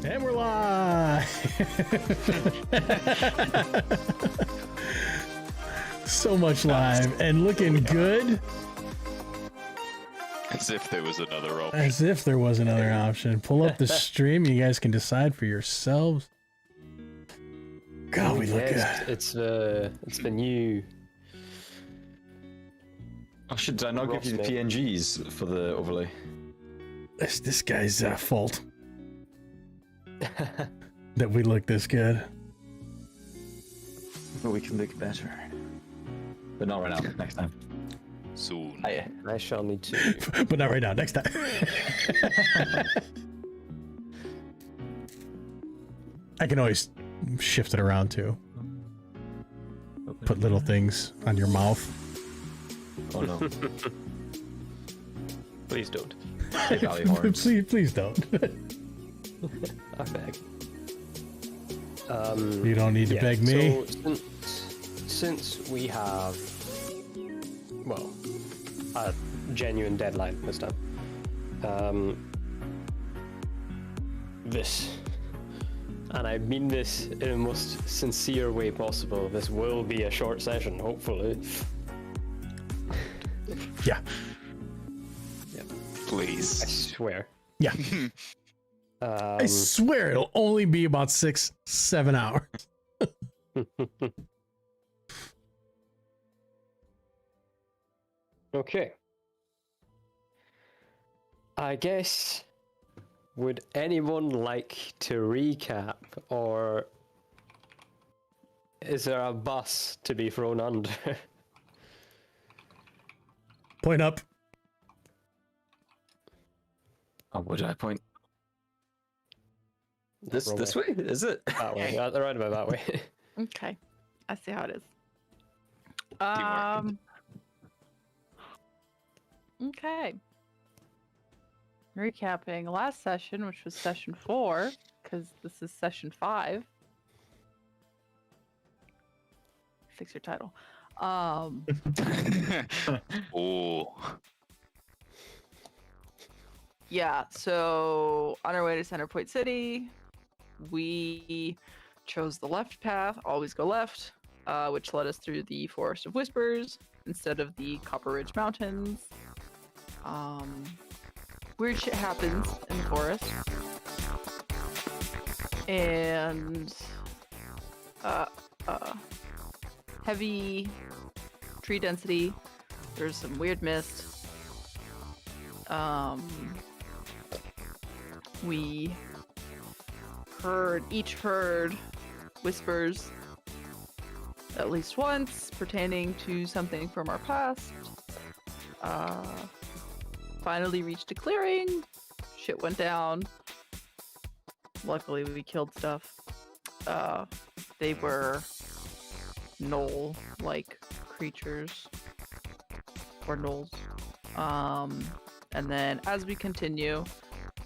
And we're live. So much live and looking good. As if there was another option. As if there was another option. Pull up the stream. You guys can decide for yourselves. God, we look good. It's the new. Oh shit, did I not give you the PNGs for the overlay? This guy's fault. That we look this good. But we can look better. But not right now, next time. Soon. I shall need to. But not right now, next time. I can always shift it around too. Put little things on your mouth. Oh no. Please don't. Please don't. I beg. You don't need to beg me. So since we have, well, a genuine deadline this time, this, and I mean this in the most sincere way possible, this will be a short session, hopefully. Yeah. Yeah. Please. I swear. Yeah. I swear it'll only be about 6-7 hours. Okay. I guess, would anyone like to recap, or is there a bus to be thrown under? Point up. Oh, where did I point? This way? Is it? That way. Right about that way. Okay, I see how it is. Teamwork. Okay. Recapping last session, which was session 4, because this is session 5. Fix your title. Oh. Yeah, so on our way to Centerpoint City, we chose the left path, always go left, which led us through the Forest of Whispers instead of the Copper Ridge Mountains. weird shit happens in the forest. And heavy tree density. There's some weird mist. We each heard whispers at least once pertaining to something from our past. Finally reached a clearing. Shit went down. Luckily we killed stuff. They were gnoll-like creatures. Or gnolls. And then as we continue,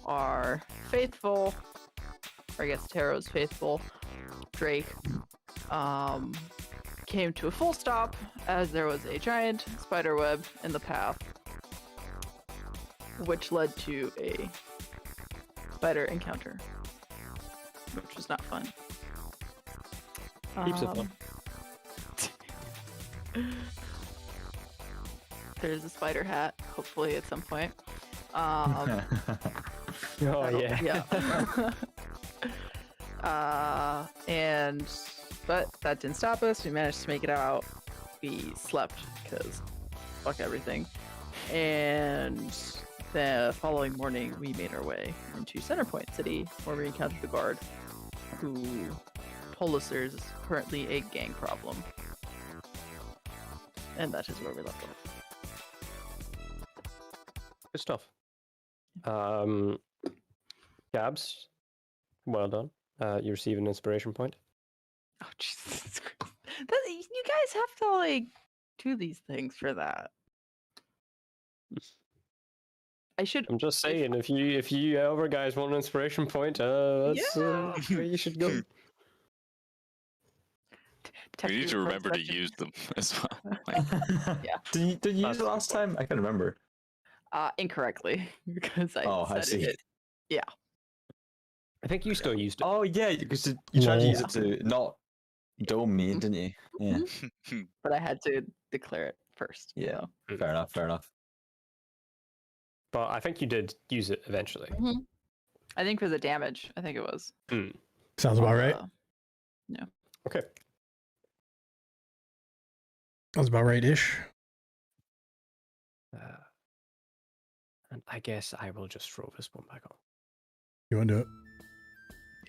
our faithful, or I guess Taro's faithful, Drake, came to a full stop as there was a giant spider web in the path, which led to a spider encounter, which was not fun. Heaps of fun. There's a spider hat, hopefully at some point. Oh yeah. But that didn't stop us. We managed to make it out. We slept because fuck everything. And the following morning, we made our way into Centerpoint City, where we encountered the guard, who told us there's currently a gang problem. And that is where we left off. Good stuff. Gabs, well done. You receive an inspiration point. Oh, Jesus Christ. You guys have to, like, do these things for that. I'm just saying, if you other guys want an inspiration point, that's where you should go. We need to remember to use them as well. Like, Yeah. Did you use it last time? I can't remember. Incorrectly, because I I said see. it. Yeah. I think you still used it. Oh yeah, because you tried to use it to not dome me, didn't you? Yeah. But I had to declare it first. Yeah. So. Fair enough. Fair enough. But I think you did use it eventually. I think for the damage, I think it was. Sounds about right. No. Okay. Sounds about right-ish. And I guess I will just throw this one back on. You want to do it?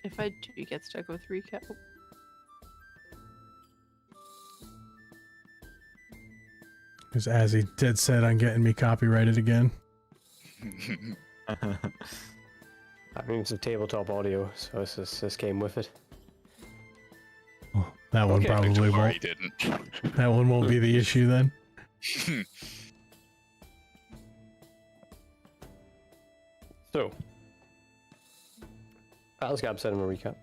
If I do get stuck with recap. Because as he dead set on getting me copyrighted again. I mean, it's a tabletop audio, so this came with it. Well, that one Okay. probably why won't. he didn't. That one won't be the issue then. So, as Gab said in a recap,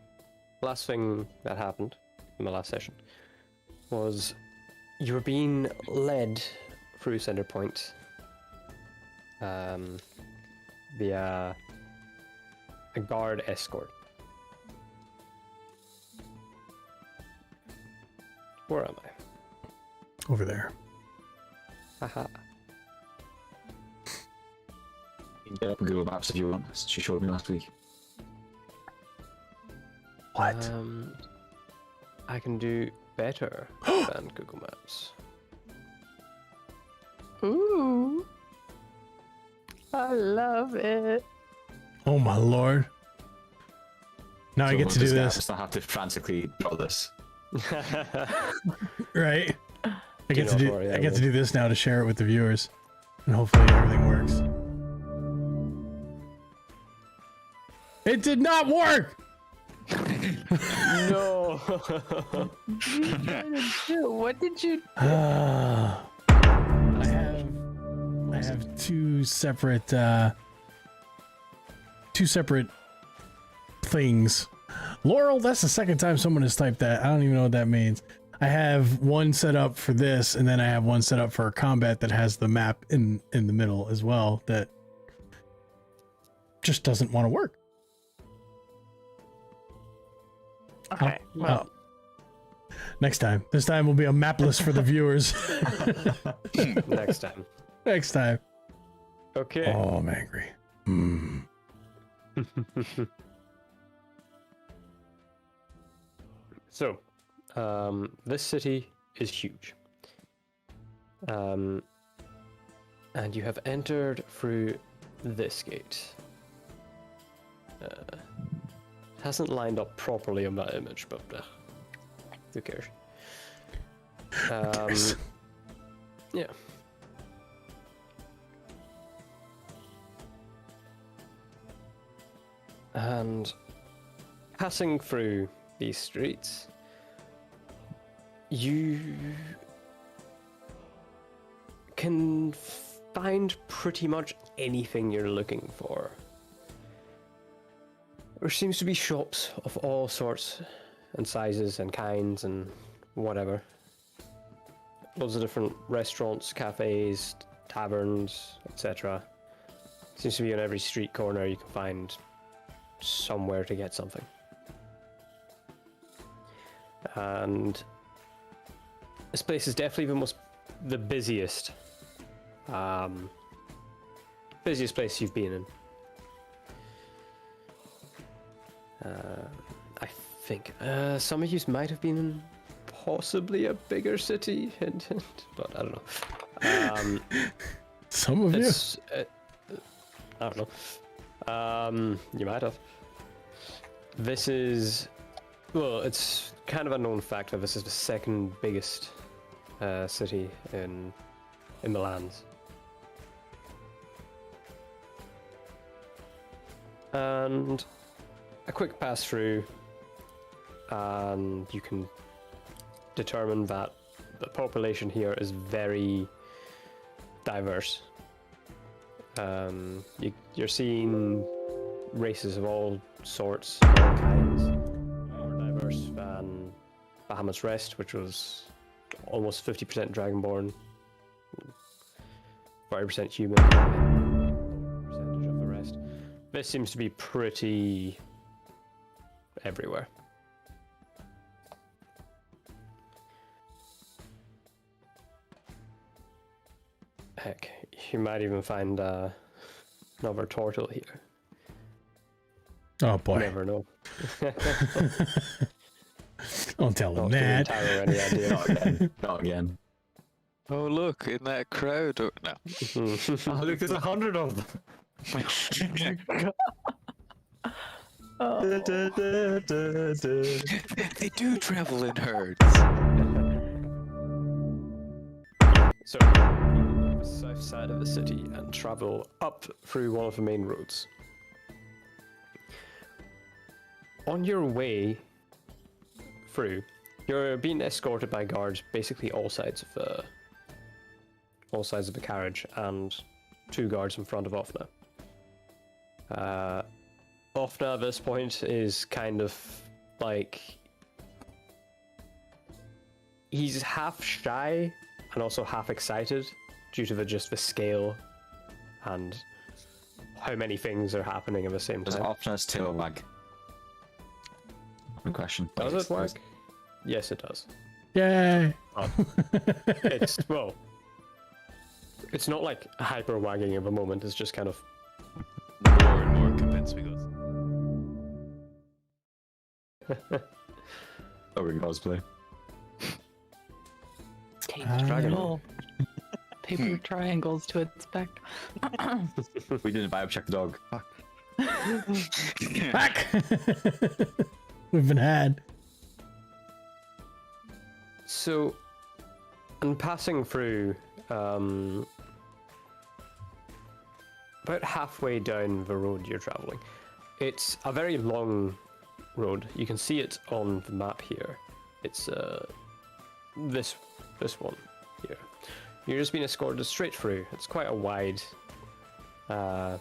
last thing that happened in the last session was you were being led through Centerpoint via a guard escort. Where am I? Over there. Haha. You can get up and Google Maps if you want. She showed me last week. What? I can do better than Google Maps. Ooh. I love it. Oh my lord. Now I get to do this. Let's not have to frantically draw this. Right? I get know to do for it, I yeah, get to yeah. do this now to share it with the viewers. And hopefully everything works. It did not work! No. What did you do? I have two separate things. Laurel, that's the second time someone has typed that. I don't even know what that means. I have one set up for this, and then I have one set up for combat that has the map in the middle as well that just doesn't want to work. Okay. Well, Next time. This time will be a mapless for the viewers. Next time. Next time. Okay. Oh, I'm angry. Hmm. So, this city is huge. And you have entered through this gate. It hasn't lined up properly on that image, but who cares? Yeah. And passing through these streets, you can find pretty much anything you're looking for. There seems to be shops of all sorts and sizes and kinds and whatever. Loads of different restaurants, cafes, taverns, etc. Seems to be on every street corner you can find somewhere to get something. And this place is definitely the busiest place you've been in. I think some of you might have been in possibly a bigger city, but I don't know. Some of you. I don't know. You might have. This is, well, it's kind of a known fact that this is the second biggest city in the lands. And a quick pass through, and you can determine that the population here is very diverse. You're seeing races of all sorts, all kinds, more diverse than Bahamut's Rest, which was almost 50% Dragonborn, 40% human, percentage of the rest. This seems to be pretty everywhere. Heck, you might even find another turtle here. Oh boy. Never know. Don't tell them Not giving that. Tyler any idea. Not again. Not again. Oh, look, in that crowd. Oh, no. Oh, look, there's 100 of them. Oh. They do travel in herds. So, you go to the south side of the city and travel up through one of the main roads. On your way through, you're being escorted by guards, basically all sides of the carriage, and 2 guards in front of Ofna. Ofna at this point is kind of like, he's half shy and also half excited due to the scale and how many things are happening at the same Does time. Optimus tail wag? Good question. Does it work? Yes, it does. Yay. It's, well, it's not like hyper wagging at the moment, it's just kind of, More and more convinced we got. Oh, we can cosplay. Triangle. Paper triangles to its back. We didn't vibe check the dog. Fuck. Back. We've been had. so, and passing through, about halfway down the road you're traveling, it's a very long road. You can see it on the map here. It's this one here. You're just being escorted straight through. It's quite a wide road,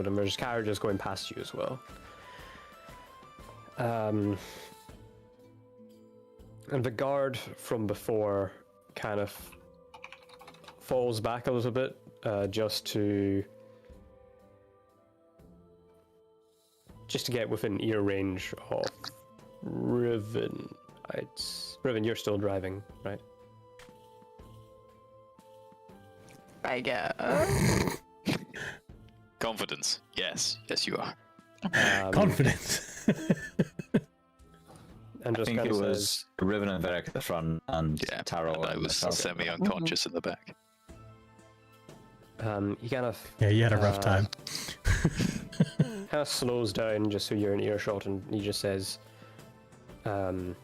and there's carriages going past you as well. And the guard from before kind of falls back a little bit, just to get within ear range of Riven. Riven, you're still driving, right? I guess. Confidence. Yes. Yes, you are. Confidence. And I just think kind it of was says, Riven and Varric at the front, and Yeah. Taro. And I and was Taro. semi-unconscious in the back. he kind of Yeah, you had a rough time. slows down just so you're in earshot, and he just says, we're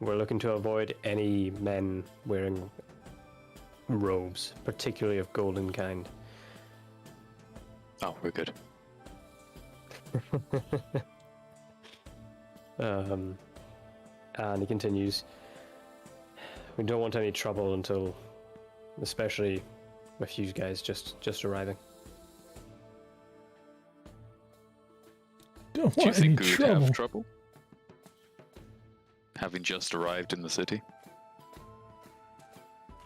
looking to avoid any men wearing robes, particularly of golden kind. Oh, we're good. And he continues, we don't want any trouble until, especially with you guys just arriving. Don't Do you want any think we would trouble. have trouble? Having just arrived in the city?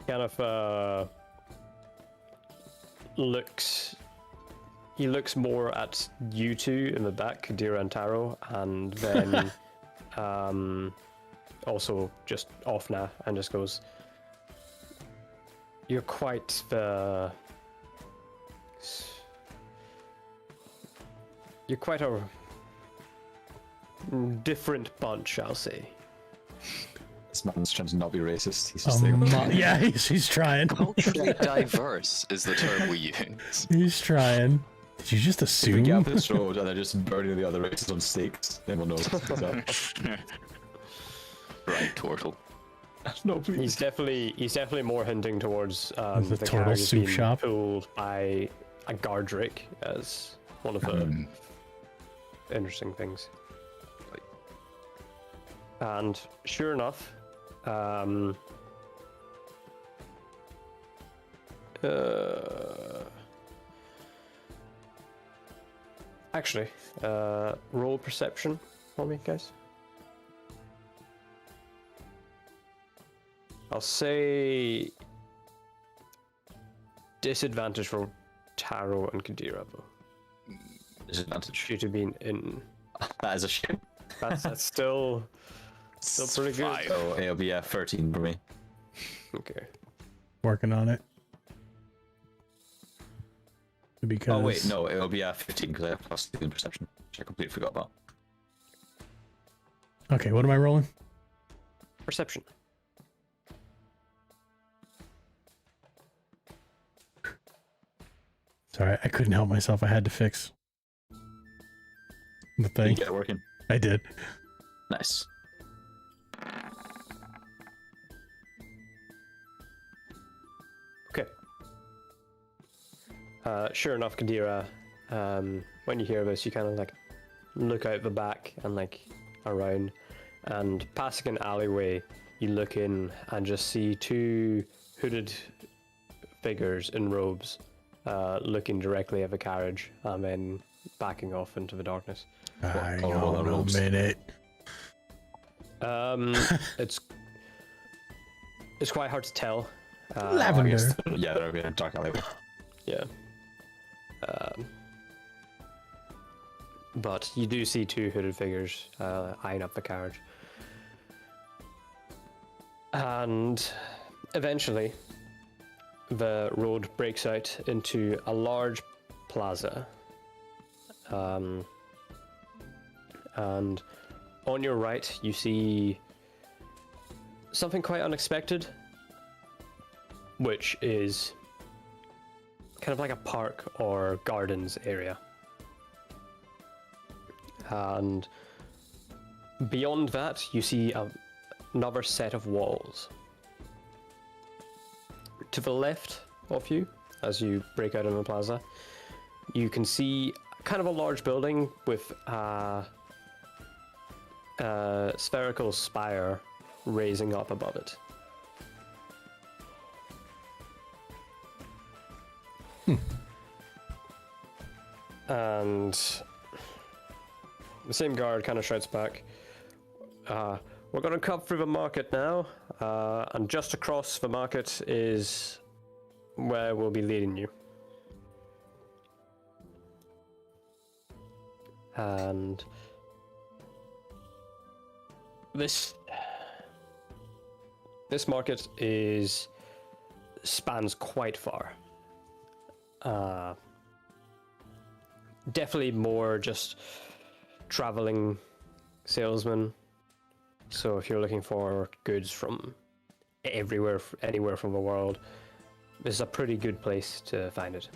Kind of he looks more at you two in the back, Kadira and Taro, and then also just off now, and just goes, you're quite a different bunch, I'll say. This man's trying to not be racist. He's just saying, Yeah, he's trying. Culturally diverse is the term we use. He's trying. Did you just if we get assume? up this road and they're just burning the other races on stakes, then we'll know what's up. Right, Tortle. No, please. He's definitely more hinting towards There's a the turtle carriage soup being shop. pulled by a Gardrick as one of the interesting things. And sure enough, actually, roll perception for me, guys. I'll say disadvantage for Taro and Kadira, though, Disadvantage. due to being in. That is a shame. That's still pretty good. Five. So it'll be a 13 for me. Okay. Working on it. Because Oh wait, no, it'll be a 15 because I have +2 in perception, which I completely forgot about. Okay, what am I rolling? Perception. Sorry, I couldn't help myself. I had to fix the You thing. get it working. I did. Nice. Okay. Sure enough, Kadira, when you hear this, you kind of like look out the back and like around, and passing an alleyway, you look in and just see two hooded figures in robes looking directly at the carriage and then backing off into the darkness. Hang color are the on a robes? minute. It's quite hard to tell. Lavender. Yeah, there'll be a dark alleyway. Yeah. But you do see two hooded figures eyeing up the carriage. And eventually, the road breaks out into a large plaza. And on your right, you see something quite unexpected, which is kind of like a park or gardens area. And beyond that, you see another set of walls. To the left of you, as you break out in the plaza, you can see kind of a large building with a spherical spire raising up above it. And the same guard kind of shouts back, we're going to cut through the market now, and just across the market is where we'll be leading you. And this market spans quite far, definitely more just traveling salesman. So if you're looking for goods from everywhere, anywhere from the world, this is a pretty good place to find it.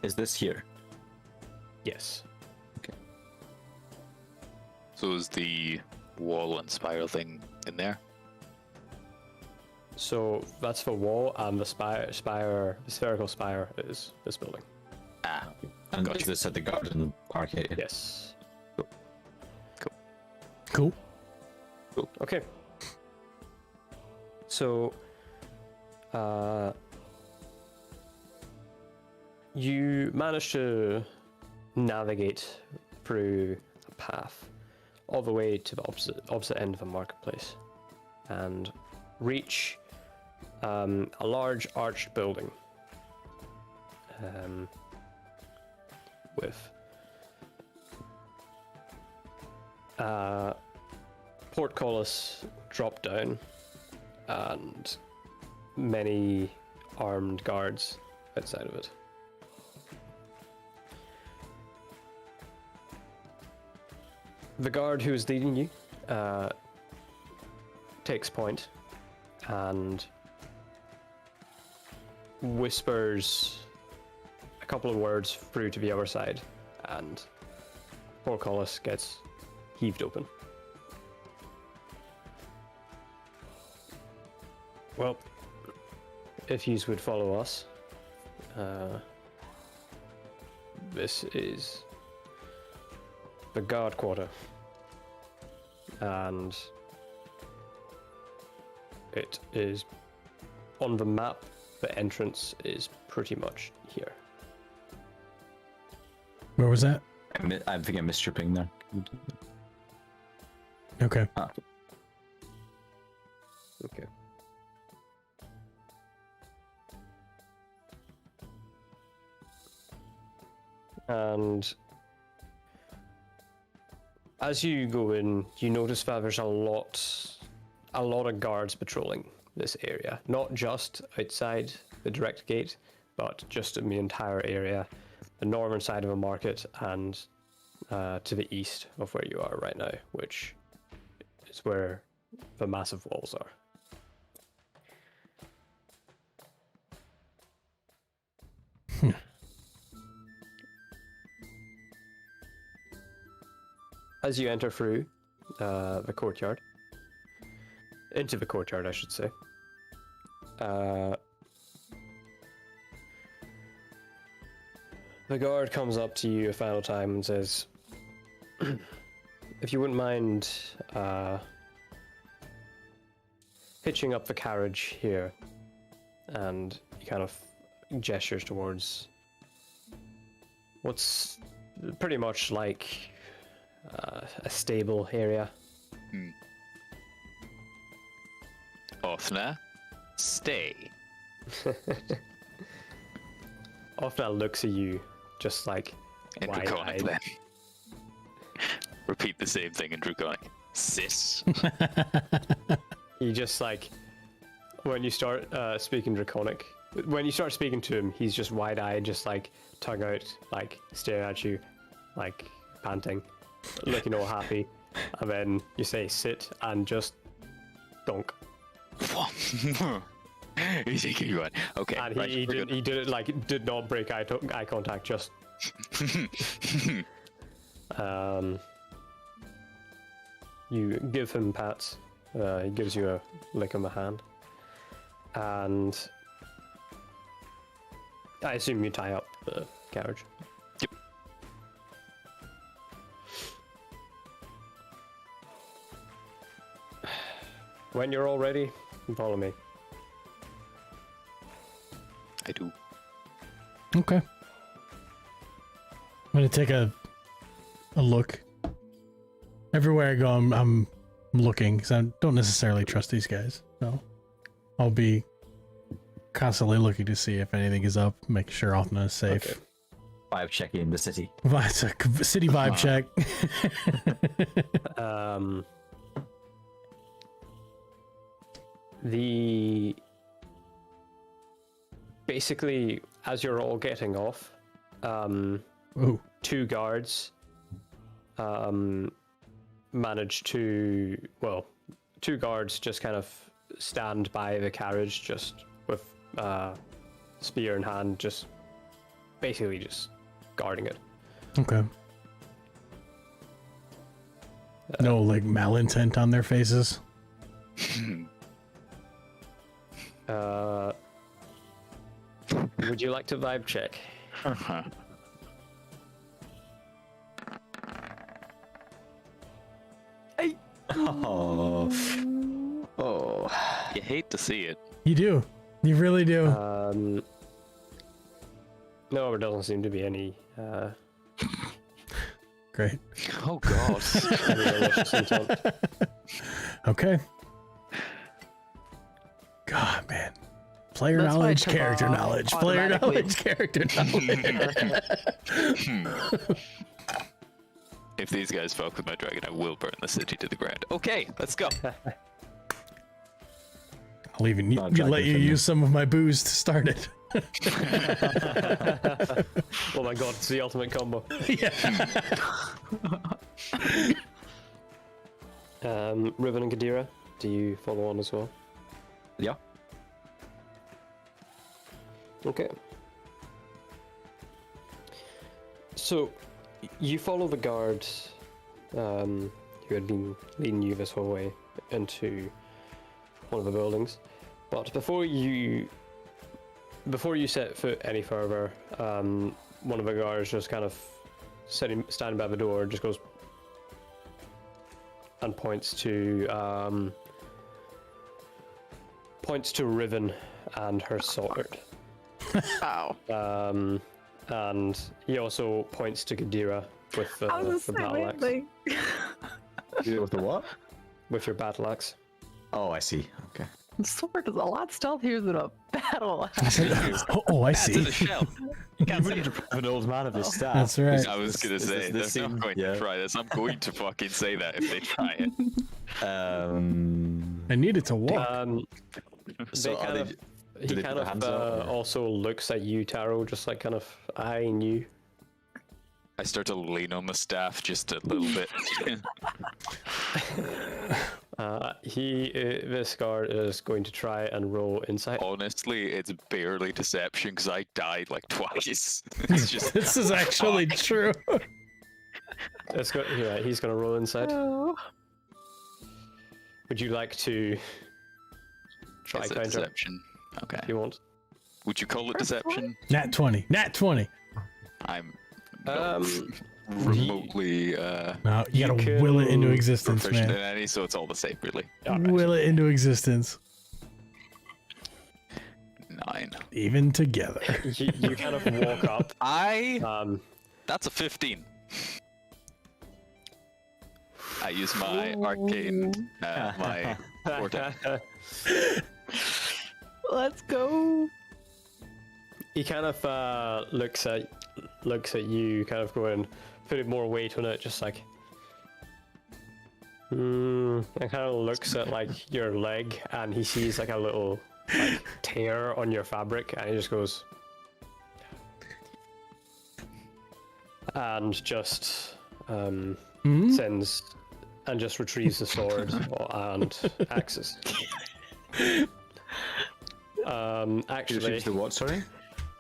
Is this here? Yes. So is the wall and spiral thing in there? So that's the wall, and the spherical spire is this building. Ah, And Gotcha. is this at the garden park area? Yes. Cool. Okay. So, you manage to navigate through a path all the way to the opposite end of the marketplace, and reach a large arched building with portcullis drop down and many armed guards outside of it. The guard who is leading you takes point and whispers a couple of words through to the other side, and portcullis gets heaved open. Well, if yous would follow us, this is the guard quarter, and it is on the map. The entrance is pretty much here. Where was that? I think I'm misstripping there. Okay. Okay. And as you go in, you notice that there's a lot of guards patrolling this area. Not just outside the direct gate, but just in the entire area, the northern side of the market and to the east of where you are right now, which is where the massive walls are. As you enter through the courtyard, into the courtyard, I should say, the guard comes up to you a final time and says, if you wouldn't mind hitching up the carriage here, and he kind of gestures towards what's pretty much like a stable area. Offner, stay. Offner looks at you just like In wide-eyed. Draconic then. Repeat the same thing in Draconic. Sis. He just like, when you start speaking Draconic, when you start speaking to him, he's just wide-eyed, just like tongue out, like staring at you, like panting, looking all happy, and then you say sit and just donk. What? He's thinking you okay. And right, he we're did it like did not break eye contact, just you give him pats, he gives you a lick on the hand, and I assume you tie up the carriage. Yep. When you're all ready, follow me. I do. Okay. I'm gonna take a look. Everywhere I go, I'm looking because I don't necessarily trust these guys. So I'll be constantly looking to see if anything is up, make sure Othna is safe. Okay. Vibe checking the city. It's a city vibe check. basically, as you're all getting off, Ooh. two guards manage to, well, two guards just kind of stand by the carriage, just with spear in hand, just basically just guarding it. Okay. No, like, malintent on their faces? Would you like to vibe check? Uh-huh. Oh. Oh. You hate to see it. You do. You really do. No, there doesn't seem to be any Great. Oh god. any malicious intent. Okay. God, man. Player That's why I knowledge, took character off knowledge. Player automatically. knowledge, character knowledge. If these guys fuck with my dragon, I will burn the city to the ground. Okay, let's go. I'll even Not let you dragon use some of my booze to start it. Oh my god, it's the ultimate combo. Yeah. Riven and Gadira, do you follow on as well? Yeah. Okay. So, you follow the guard who had been leading you this whole way into one of the buildings, but before you set foot any further, one of the guards just kind of standing by the door, just goes and points to Riven and her sword. Wow. And he also points to Gadira with I was the the battle axe. thing. With the what? With your battle axe. Oh, I see. Okay. The sword is a lot stealthier than a battle. I Add to see. the shell. Can't see it. An old man of his staff. That's right. I was gonna say, they're not going to try this. I'm going to fucking say that if they try it. I needed to walk. So They are kind they, of, do he they put kind their of hands out, or- also looks at you, Taro, just like kind of eyeing you. I start to lean on the staff just a little bit. This guard is going to try and roll insight. Honestly, it's barely deception because I died like twice. It's just This is actually true. He's going to roll insight. Oh. Would you like to try it's a counter deception. Okay. if you want? Would you call it deception? Nat 20. Nat 20. I'm not Um, remotely No, you gotta can will it into existence, proficient in man. any, so it's all the same, really. Will it into existence. 9. Even together. you kind of walk up. That's a 15. I use my arcane, my portal. Let's go. He kind of looks at you, kind of going, putting more weight on it, just like, and kind of looks at like your leg, and he sees like a little like tear on your fabric, and he just goes, and just sends and just retrieves the sword and axes. Actually, Retrieves the what? Sorry.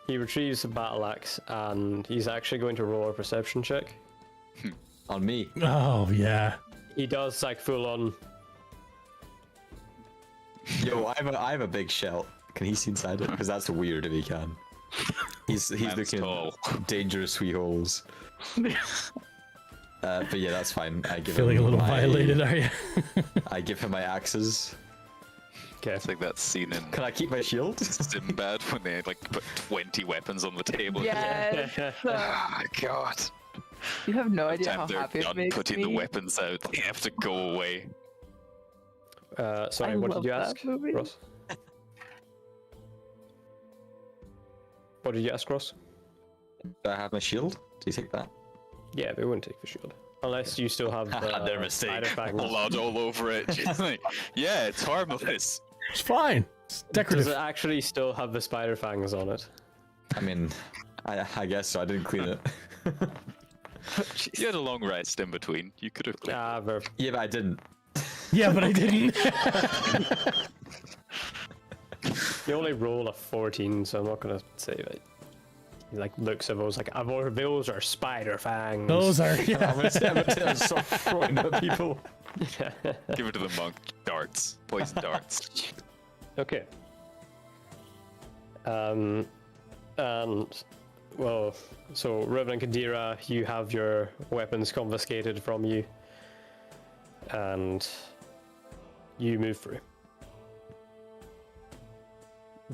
he retrieves the battle axe, and he's actually going to roll a perception check. On me. Oh, yeah. He does like full on. Yo, I have a big shell. Can he see inside it? Because that's weird if he can. He's Man's looking tall. dangerous wee holes. But yeah, that's fine. I give Feeling him a little my, violated, are you? I give him my axes. Okay. It's like that scene in Can I keep my shield? Sinbad when they like put 20 weapons on the table. Yes. Oh my god. You have no idea Time how they're happy it done makes putting me. the weapons out, they have to go away. Sorry, I what love did you that ask, movie. Ross? What did you ask, Ross? Do I have my shield? Do you take that? Yeah, they wouldn't take the shield unless you still have Their mistake. side effects. Blood all over it. Just like, yeah, it's harmless. It's fine. It's decorative. Does it actually still have the spider fangs on it? I mean, I guess so. I didn't clean it. You had a long rest in between. You could have cleaned. Ah, ver- Yeah, but I didn't. Yeah, but I didn't. you only roll a 14, so I'm not gonna say that. He like looks at those like, those are spider fangs. Those are. I'm Yeah. gonna start throwing at people. Give it to the monk. Darts. Poison darts. Okay. And well, so Reverend Kadira, you have your weapons confiscated from you, and you move through.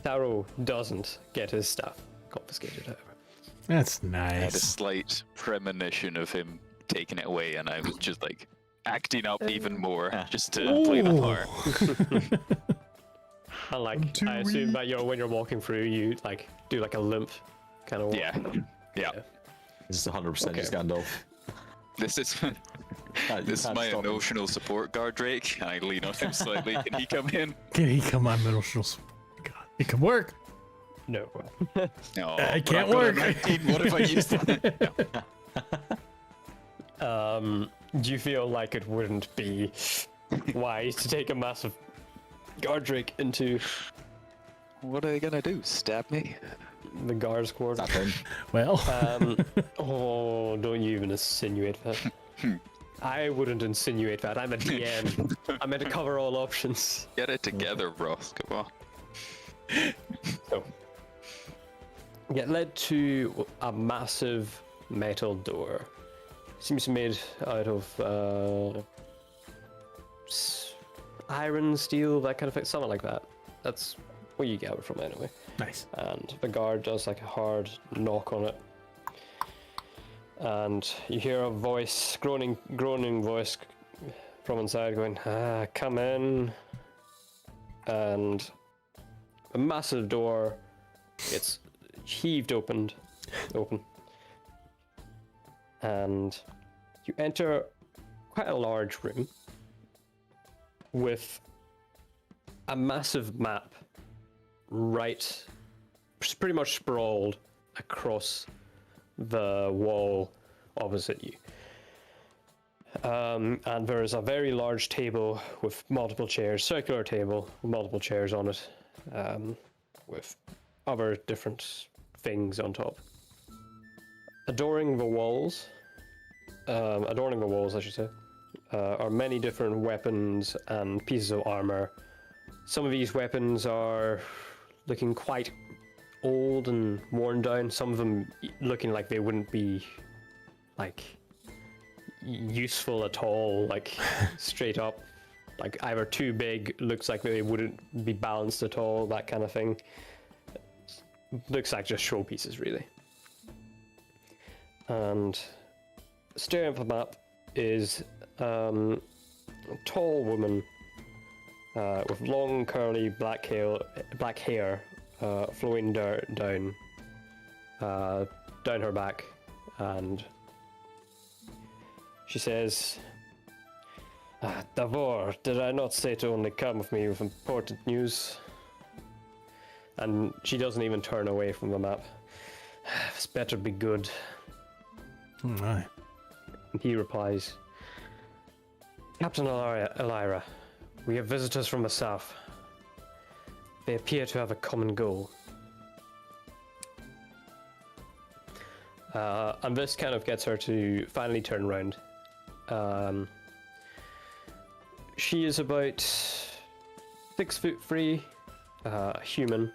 Darrow doesn't get his stuff confiscated, however. That's I had a nice. slight premonition of him taking it away, and I was just like acting up even more just to play the part. And like, I assume that when you're walking through, you like do like a limp kind of walk. Yeah. This is 100% Okay. just Gandalf. This is You this is can't my stop him. emotional support guard, Drake. I lean on him slightly. Can he come in? Can he come on middle God, it can work. No. No, I but can't I've got a work. 19. What if I use that? Do you feel like it wouldn't be wise to take a massive guard drake into What are they gonna do? Stab me? the guards' quarters? Tap him. Well, Oh, don't you even insinuate that. I wouldn't insinuate that. I'm a DM. I'm meant to cover all options. Get it together, Ross. Come on. So, get led to a massive metal door. Seems made out of iron, steel, that kind of thing, something like that. That's what you gather from it anyway. nice. And the guard does like a hard knock on it, and you hear a voice, groaning voice from inside going, come in. And a massive door gets heaved open, and you enter quite a large room with a massive map pretty much sprawled across the wall opposite you. And there is a very large table with multiple chairs, circular table with multiple chairs on it, with other different things on top. Adorning the walls, I should say, are many different weapons and pieces of armor. Some of these weapons are looking quite old and worn down. Some of them looking like they wouldn't be like useful at all, like straight up, like either too big, looks like they wouldn't be balanced at all, that kind of thing. Looks like just showpieces, really. And staring at the map is a tall woman with long curly black hair flowing down her back, and she says, Davor, did I not say to only come with me with important news? And she doesn't even turn away from the map. This better be good. Oh my. And he replies, Captain Elira, we have visitors from the south. They appear to have a common goal. And this kind of gets her to finally turn around. She is about 6'3", human.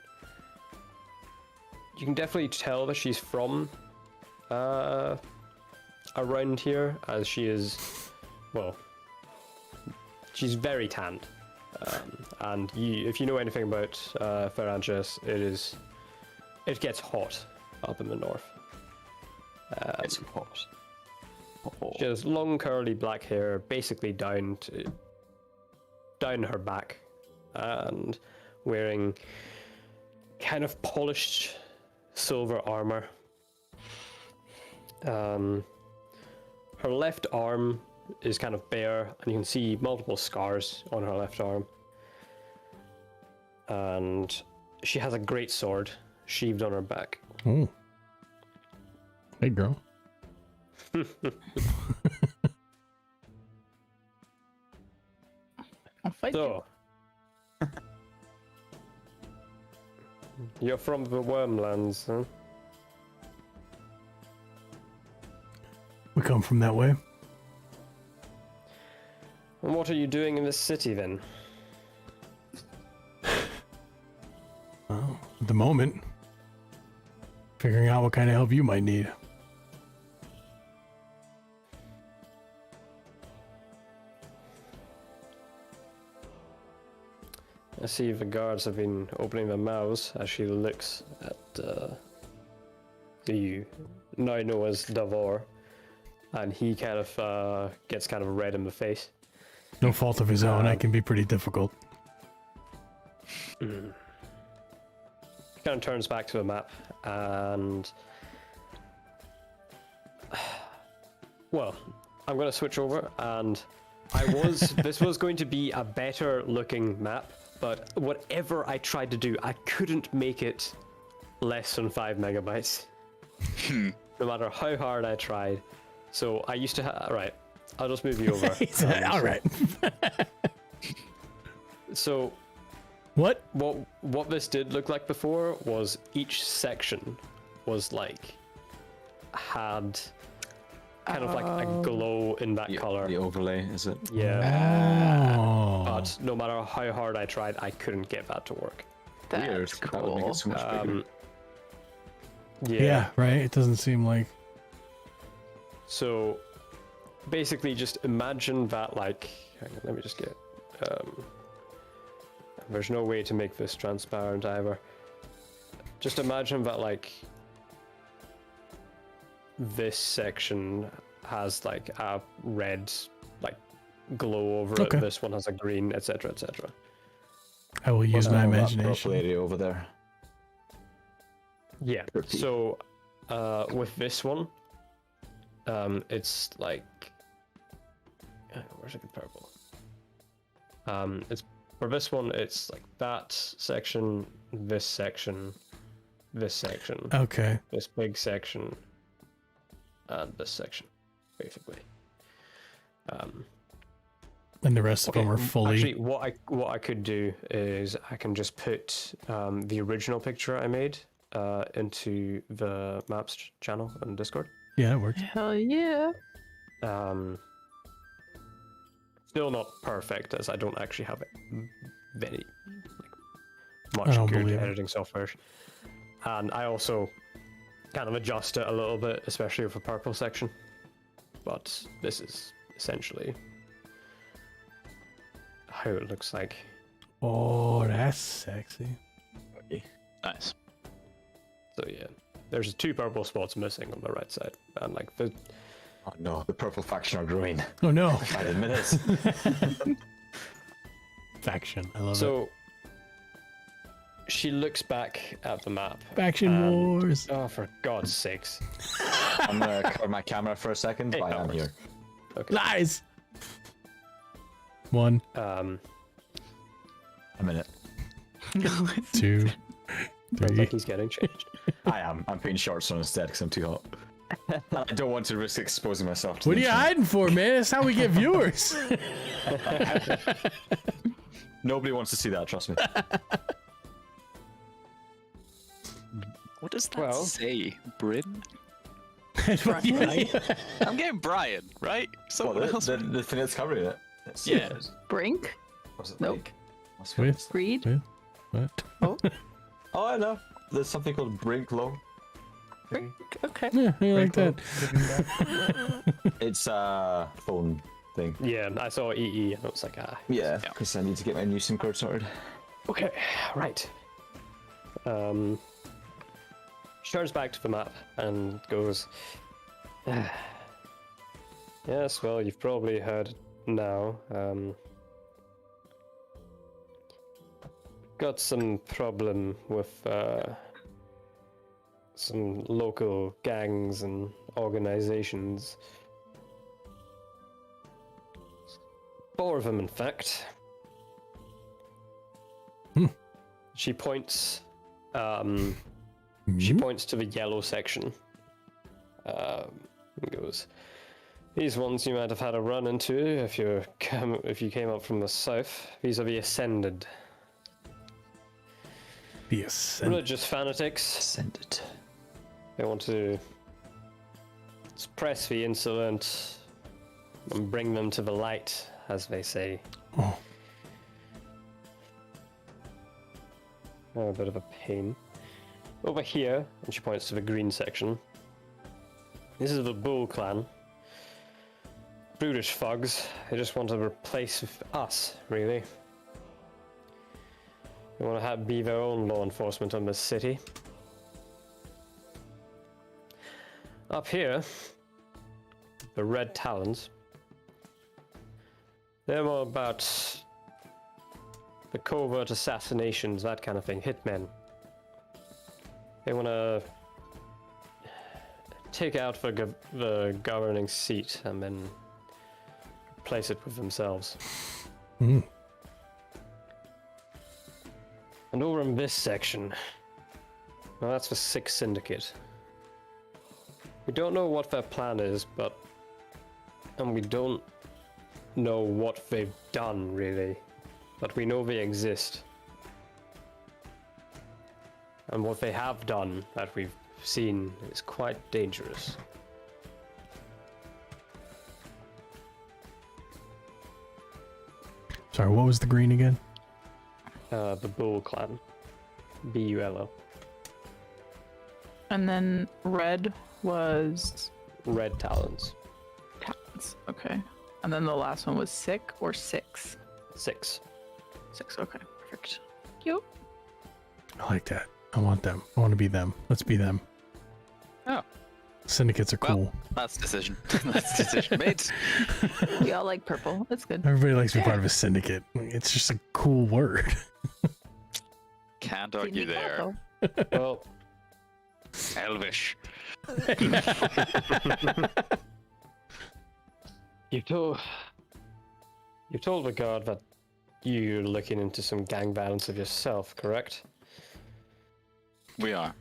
You can definitely tell that she's from around here, as she is, well, she's very tanned. And if you know anything about Ferranges, it gets hot up in the north. It's hot. She has long curly black hair, basically down her back, and wearing kind of polished silver armor. Her left arm is kind of bare, and you can see multiple scars on her left arm. and she has a great sword sheathed on her back. Oh. Hey, girl. I'll fight you. So, you're from the Wormlands, huh? We come from that way. And what are you doing in this city then? Well, at the moment, figuring out what kind of help you might need. I see the guards have been opening their mouths as she looks at you now know as Davor, and he kind of gets kind of red in the face. No fault of his own, I can be pretty difficult. He kind of turns back to the map and well, I'm going to switch over, and this was going to be a better looking map, but whatever I tried to do, I couldn't make it less than 5 megabytes. No matter how hard I tried. So I used to right, I'll just move you over. All right. So What? what this did look like before was each section was like had kind of like a glow in that color. The overlay, is it? Yeah. Oh. But no matter how hard I tried, I couldn't get that to work. Weird. That's That would make cool. it so much bigger. Yeah, right? It doesn't seem like... So basically just imagine that like, hang on, let me just get, there's no way to make this transparent either. Just imagine that like this section has like a red like glow over Okay. it, this one has a green, etc, etc. I will use my That purple imagination. area over there. Yeah. Pretty. So with this one, it's like, where's a good purple? It's for this one, it's like that section, this section, this section, Okay. this big section, and this section, basically. And the rest of them are fully... Actually, what I could do is I can just put the original picture I made into the maps channel on Discord. Yeah, it works. Hell yeah. Still not perfect, as I don't actually have very I much don't good believe it. editing software, and I also kind of adjust it a little bit, especially with the purple section. But this is essentially how it looks like. Oh, that's sexy. Nice. So yeah, there's 2 purple spots missing on the right side, and like the Oh no, the purple faction are growing. Oh no. I admit it. Faction. I love it. so she looks back at the map. Faction and- wars. Oh, for God's sakes! I'm gonna cover my camera for a second, but I am here. Okay. Lies. 1, Um, A minute. 2, sounds 3. like he's getting changed. I am. I'm putting shorts on instead because I'm too hot. I don't want to risk exposing myself to What are the you internet. hiding for, man? That's how we get viewers. Nobody wants to see that, trust me. What does that Well- say? Bryn? Brian. I'm getting Brian, right? Someone What, else. the thing that's covering it? It's, Yeah. Brink? What's it Nope. like? What's Wait. it? Reed? Wait. What? Oh, I know. There's something called Brinklow. Brink? Okay. Yeah, I like that. It's a phone thing. Yeah, I saw EE and I was like, Yeah, because I need to get my new SIM card sorted. okay, right. She turns back to the map and goes, yes, well, you've probably heard now. Got some problem with some local gangs and organizations. 4 of them, in fact. She points. Mm-hmm. She points to the yellow section. And goes, "These ones you might have had a run into if you came up from the south. These are the Ascended. The Ascended. Religious fanatics. Ascended. They want to suppress the insolent and bring them to the light, as they say. Oh, A bit of a pain. Over here," and she points to the green section. "This is the Bull clan. Brutish thugs. They just want to replace us, really. They want to be their own law enforcement on this city. Up here, the Red Talons. They're more about the covert assassinations, that kind of thing, hitmen. They want to take out the governing seat and then replace it with themselves. mm. And over in this section, well, that's the Sixth Syndicate. We don't know what their plan is, and we don't know what they've done, really. But we know they exist. And what they have done that we've seen is quite dangerous. Sorry, what was the green again? The Bull clan. B-U-L-O. And then red was Red Talons. talents. Okay. And then the last one was sick or six. 6. 6. Okay. Perfect. Cute. I like that. I want them. I want to be them. Let's be them. Oh. Syndicates are Well, cool. that's decision. That's decision made. We all like purple. That's good. Everybody likes to be part of a syndicate. It's just a cool word. Can't argue there. Well, Elvish. you told the guard that you're looking into some gang violence of yourself, correct? We are.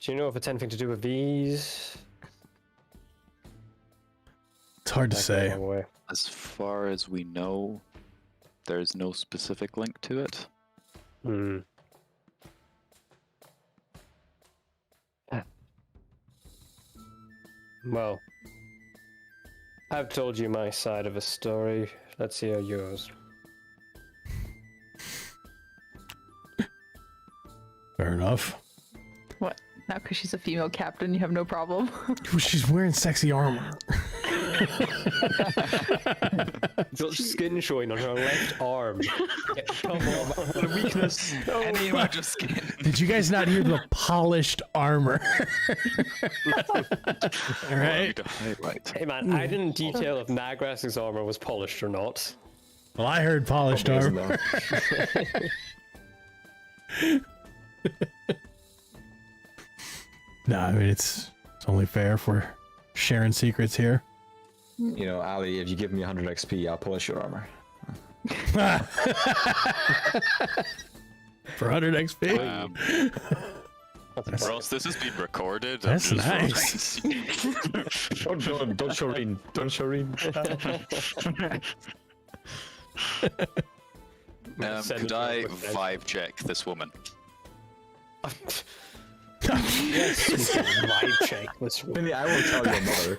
Do you know if it's anything to do with these? It's hard to That goes a say. long way. As far as we know, there's no specific link to it. Hmm. Well, I've told you my side of the story. Let's hear yours. Fair enough. What? Now because she's a female captain, you have no problem? She's wearing sexy armor. Got skin showing on her left arm. Come on. The weakness. Any amount of skin. Did you guys not hear the polished armor? All right. Hey man, I didn't detail if Nagras's armor was polished or not. Well, I heard polished Probably isn't, armor. though. No, I mean it's only fair if we're sharing secrets here. You know, Ali, if you give me 100 XP, I'll polish your armor. For 100 XP. Ross, this has been recorded. That's I'm nice. Don't show Reen. Don't show Reen. Could I vibe check this woman? Yes, you can vibe check this one. Maybe I won't tell your mother.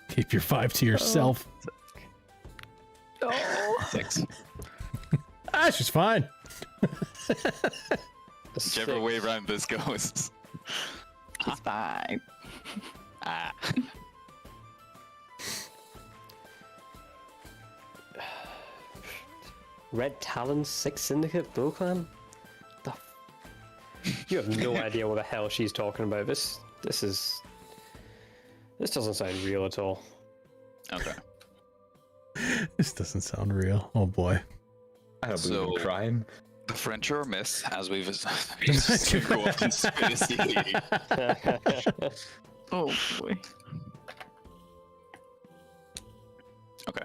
Keep your 5 to yourself. Oh. 6. Ah, she's fine. Whichever way around this goes. She's fine. Ah. Red Talon, Sixth Syndicate, Bull Clan? You have no idea what the hell she's talking about. This doesn't sound real at all. Okay. This doesn't sound real. Oh boy. I don't believe in So- crime. The French are a myth, as we've established. Go off conspiracy theory. Oh boy. Okay.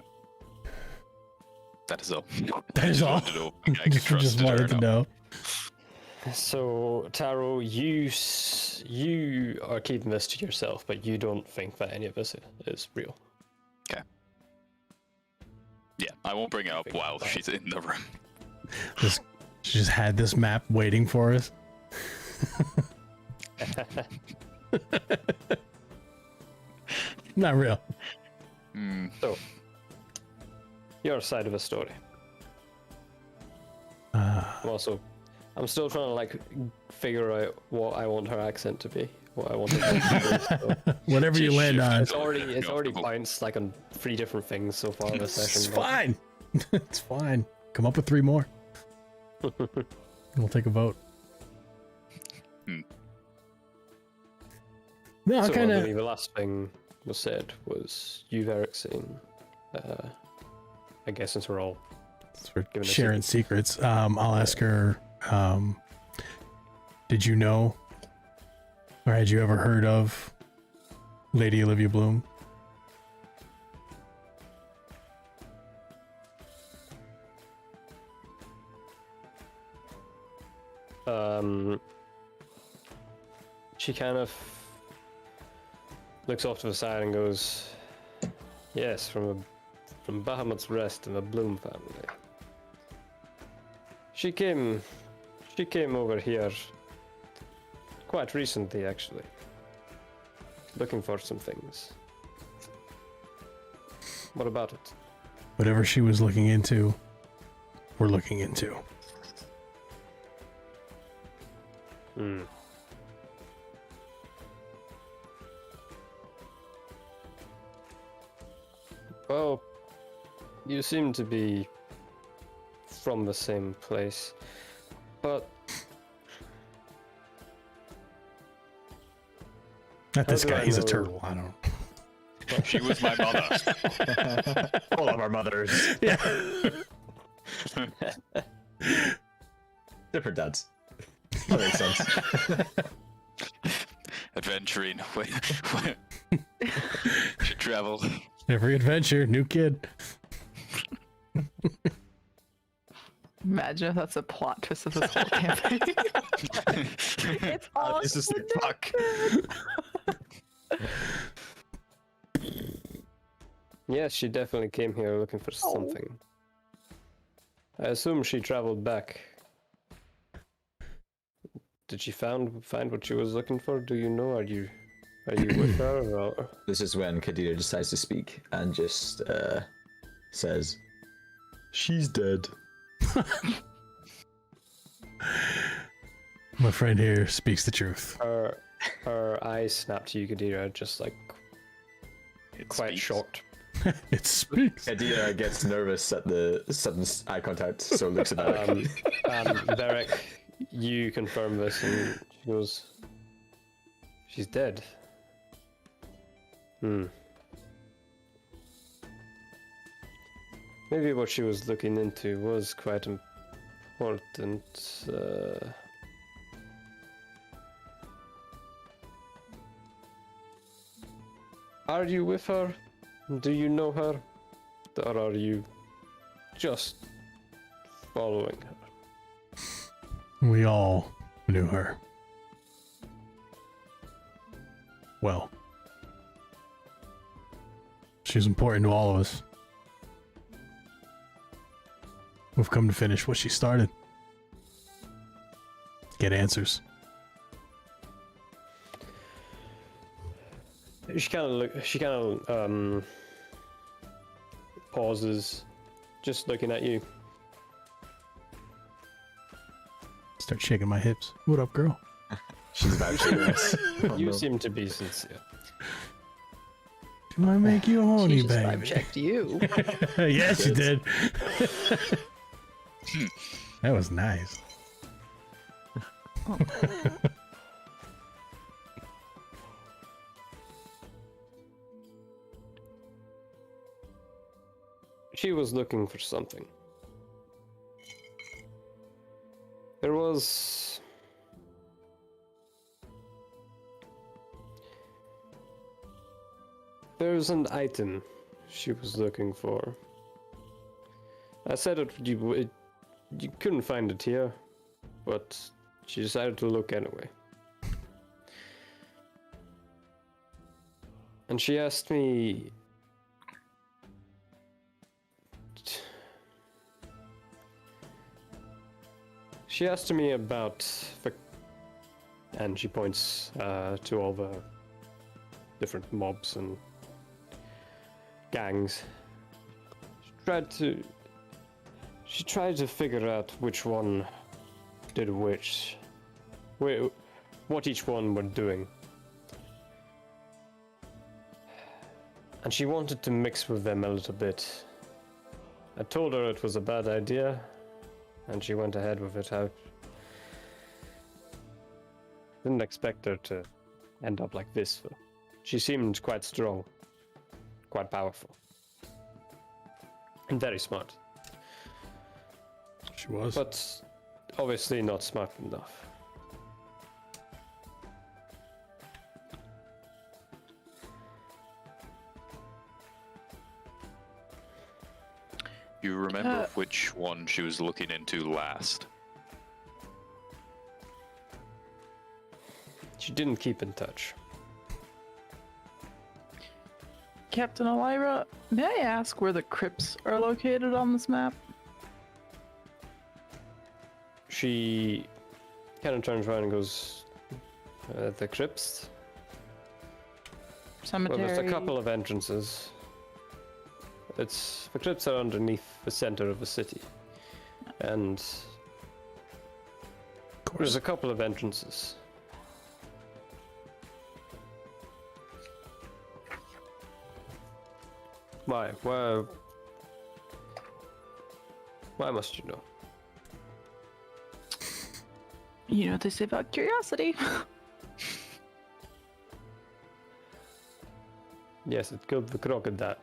That is all. That is all. Wanted to know if I could trust Just it or wanted to not. know. So, Taro, you are keeping this to yourself, but you don't think that any of this is real. Yeah, I won't bring it up while she's in the room. She just had this map waiting for us. Not real. Hmm. So, your side of the story. I'm still trying to like figure out what I want her accent to be. What I want it to be. So. Whatever you land on. It's already bounced like on 3 different things so far this session. It's but- fine. It's fine. Come up with 3 more. We'll take a vote. No, So kind I of. believe the last thing was said was you, Eric, saying, I guess since we're all We're given a sharing secrets. I'll ask her. Did you know, or had you ever heard of Lady Olivia Bloom? She kind of looks off to the side and goes, "Yes, from Bahamut's Rest and the Bloom family. She came over here quite recently, actually, looking for some things. What about it?" Whatever she was looking into, we're looking into. Hmm. Well, you seem to be from the same place, but Not this How do guy. I He's a know? turtle. I don't. She was my mother. All of our mothers. Yeah. Different dads. That makes sense. Adventuring. Should travel. Every adventure, new kid. Imagine if that's a plot twist of this whole campaign. It's all It's just like, fuck. yes, she definitely came here looking for something. I assume she traveled back. Did she find what she was looking for? Do you know? Are you with her? Or... This is when Kadira decides to speak and just says, "She's dead." My friend here speaks the truth. Her eyes snap to you, Kadira, just like It quite speaks. shocked. It speaks. Kadira gets nervous at the sudden eye contact, so looks at Eric. Derek, you confirm this, and she goes, "She's dead." Maybe what she was looking into was quite important. Are you with her? Do you know her? Or are you just following her? We all knew her. Well, she's important to all of us. We've come to finish what she started. Get answers. She kind of pauses, just looking at you. Start shaking my hips. What up, girl? She's vouching us. Oh, You no. seem to be sincere. Do I make you horny, She just vibe baby? checked you. Yes, you did. That was nice. She was looking for something. There was... There's an item she was looking for. I said you couldn't find it here, but she decided to look anyway. And she asked me... She asked me about the... And she points to all the different mobs and gangs. She tried to figure out which one did which. What each one were doing. And she wanted to mix with them a little bit. I told her it was a bad idea, and she went ahead with it. I didn't expect her to end up like this. She seemed quite strong, quite powerful, and very smart. She was. But obviously not smart enough. You remember which one she was looking into last? She didn't keep in touch. Captain Elira, may I ask where the Crips are located on this map? She kind of turns around and goes, the Crips? Cemetery. Well, there's a couple of entrances. The Crips are underneath the center of the city. And there's a couple of entrances. Why? Why must you know? You know what they say about curiosity. Yes, it killed the crocodile.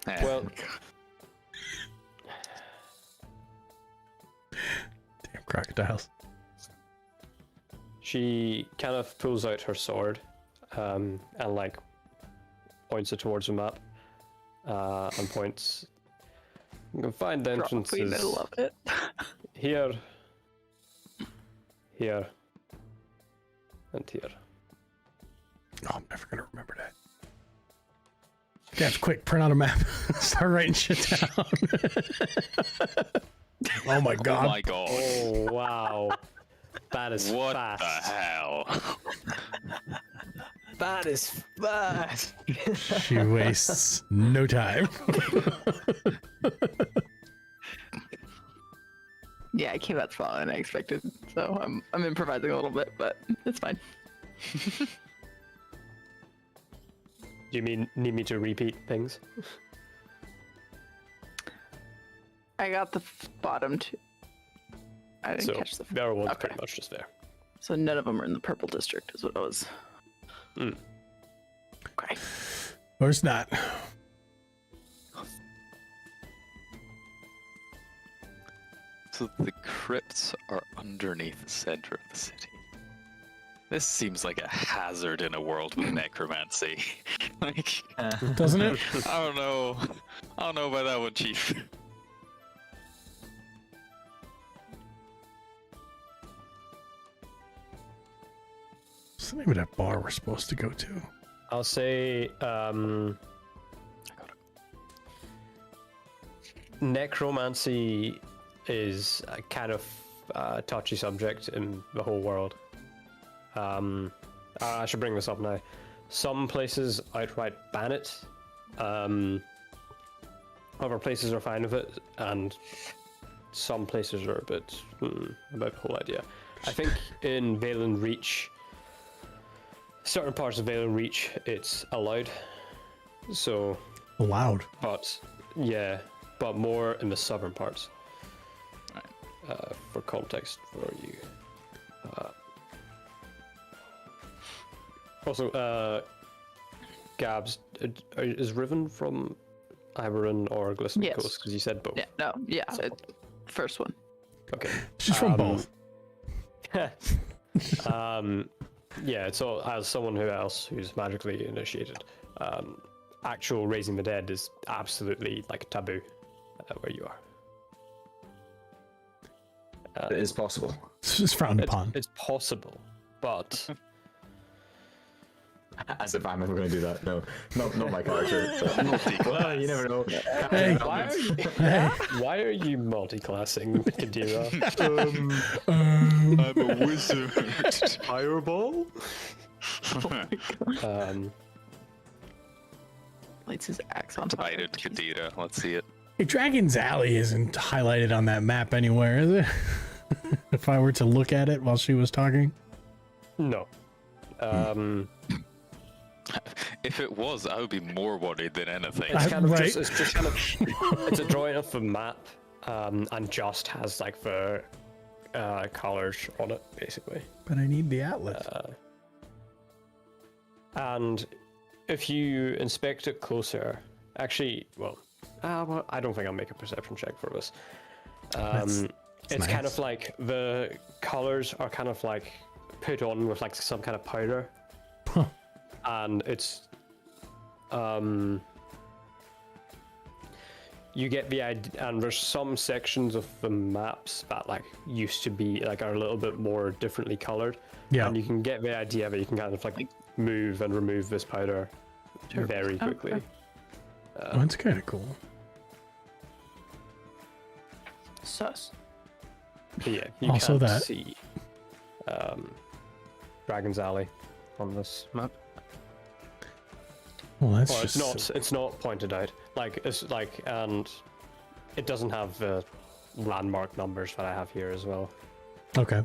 Eh, Well, Damn crocodiles. she kind of pulls out her sword, and like points it towards the map, and points. You can find the entrances Probably middle of it. here, here, and here. Oh, I'm never gonna remember that. Guys, quick, print out a map. Start writing shit down. Oh my oh god. my god. Oh wow, that is What fast. the hell? That is fast. She wastes no time. Yeah, it came out smaller than I expected, so I'm improvising a little bit, but it's fine. Do you need me to repeat things? I got the bottom two. I didn't So catch the. their one's Okay. pretty much just there. So none of them are in the purple district, is what I was. Mm. Okay. Or it's not. So the crypts are underneath the center of the city. This seems like a hazard in a world with necromancy. Like, Doesn't it? I don't know. I don't know about that one, Chief. What's the name of that bar we're supposed to go to? I'll say necromancy is a kind of touchy subject in the whole world. I should bring this up now. Some places outright ban it. Other places are fine with it, and some places are a bit about the whole idea. I think in Valen Reach, certain parts of Valen Reach, it's allowed. So, Allowed. but yeah, but more in the southern parts. For context for you. Also, Gabs, is Riven from Iberon or Glistening Yes. Coast? Because you said both. Yeah. No. Yeah. So- First one. Okay. She's from both. Yeah, so as someone who's magically initiated, actual raising the dead is absolutely like taboo where you are. It is possible. It's frowned upon. It's possible, but As if I'm ever going to do that. No, not my character. But, well, you never know. Hey. why are you multi-classing Kadira? I'm a wizard. Fireball? Lights his axe on top. Untitled Chapter. Let's see it. Hey, Dragon's Alley isn't highlighted on that map anywhere, is it? If I were to look at it while she was talking. No. If it was, I would be more worried than anything. It's kind of right. just, it's just kind of, it's a drawing of the map, and just has like the colors on it, basically. But I need the atlas. And if you inspect it closer, actually, well, I don't think I'll make a perception check for this. It's kind nice. of like the colors are kind of like put on with like some kind of powder, and it's you get the idea, and there's some sections of the maps that like used to be like are a little bit more differently colored. Yeah. And you can get the idea that you can kind of like move and remove this powder very quickly. Okay. Oh, that's kind of cool. Sus. But yeah, you Also can't that. see Dragon's Alley on this map. Well, that's Or just it's not pointed out. Like it's like, and it doesn't have the landmark numbers that I have here as well. okay.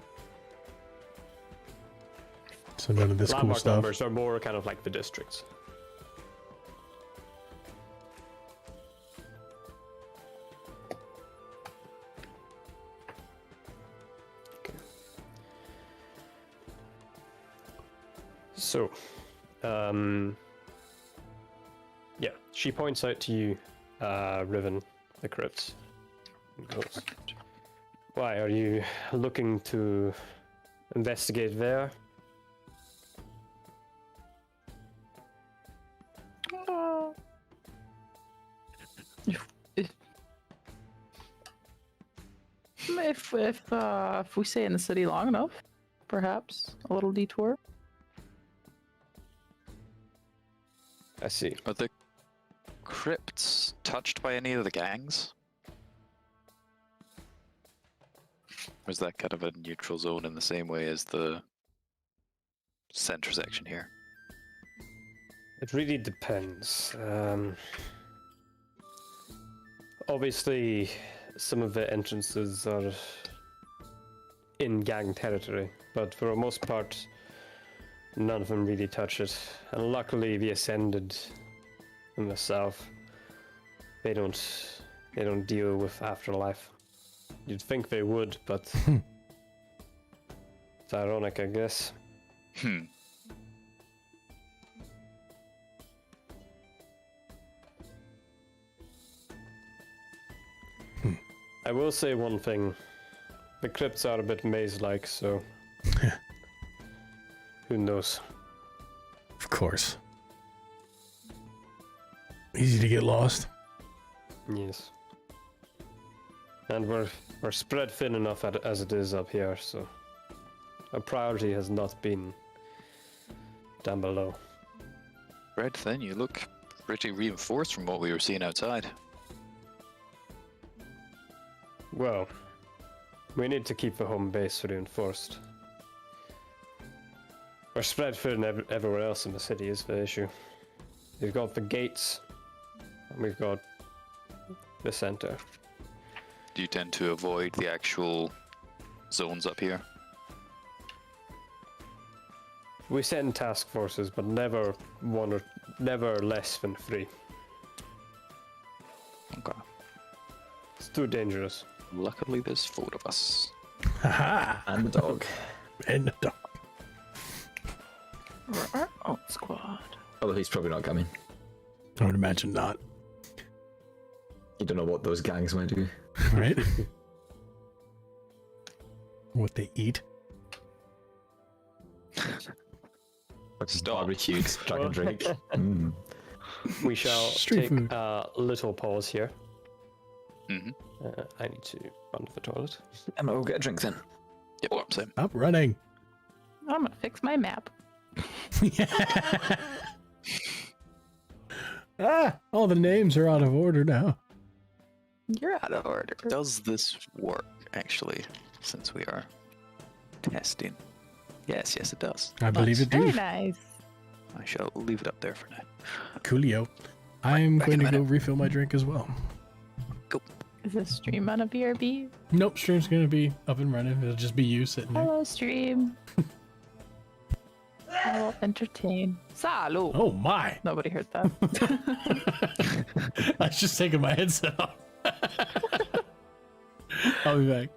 So none of this cool Landmark stuff. numbers are more kind of like the districts. Okay. So, yeah, she points out to you, Riven, the Crips. And goes, why are you looking to investigate there? If we stay in the city long enough, perhaps a little detour. I see. Are the crypts touched by any of the gangs? Or is that kind of a neutral zone in the same way as the center section here? It really depends. Obviously, some of the entrances are in gang territory, but for the most part, none of them really touch it. And luckily, the Ascended in the south, they don't deal with afterlife. You'd think they would, but it's ironic, I guess. I will say one thing. The crypts are a bit maze-like, so who knows? Of course. Easy to get lost. Yes. And we're spread thin enough as it is up here, so our priority has not been down below. Red Thin, you look pretty reinforced from what we were seeing outside. Well, we need to keep the home base reinforced. We're spread thin everywhere else in the city is the issue. We've got the gates, and we've got the center. Do you tend to avoid the actual zones up here? We send task forces, but never less than 3. Okay. It's too dangerous. Luckily, there's 4 of us. Haha. And the dog. And the dog. We're our own squad. Although he's probably not coming. I would imagine not. You don't know what those gangs might do. Right? What they eat. Stop. Barbecued, drag and drink. We shall Street take food. a little pause here. I need to run to the toilet. I'm gonna go get a drink then. Yep, well, same. Stop running. I'm gonna fix my map. All the names are out of order now. You're out of order. Does this work, actually, since we are testing? Yes, it does. I believe it Very do. nice. I shall leave it up there for now. Coolio. I'm Back going in to a go minute. refill my drink as well. Is this stream on a BRB? Nope, stream's going to be up and running. It'll just be you sitting there. Hello, stream. I will entertain. Salut. Oh my. Nobody heard that. I was just taking my headset off. I'll be back.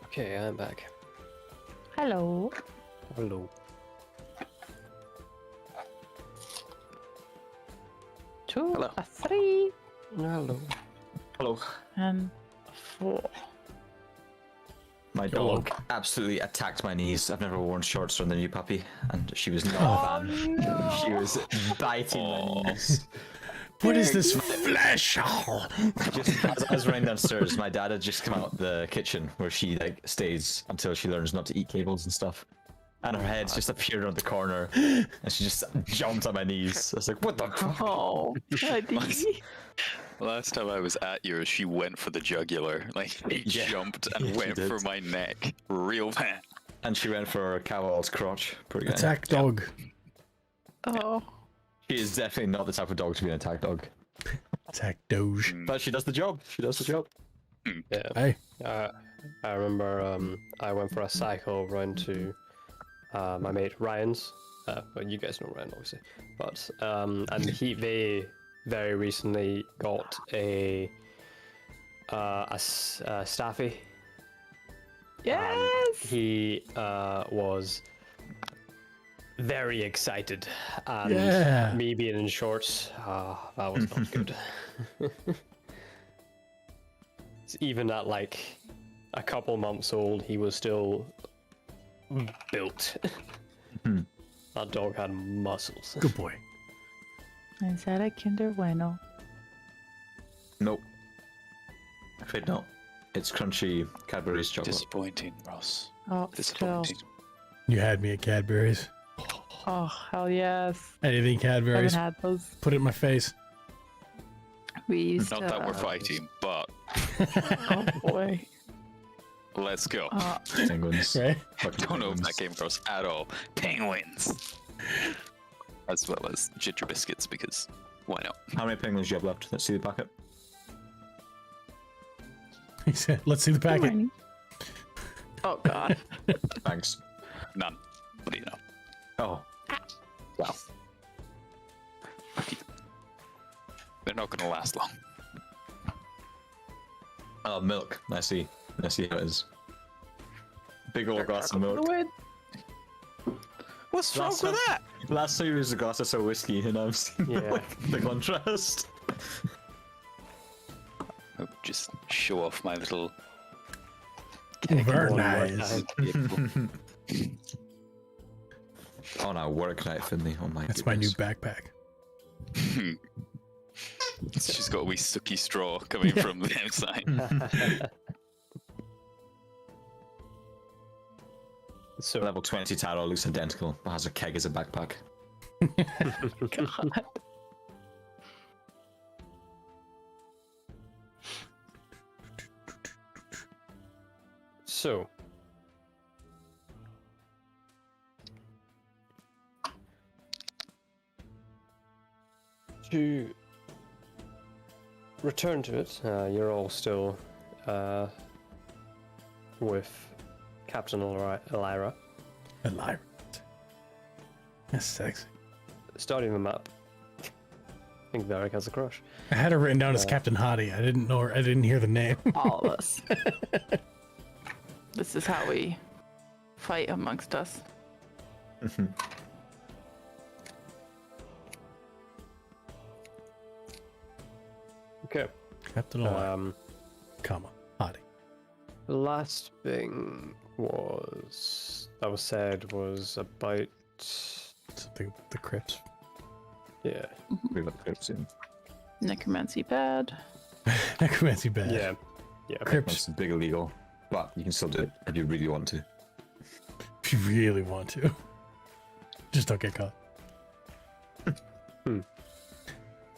Okay, I'm back. Hello. Hello. Two, Hello. a three, Hello. Hello. and a four. My Hello. dog absolutely attacked my knees. I've never worn shorts from the new puppy, and she was not a fan. She was biting my knees. What is this flesh? Just as I was running downstairs, my dad had just come out the kitchen where she like stays until she learns not to eat cables and stuff. And her head's just appeared around the corner, and she just jumped on my knees. I was like, "What the fuck?" Oh, buddy. Last time I was at yours, she went for the jugular. Like, she Yeah. jumped and Yeah, she went for did. my neck. Real bad. And she went for Cowell's crotch. Pretty good. Attack dog. Oh. She is definitely not the type of dog to be an attack dog, Attack doge. but she does the job. She does the job. Yeah. Hey. I remember I went for a cycle round to my mate Ryan's. Well, you guys know Ryan, obviously. But and they very recently got a staffy. Yes. He was very excited, and Yeah. me being in shorts, that was not good. Even at like a couple months old, he was still built. That dog had muscles. Good boy. Is that a Kinder Bueno? Nope. Afraid not. It's crunchy Cadbury's chocolate. Disappointing, Ross. Oh, still. Disappointing. You had me at Cadbury's. Oh, hell yes. Anything Haven't Cadbury's, had those. put it in my face. We used Not to. that we're fighting, but Oh boy. let's go. Penguins. Right? Fucking Don't know if penguins. that came across at all. Penguins! As well as ginger biscuits, because why not? How many penguins do you have left? Let's see the packet. He said, let's see the Good packet. morning. Oh god. Thanks. None. What do you know? Oh, Well. They're not going to last long. oh, milk. I see. I see how it is. Big old glass of milk. What's Last wrong with time- that? Last time it was a glass of whiskey, and I'm seeing Yeah. like, the contrast. I'll just show off my little. Very One more nice. time. On our work night, Finley. Oh my That's my new goodness. backpack. She's got a wee sucky straw coming from the outside. So Level 20 Taro looks identical, but has a keg as a backpack. God. So, to return to it, you're all still with Captain Elira. Elira. That's sexy. Starting the map. I think Varric has a crush. I had her written down as Captain Hottie. I didn't know her. I didn't hear the name. All of us. This is how we fight amongst us. Okay. Captain Elira, comma, Hottie. The last thing that was said was about Something with the Crips. yeah. We got the Crips in. Necromancy bad. Necromancy bad. Yeah. Yeah. Crips, It's big illegal, but you can still do it if you really want to. if you really want to. Just don't get caught. Hmm.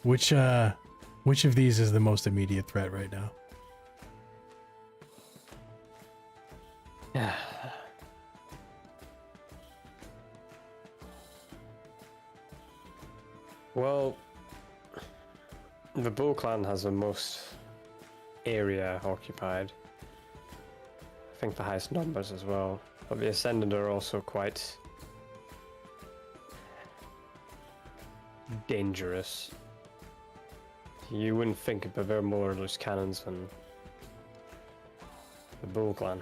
Which of these is the most immediate threat right now? Yeah. Well, the Bull Clan has the most area occupied. I think the highest numbers as well. But the Ascendant are also quite dangerous. You wouldn't think but they're more loose cannons than the Bull Clan.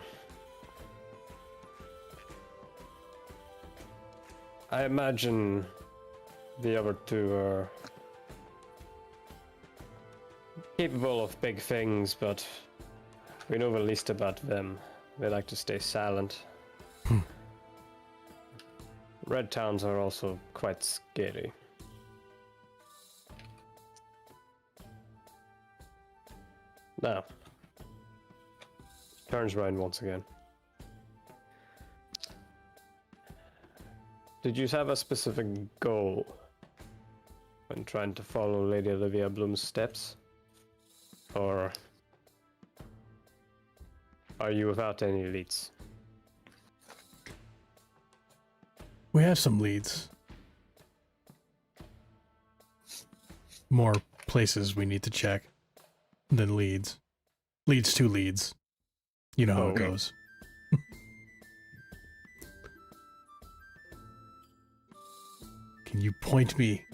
I imagine the other two are capable of big things, but we know the least about them. They like to stay silent. Red towns are also quite scary. Now, turns around once again. Did you have a specific goal when trying to follow Lady Olivia Bloom's steps? Or are you without any leads? We have some leads. More places we need to check than leads. Leads to leads. You know how it Okay. goes. Can you point me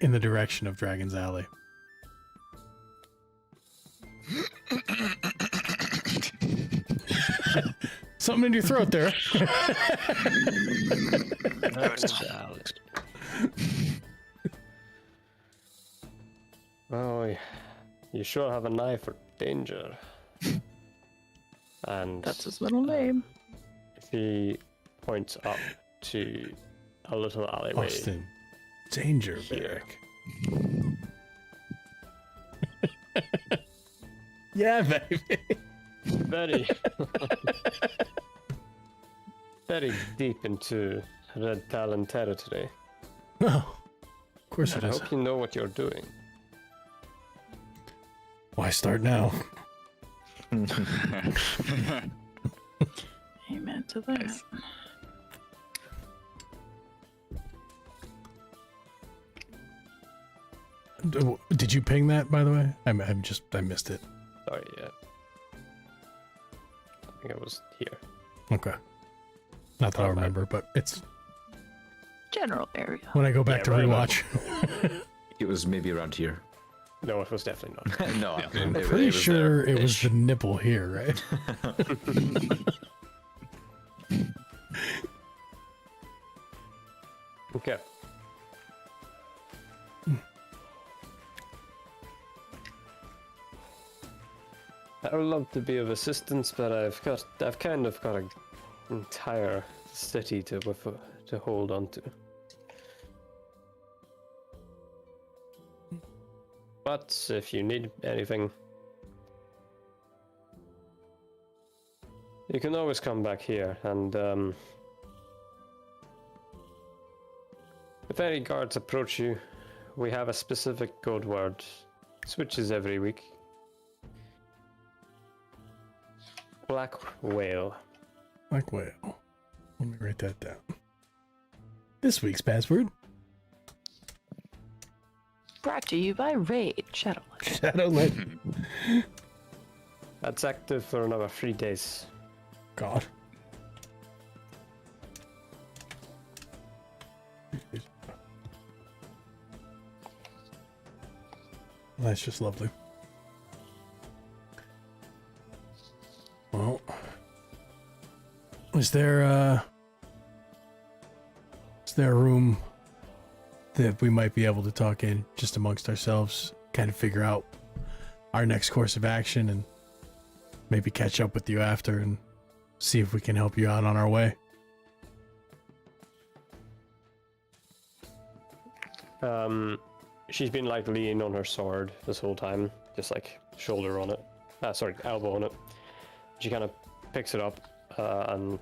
in the direction of Dragon's Alley? Something in your throat there. Oh, you sure have an eye for danger. And That's his middle name. he points up to a little alleyway. Austin. Danger, Here. Barrick. Yeah, baby. Very, very deep into Red Talon territory. Oh, of course it I is. hope you know what you're doing. Why start now? Amen to that. Nice. Did you ping that, by the way? I missed it. Sorry, yeah. I think it was here. Okay. Not that I Oh, man. remember, but it's General area. when I go back Yeah, to right about- rewatch. It was maybe around here. No, it was definitely not. No, Yeah. I mean, I'm pretty sure it was there-ish. the nipple here, right? Okay. I would love to be of assistance, but I've kind of got an entire city to hold on to. But if you need anything, you can always come back here, and If any guards approach you, we have a specific code word. Switches every week. Black whale. Like whale. Let me write that down. This week's password. Brought to you by Raid Shadowlands. Shadowland. That's active for another 3 days. God. That's just lovely. Well, is there a room that we might be able to talk in just amongst ourselves, kind of figure out our next course of action, and maybe catch up with you after and see if we can help you out on our way? She's been like leaning on her sword this whole time, just like shoulder on it. Sorry, elbow on it. She kind of picks it up and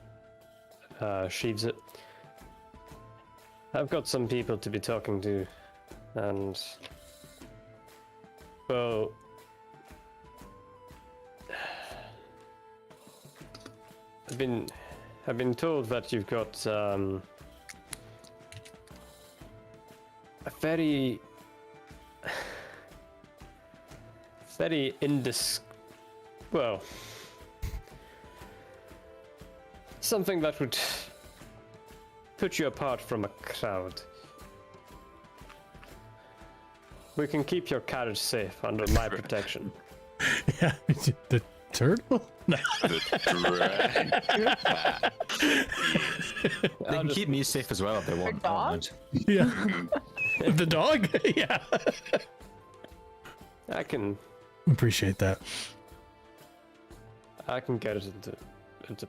sheathes it. I've got some people to be talking to, and well, I've been told that you've got a very well, something that would put you apart from a crowd. We can keep your carriage safe under my protection. Yeah, the turtle? No. They can keep me safe as well if they want. dog? Yeah. The dog? Yeah. I can Appreciate that. get it into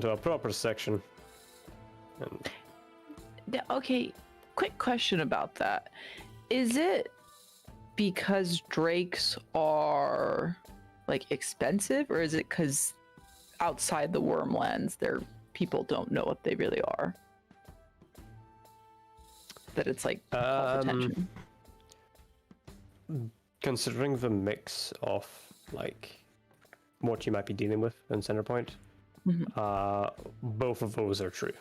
a proper section. And Yeah, okay, quick question about that. Is it because drakes are like expensive, or is it because outside the Wormlands, people don't know what they really are? That it's like calls attention. considering the mix of like what you might be dealing with in Centerpoint, both of those are true.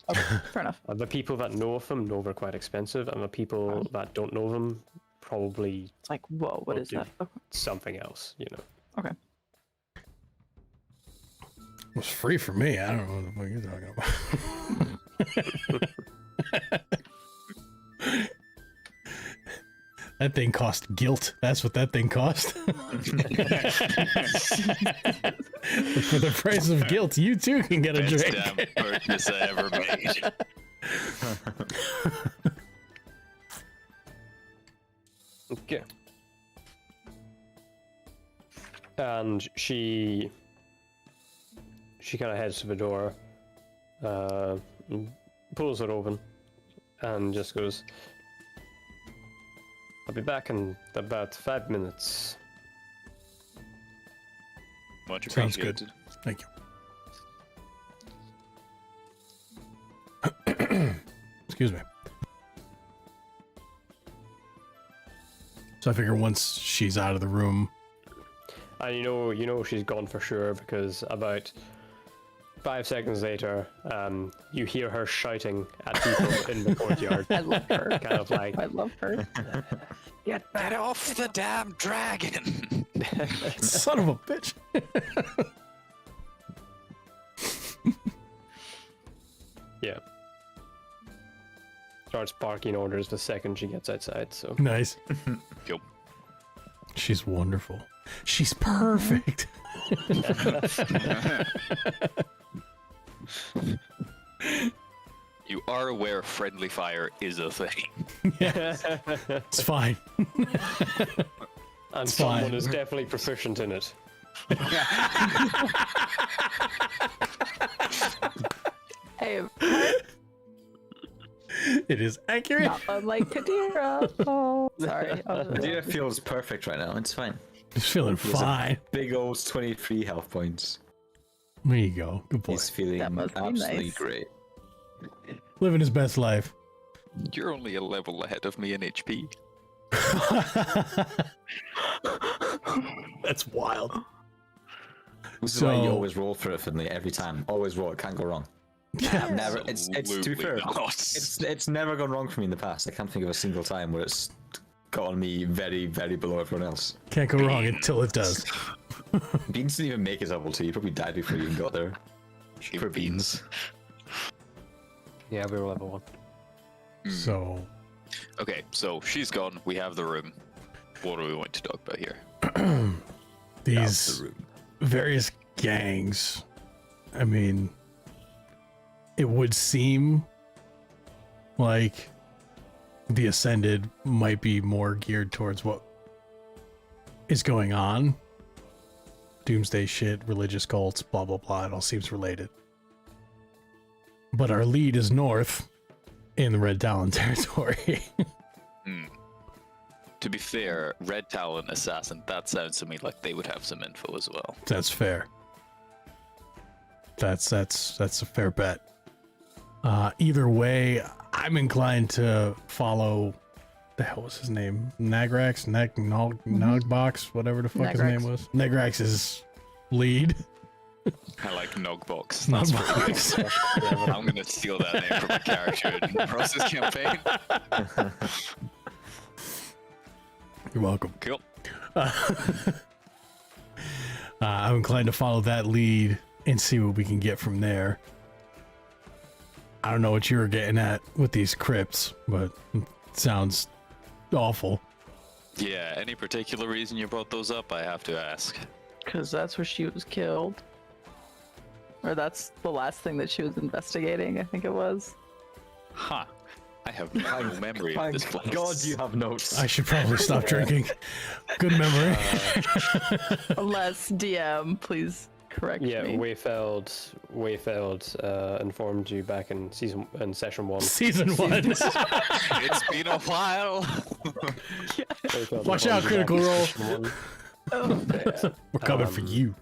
Okay, fair enough. The people that know of them know they're quite expensive, and the people that don't know them probably It's like, whoa, what will is do that? Okay. something else, you know. Okay. It was free for me. I don't know what the fuck you're talking about. That thing cost guilt. That's what that thing cost. For the price of guilt, you too can get a Best drink. damn purchase I ever made. Okay. And she kind of heads to the door, pulls it open, and just goes, "I'll be back in about 5 minutes." Much Sounds good. appreciated. Thank you. Excuse me. So I figure once she's out of the room, And you know she's gone for sure, because about 5 seconds later, you hear her shouting at people in the courtyard. I love her. Kind of like, I love her. Get off the damn dragon! son of a bitch. yeah. Starts barking orders the second she gets outside, so. Nice. Yup. She's wonderful. She's perfect. You are aware friendly fire is a thing. Yeah, it's fine. And It's someone fine. is definitely proficient in it. Hey, It is accurate. not unlike Kadira. Oh, sorry. Adira feels perfect right now. It's fine. He's feeling He has a fine. Big old 23 health points. There you go. Good boy. He's feeling That must be absolutely nice. great. Living his best life. You're only a level ahead of me in HP. That's wild. This is why you So- always roll for it, Finley, every time. Always roll, it can't go wrong. I've never, it's to be Absolutely fair, not. it's never gone wrong for me in the past. I can't think of a single time where it's got on me very, very below everyone else. Can't go wrong until it does. Beans didn't even make his level 2, he probably died before you even got there. For Beans. Yeah, we were level 1. So Okay, so she's gone. We have the room. What do we want to talk about here? these The room. various gangs, I mean, it would seem like the Ascended might be more geared towards what is going on. Doomsday shit, religious cults, blah blah blah, it all seems related. But our lead is north in the Red Talon territory. To be fair, Red Talon Assassin, that sounds to me like they would have some info as well. That's fair. That's a fair bet. Either way, I'm inclined to follow. The hell was his name? Nagrax, Nogbox, whatever the fuck his Nagrax. name was. Nagrax's lead. I like Nogbox. That's pretty good. I'm gonna steal that name from a character in the process campaign. You're welcome. Cool. I'm inclined to follow that lead and see what we can get from there. I don't know what you were getting at with these Crips, but it sounds awful. Yeah, any particular reason you brought those up? I have to ask. Because that's where she was killed. Or that's the last thing that she was investigating, I think it was. Huh. I have no memory of this Thank place. God you have notes. I should probably stop drinking. Good memory. Unless DM, please correct Yeah, me. Wayfeld informed you back in session 1. Season 1. It's been a while. Wayfeld Watch informed out, you back Critical in Role. session 1. Oh, We're coming for you.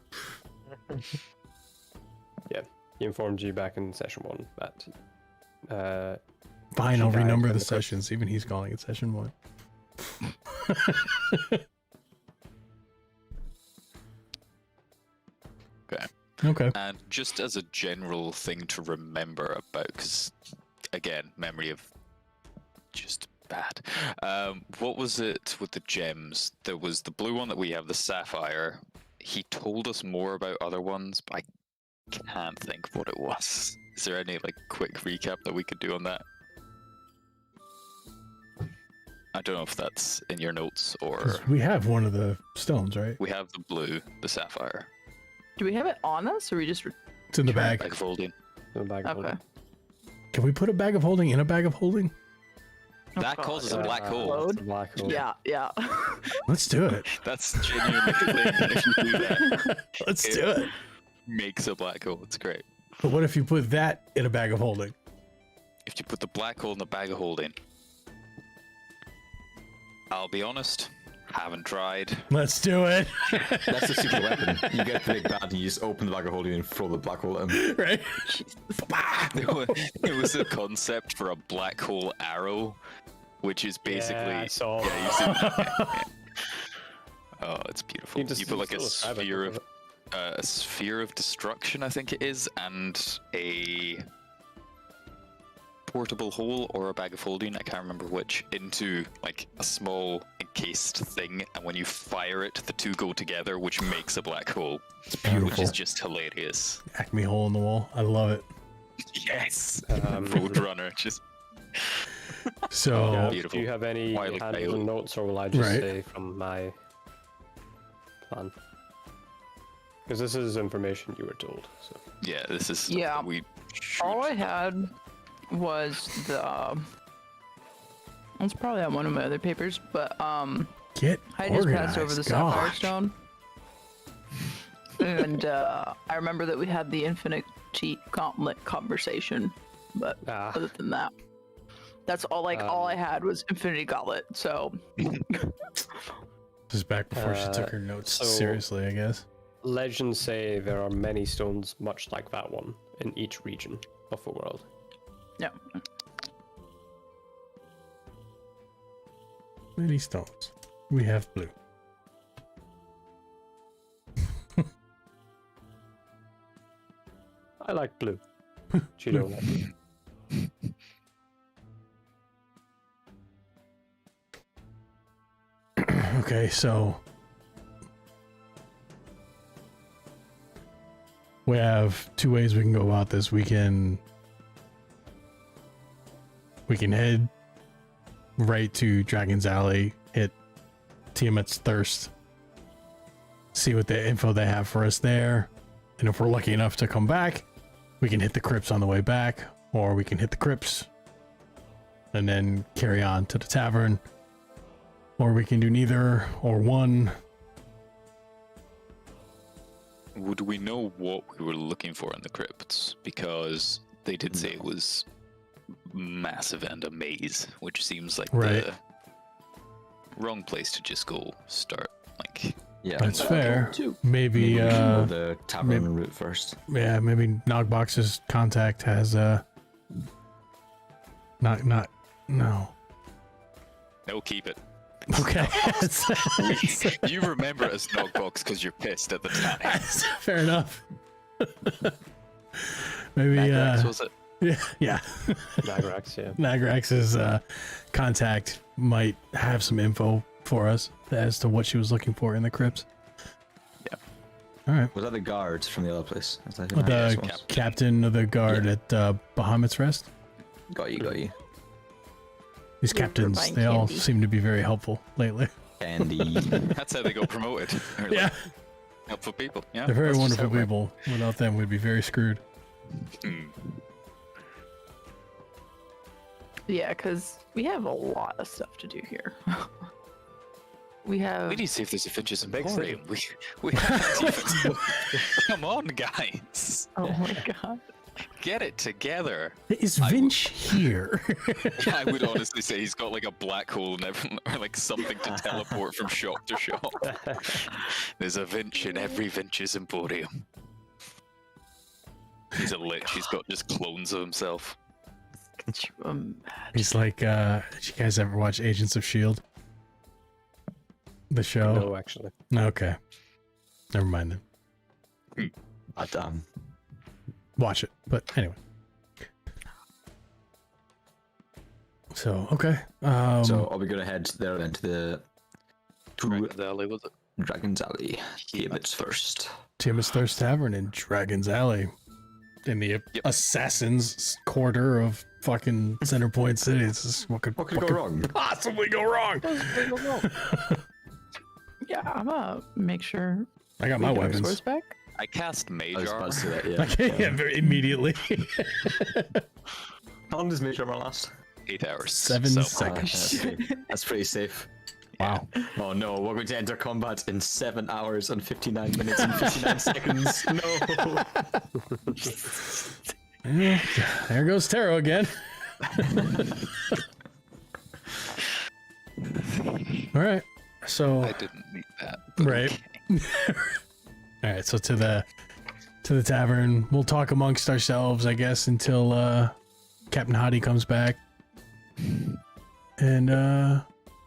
Yeah, he informed you back in session 1 that Fine, She I'll died renumber from the the Crips. sessions. Even he's calling it session 1. Okay. Okay. And just as a general thing to remember about, because again, memory of just bad. What was it with the gems? There was the blue one that we have, the sapphire. He told us more about other ones, but I can't think what it was. Is there any like quick recap that we could do on that? I don't know if that's in your notes or 'Cause we have one of the stones, right? we have the blue, the sapphire, do we have it on us, or we just... It's in the bag. like folding. in the bag of Okay. holding. Can we put a bag of holding in a bag of holding? Oh, That God. causes a black hole. It's a black hole. Yeah, yeah. Let's do it. That's genuinely the thing. If you do that, Let's do it. makes a black hole. It's great. But what if you put that in a bag of holding? If you put the black hole in the bag of holding, I'll be honest, haven't tried. Let's do it. That's the secret weapon. You get the big bad and you just open the bag of holding and throw the black hole at him. Right? There was a concept for a black hole arrow, which is basically Yeah, I saw you see that? Oh, it's beautiful. You just- You put like a just describe it, sphere look of a sphere of destruction, I think it is, and a portable hole or a bag of holding, I can't remember which, into like a small encased thing, and when you fire it, the two go together, which makes a black hole, It's which beautiful. is just hilarious. Acme hole in the wall. I love it. Yes, Um, Roadrunner, just So Yeah, beautiful. do you have any Wily handwritten coyote. notes, or will I just Right. say from my plan? Because this is information you were told. So yeah, this is stuff Yeah. that we should All I had was the... It's probably on one of my other papers, but get I just passed over organized. the sapphire Gosh. stone. And I remember that we had the Infinity Gauntlet conversation, but other than that, that's all. All I had was Infinity Gauntlet. So This is back before she took her notes so- seriously, I guess. legends say there are many stones much like that one in each region of the world. yeah, Many stones. We have blue. I like blue. You don't like blue. Okay, so we have two ways we can go about this. We can head right to Dragon's Alley, hit Tiamat's Thirst, see what the info they have for us there, and if we're lucky enough to come back, we can hit the Crips on the way back, or we can hit the Crips and then carry on to the tavern, or we can do neither or one. Would we know what we were looking for in the crypts? Because they did say it was massive and a maze, which seems like Right. the wrong place to just go start. Like, Yeah, That's fair. Maybe Maybe we should go the tavern route first. yeah, maybe Nogbox's contact has not no. no, keep it. Okay. You remember it as Nogbox because you're pissed at the time. Fair enough. Maybe Magrax, was it? yeah. Nagrax, yeah. Nagrax's contact might have some info for us as to what she was looking for in the crypts. Yeah. All right. Was that the guards from the other place? Is that who The Magrax was? captain of the guard at Bahamut's Rest. Got you. These Yeah, we're captains, buying they all candy. seem to be very helpful lately. Candy. That's how they got promoted. They're like, Yeah, helpful people. Yeah, they're very that's just wonderful how it people. Without them, we'd be very screwed. went. Hmm. Yeah, because we have a lot of stuff to do here. We have. We need to see if there's a Finch's Big Emporium. We haven't even. Come on, guys. Oh my god. Get it together. Is I Vinch here? I would honestly say he's got like a black hole and everything, or like something to teleport from shop to shop. There's a Vinch in every Vinch's Emporium. He's a lich. He's got just clones of himself. Could you imagine? He's like, did you guys ever watch Agents of S.H.I.E.L.D.? The show? No, actually. Okay. Never mind then. Damn. Watch it. But anyway. So, okay. So are we gonna head there then to the Dragon's Alley, was it? Dragon's Alley? Tiamat's first. Tiamat's Thirst Tavern in Dragon's Alley. In the Assassin's Quarter of fucking Centerpoint City. This is what could What could go wrong? possibly go wrong? Yeah, I'm gonna make sure. I got we my get our weapons. swords back. I cast Mage I was about Armor. to say that, yeah. Okay, yeah, very immediately. How long does Mage Armor last? 8 hours. 7 so- seconds. That's pretty safe. Wow. Oh no, we're going to enter combat in 7 hours and 59 minutes and 59 seconds. No. Yeah, there goes Taro again. All right. So I didn't need that. but Right. okay. all right, so to the tavern. We'll talk amongst ourselves, I guess, until Captain Hottie comes back. And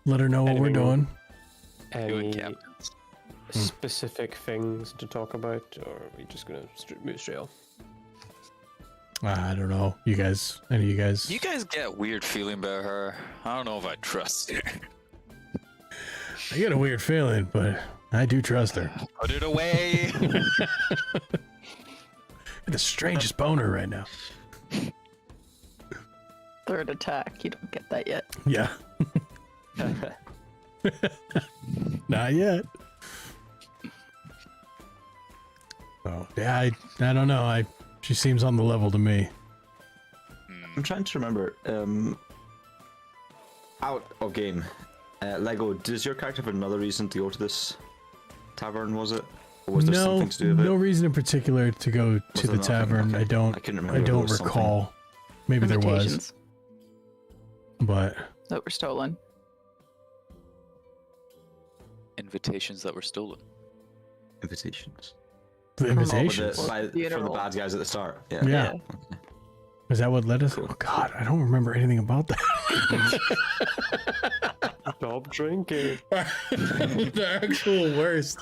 let her know what we're Anything- doing. Doing Any captains. specific things to talk about, or are we just gonna move straight on? I don't know. You guys, any of you guys? You guys get a weird feeling about her. I don't know if I trust her. I get a weird feeling, but I do trust her. Put it away. The strangest boner right now. Third attack. You don't get that yet. Yeah. Not yet. Oh, yeah, I don't know. She seems on the level to me. I'm trying to remember. Out of game. Lego, does your character have another reason to go to this tavern, was it? Or was there No, something to do with no it? reason in particular to go to Was the there nothing? tavern. Okay. I don't. I couldn't remember. I if there don't was something. recall. Maybe there was, Invitations but that were stolen. Invitations that were stolen. Invitations. the all the- invitations. Well, From the funeral. bad guys at the start. Yeah. Yeah. Is that what led us? Cool. Oh God, I don't remember anything about that. No, Stop drinking. The actual worst.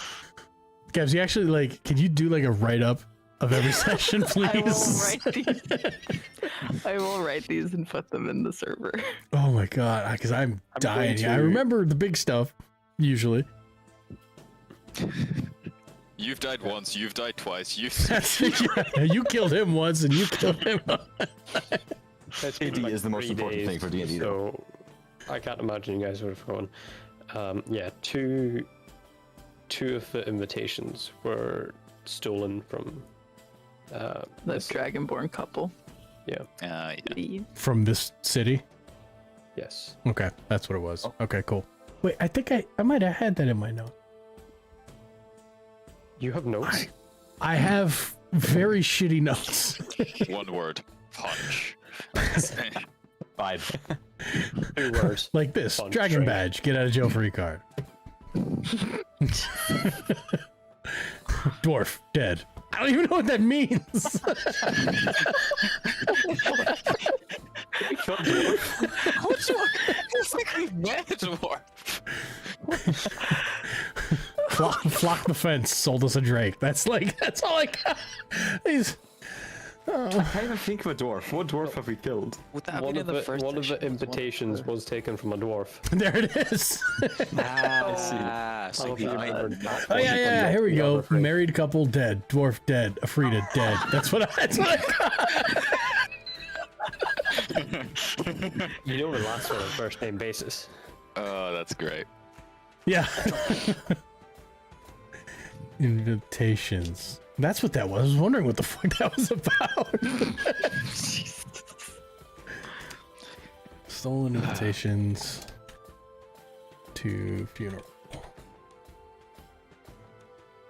Gabs, you actually like? Can you do like a write up of every session, please? I will write these and put them in the server. Oh my god, because I'm dying. going Yeah, I to- remember the big stuff usually. You've died once, you've died twice, you've Yeah, you killed him once, and you killed him. That's AD is the most 3 important days, thing for D&D, though. So I can't imagine you guys would have gone. Yeah, two of the invitations were stolen from. The this- Dragonborn couple. Yeah. yeah. Leave. From this city. Yes. Okay, that's what it was. Oh. Okay, cool. Wait, I think I might have had that in my note. You have notes. I have very shitty notes. One word. Punch. Fine. 2 words. Like this. Fun Dragon trade. badge. Get out of jail free card. Dwarf. Dead. I don't even know what that means. It's like we've met a dwarf. Flock the fence. Sold us a drake. That's all I got. These- I can't even think of a dwarf. What dwarf have we killed? Would that One be of in the the first one of the session? invitations was taken from a dwarf. There it is. Ah, so Oh, you God. might Oh yeah. Here we The go. other thing. Married couple dead. Dwarf dead. Afrida dead. That's what I got. You know the last one on a first name basis. Oh, that's great. Yeah. Invitations. That's what that was. I was wondering what the fuck that was about. Stolen invitations to funeral.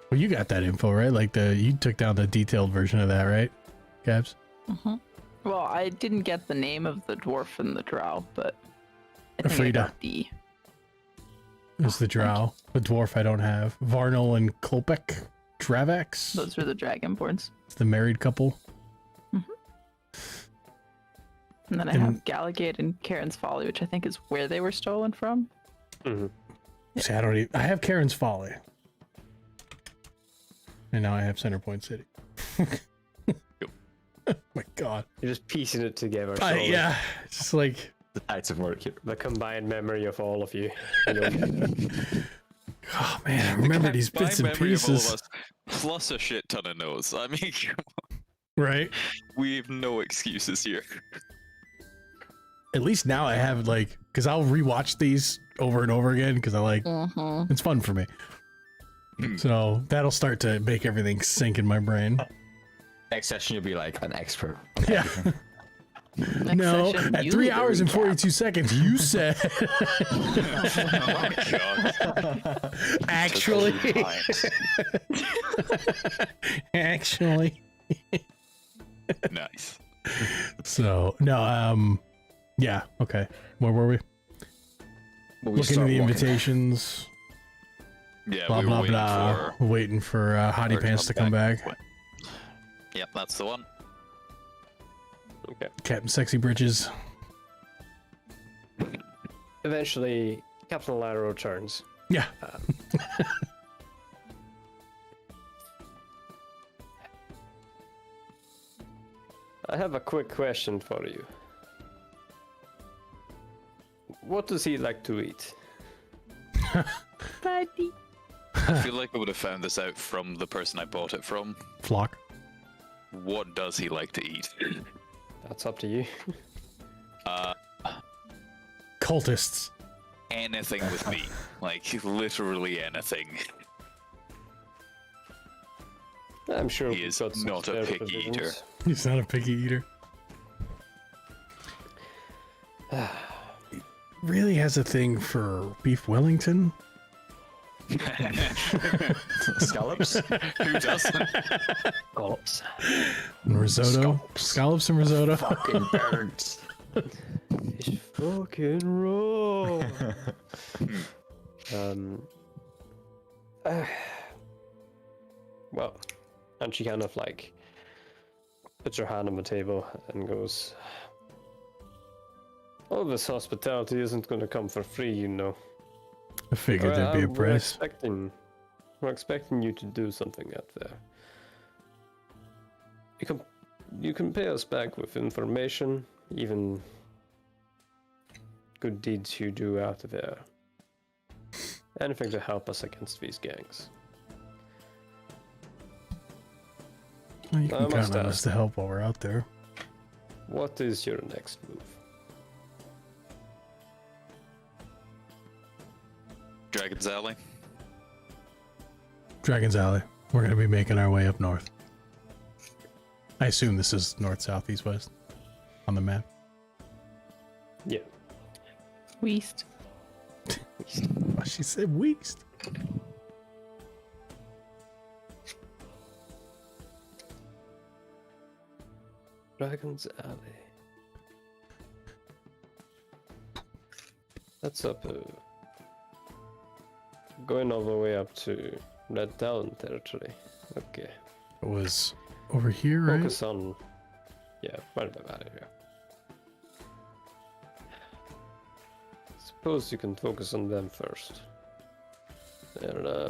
Well, you got that info, right? Like you took down the detailed version of that, right, Gabs? Well, I didn't get the name of the dwarf and the drow, but I think I Frida. got the. It's the drow. The dwarf I don't have. Varnal and Klopek. Dravax. Those were the Dragonborns. It's the married couple. And then I And- have Gallagade and Karen's Folly, which I think is where they were stolen from. See, I have Karen's Folly. And now I have Centerpoint City. Oh my god. You're just piecing it together. Yeah. It's just like, The tides of work here. The combined memory of all of you. You know, oh man, I remember these My bits and memory of all of pieces. us, plus a shit ton of notes. I mean, Right? we have no excuses here. At least now I have like, because I'll rewatch these over and over again because I like, it's fun for me. So that'll start to make everything sink in my brain. Next session, you'll be like an expert. Yeah. Next No, session, at you 3 lead the hours and recap. 42 seconds, you said. Oh my god. Actually. Actually. Nice. So, no, yeah, okay. Where were we? Well, we Looking at start the walking. invitations, Yeah, blah, we were blah, waiting blah. for. Waiting for Hottie her Pants to come back. Yep, that's the one. okay. Captain Sexy Britches. Eventually, Captain Laro returns. Yeah. I have a quick question for you. What does he like to eat? Daddy. I feel like I would have found this out from the person I bought it from. Flock. What does he like to eat? That's up to you. Cultists. Anything with meat. Like, literally anything. I'm sure He we've is got some not a spare picky provisions. eater. He's not a picky eater. Really has a thing for beef Wellington. Scallops? Who doesn't? Scallops. And risotto. Scallops and risotto. Fucking birds. It's fucking raw. Well, and she kind of like puts her hand on the table and goes, "All this hospitality isn't going to come for free, you know." I figured there'd be a price. We're expecting you to do something out there. You can pay us back with information, even good deeds you do out there. Anything to help us against these gangs. Well, you I can must count on us ask. to help while we're out there. What is your next move? Dragon's Alley. Dragon's Alley. We're gonna be making our way up north. I assume this is north, south, east, west on the map. Yeah. Weast. Oh, she said weeks. Dragon's Alley. That's up. Going all the way up to Red Town territory. Okay. It was over here, right? Focus on. Yeah, right about it here. Suppose you can focus on them first. They're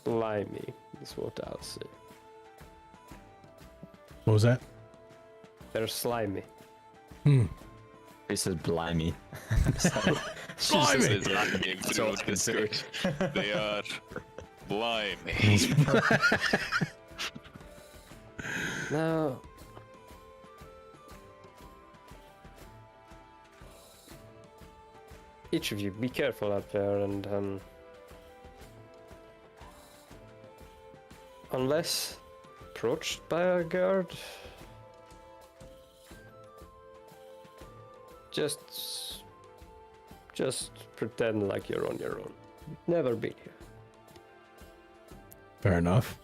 slimy, is what I'll say. What was that? They're slimy. He said blimey. Blimey! It's not being That's all I through can say. Discord. They are blimey. Now, each of you, be careful out there, and unless approached by a guard, just pretend like you're on your own. You've never been here. Fair enough.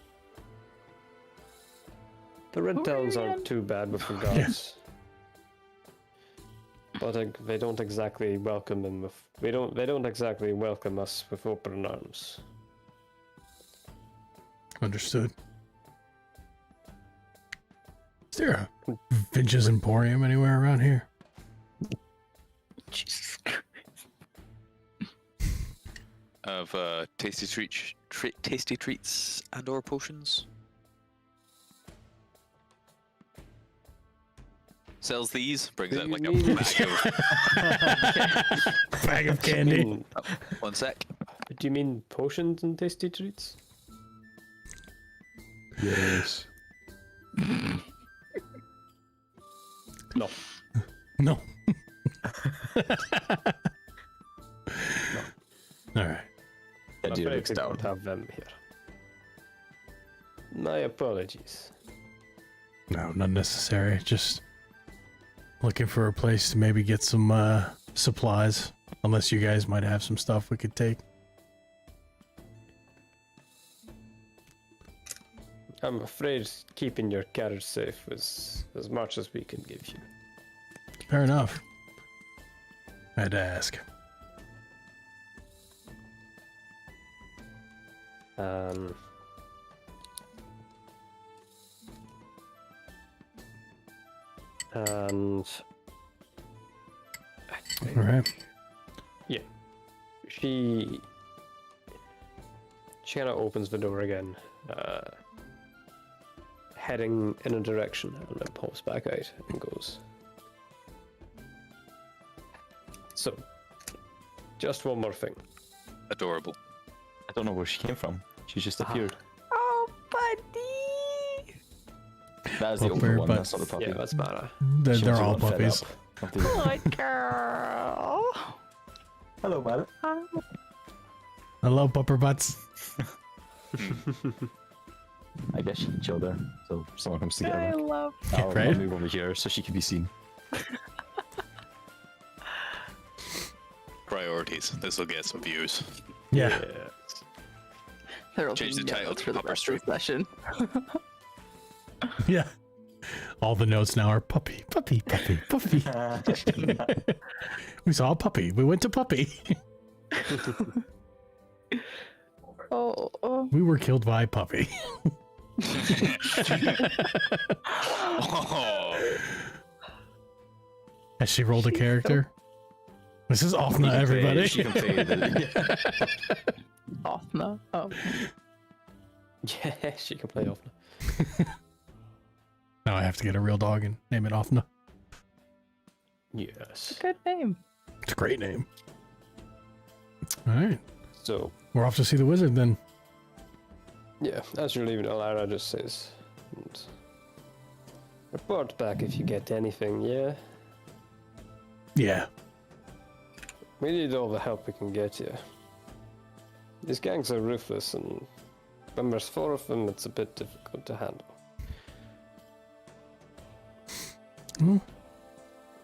The Red Who are Towns you aren't again? too bad with the guards. But they don't exactly welcome them with. They don't exactly welcome us with open arms. Understood. Is there a Vince's Emporium anywhere around here? Jesus Christ. Of tasty treats and/or potions. Sells these, brings Do out you like a mean- Bag of Do you candy. mean- One sec. Do you mean potions and tasty treats? Yes. No. No. All right. That I'm dude afraid looks we down. don't have them here. My apologies. No, not necessary. Just looking for a place to maybe get some supplies. Unless you guys might have some stuff we could take. I'm afraid keeping your carriage safe is as much as we can give you. Fair enough. I had to ask. And All right. she kind of opens the door again, heading in a direction, and then pulls back out and goes. So, just one more thing. Adorable. I don't know where she came from. She just appeared. Oh, buddy. That is the Pupper, older one. but- That's not the puppy. Yeah, that's Mara. They're, She they're was the all one fed puppies. up. Not the- Good girl. Hello, madam. Hello, pupper butts. I guess she can chill there, so someone comes to get I her. love. I'll Right? move over here so she can be seen. Priorities. This will get some views. Yeah. There will Change be the title notes to for the Pupper rest of the session. Yeah. All the notes now are puppy, puppy, puppy, puppy. We saw a puppy. We went to puppy. Oh. We were killed by puppy. Oh, Has she rolled a character? This is Offna, everybody. She can play the, Offna. Oh. Yeah, she can play Offna. Now I have to get a real dog and name it Offna. Yes. Good name. It's a great name. All right. So, We're off to see the wizard then. yeah, as you're leaving, Alara just says, and report back if you get anything, yeah? Yeah. We need all the help we can get you. These gangs are ruthless, and when there's 4 of them, it's a bit difficult to handle.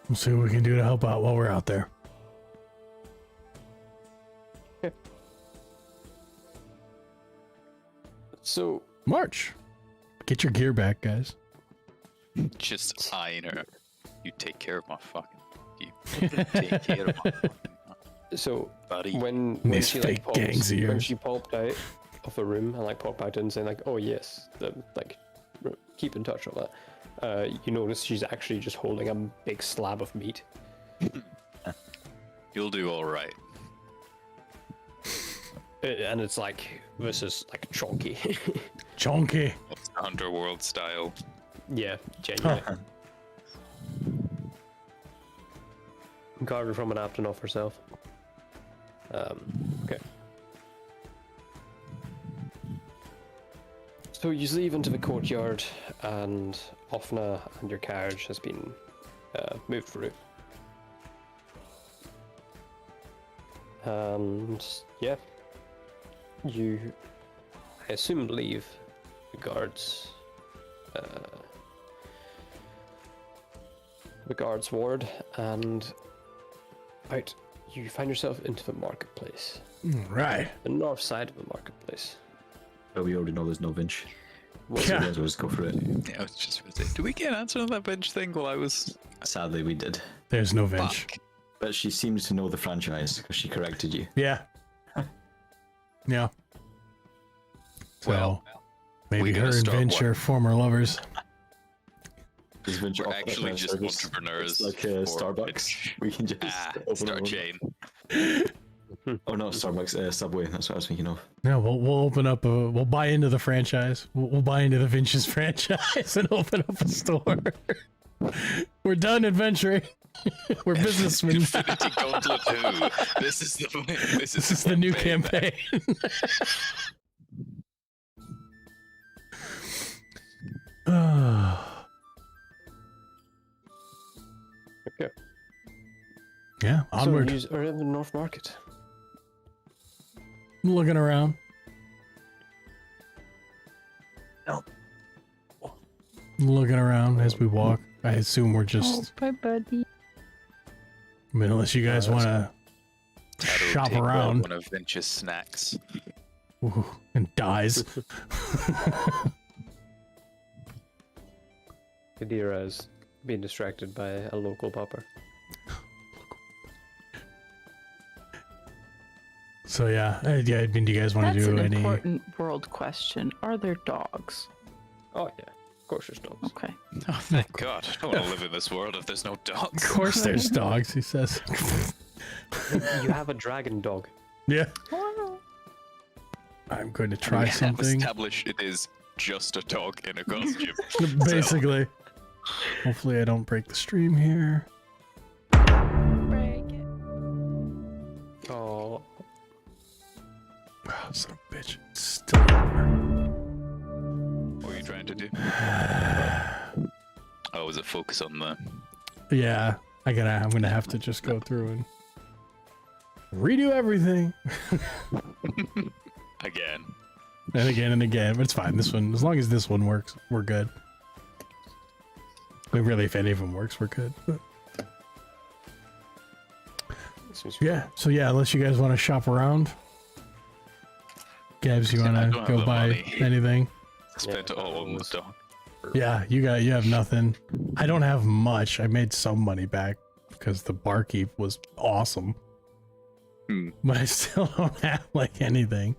We'll see what we can do to help out while we're out there. So, March. Get your gear back, guys. Just eyeing her. You take care of my fucking. You take care of my fucking so buddy. when These she fake like gangs pops, when ears. she popped out of a room and like popped back in saying like, oh yes, keep in touch with that. You notice she's actually just holding a big slab of meat. You'll do all right. And it's like, this is like chunky. Chonky. Underworld style. Yeah, genuinely. Carved from an napkin off herself. Okay. So you leave into the courtyard, and Offna and your carriage has been moved through. And yeah, you, I assume, leave the guards, ward, and out you find yourself into the marketplace, Right. the north side of the marketplace. oh, we already know there's no Vinch. What- Yeah. So we'll just go for it. Yeah, I was just going to say, do we get an answer on that bench thing while I was. Sadly, we did. There's no Vinch. Fuck. But she seems to know the franchise because she corrected you. Yeah. Yeah. So Well, maybe we her gotta and start Vinch one. are former lovers. Is Vinch We're offer actually that just service? entrepreneurs. It's like for Starbucks. Vinch. We can just open Start our own- chain. Oh no, Starbucks, Subway. That's what I was thinking of. Yeah, we'll open up we'll buy into the franchise. We'll buy into the Vinch's franchise and open up a store. We're done adventuring. We're businessmen. Infinity Gauntlet 2. This is This is the new campaign. Okay. Yeah, onward. So you are in the North Market. Looking around. Looking around as we walk. I assume we're just. Bye, buddy. I mean, unless you guys want to shop around One of Vinch's snacks. Ooh, and dies. Kadira is being distracted by a local pauper. So yeah, yeah. I mean, do you guys want That's to do an any? important world question. Are there dogs? Oh yeah, of course there's dogs. Okay. Oh, thank God. I don't want to live in this world if there's no dogs. Of course, there's dogs. He says. You have a dragon dog. Yeah. Oh, I'm going to We try have something. established it is just a dog in a costume. Basically. Hopefully, I don't break the stream here. break it. Oh, Oh, son of a bitch. It's still over. What are you trying to do? Oh, is it focus on the... Yeah, I'm gonna have to just go through and redo everything. Again. And again and again, but it's fine. This one, as long as this one works, we're good. I mean, really, if any of them works, we're good. But yeah, so yeah, unless you guys want to shop around. Gabs, you I want don't to have go the buy money. anything? Spent it all on the dog. Yeah, you have nothing. I don't have much. I made some money back because the barkeep was awesome. But I still don't have like anything.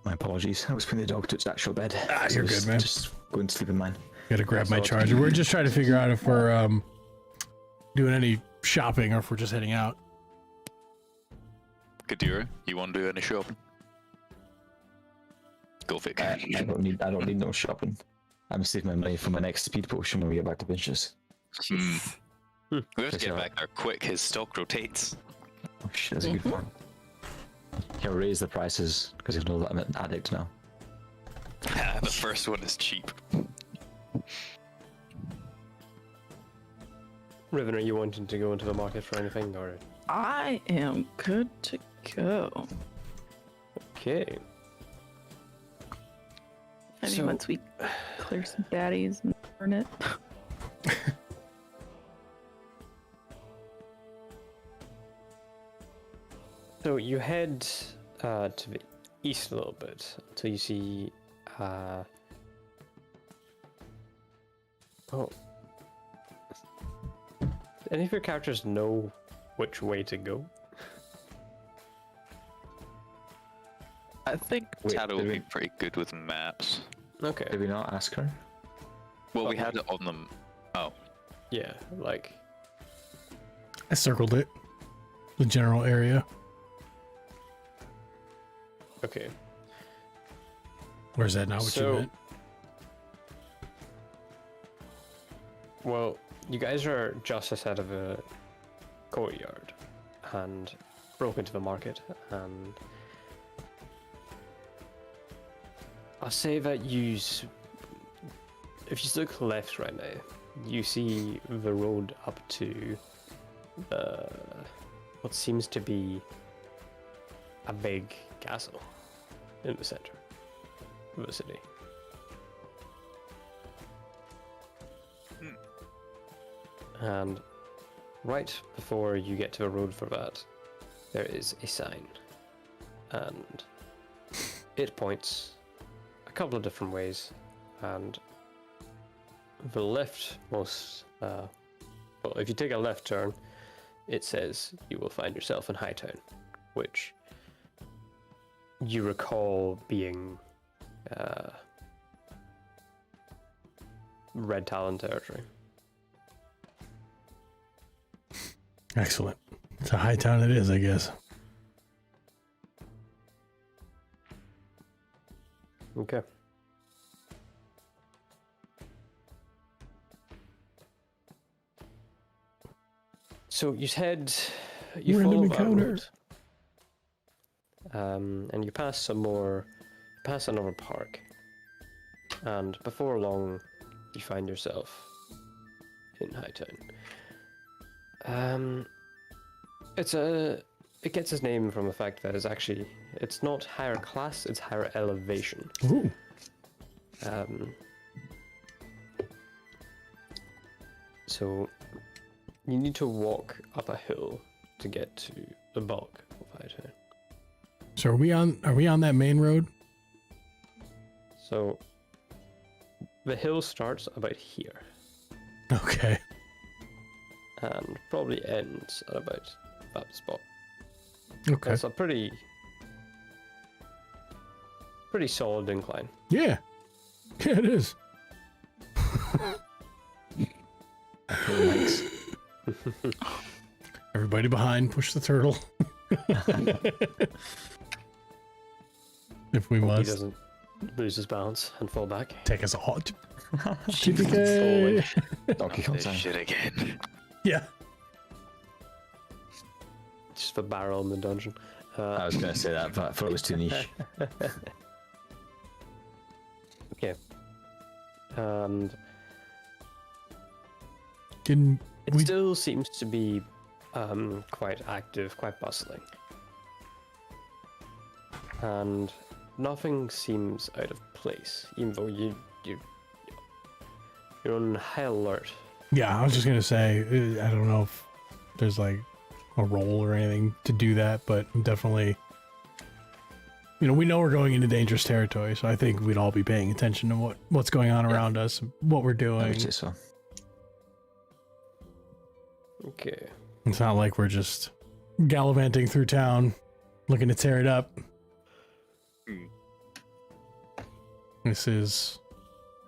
My apologies. I was putting the dog to its actual bed. Ah, So you're just- good, man. Just go and sleep in mine. Gotta grab my That's all. charger. We're just trying to figure out if we're doing any shopping or if we're just heading out. Kadira, you want to do any shopping? Go figure. I don't need no shopping. I'm saving my money for my next speed potion when we get back to benches. We have to Check get out. back there quick. His stock rotates. Oh shit, that's a good one. He'll raise the prices because he'll know that I'm an addict now. The first one is cheap. Riven, are you wanting to go into the market for anything, or I am good to go. okay? I mean, So- once we clear some baddies and burn it. So you head to the east a little bit until you see. Oh. Any of your characters know which way to go? I think Wait, Tado would did be we- pretty good with maps. Okay. Did we not ask her? Well, we Okay. had it on them. Oh, Yeah, like I circled it. The general area. okay. Or is that not what So- you meant? Well, you guys are just ahead of a courtyard and broke into the market, and I'll say that if you look left right now, you see the road up to what seems to be a big castle in the center of the city. And right before you get to the road for that, there is a sign, and it points a couple of different ways, and the leftmost, well, if you take a left turn, it says you will find yourself in Hightown, which you recall being Red Talon territory. Excellent. It's a high town it is, I guess. Okay. So you you Random follow that encounter. road, and you pass another park, and before long, you find yourself in Hightown. It gets its name from the fact that it's not higher class, it's higher elevation. Ooh. So you need to walk up a hill to get to the bulk of Hightown. So are we on that main road? So the hill starts about here Okay. and probably ends at about that spot. Okay. It's a pretty solid incline. Yeah. Yeah, it is. Thanks. Everybody behind, push the turtle. If we Hope he must. doesn't lose his balance and fall back. Take us all. Slowly. Donkey Kong this time. shit again. Yeah. Just the barrel in the dungeon. I was gonna say that, but I thought it was too niche. Okay. And Can it we? still seems to be quite active, quite bustling. And nothing seems out of place, even though you're on high alert. Yeah, I was just gonna say. I don't know if there's like a role or anything to do that, but definitely. We know we're going into dangerous territory, so I think we'd all be paying attention to what's going on around us, what we're I doing. would say so. Okay. It's not like we're just gallivanting through town, looking to tear it up. Hmm.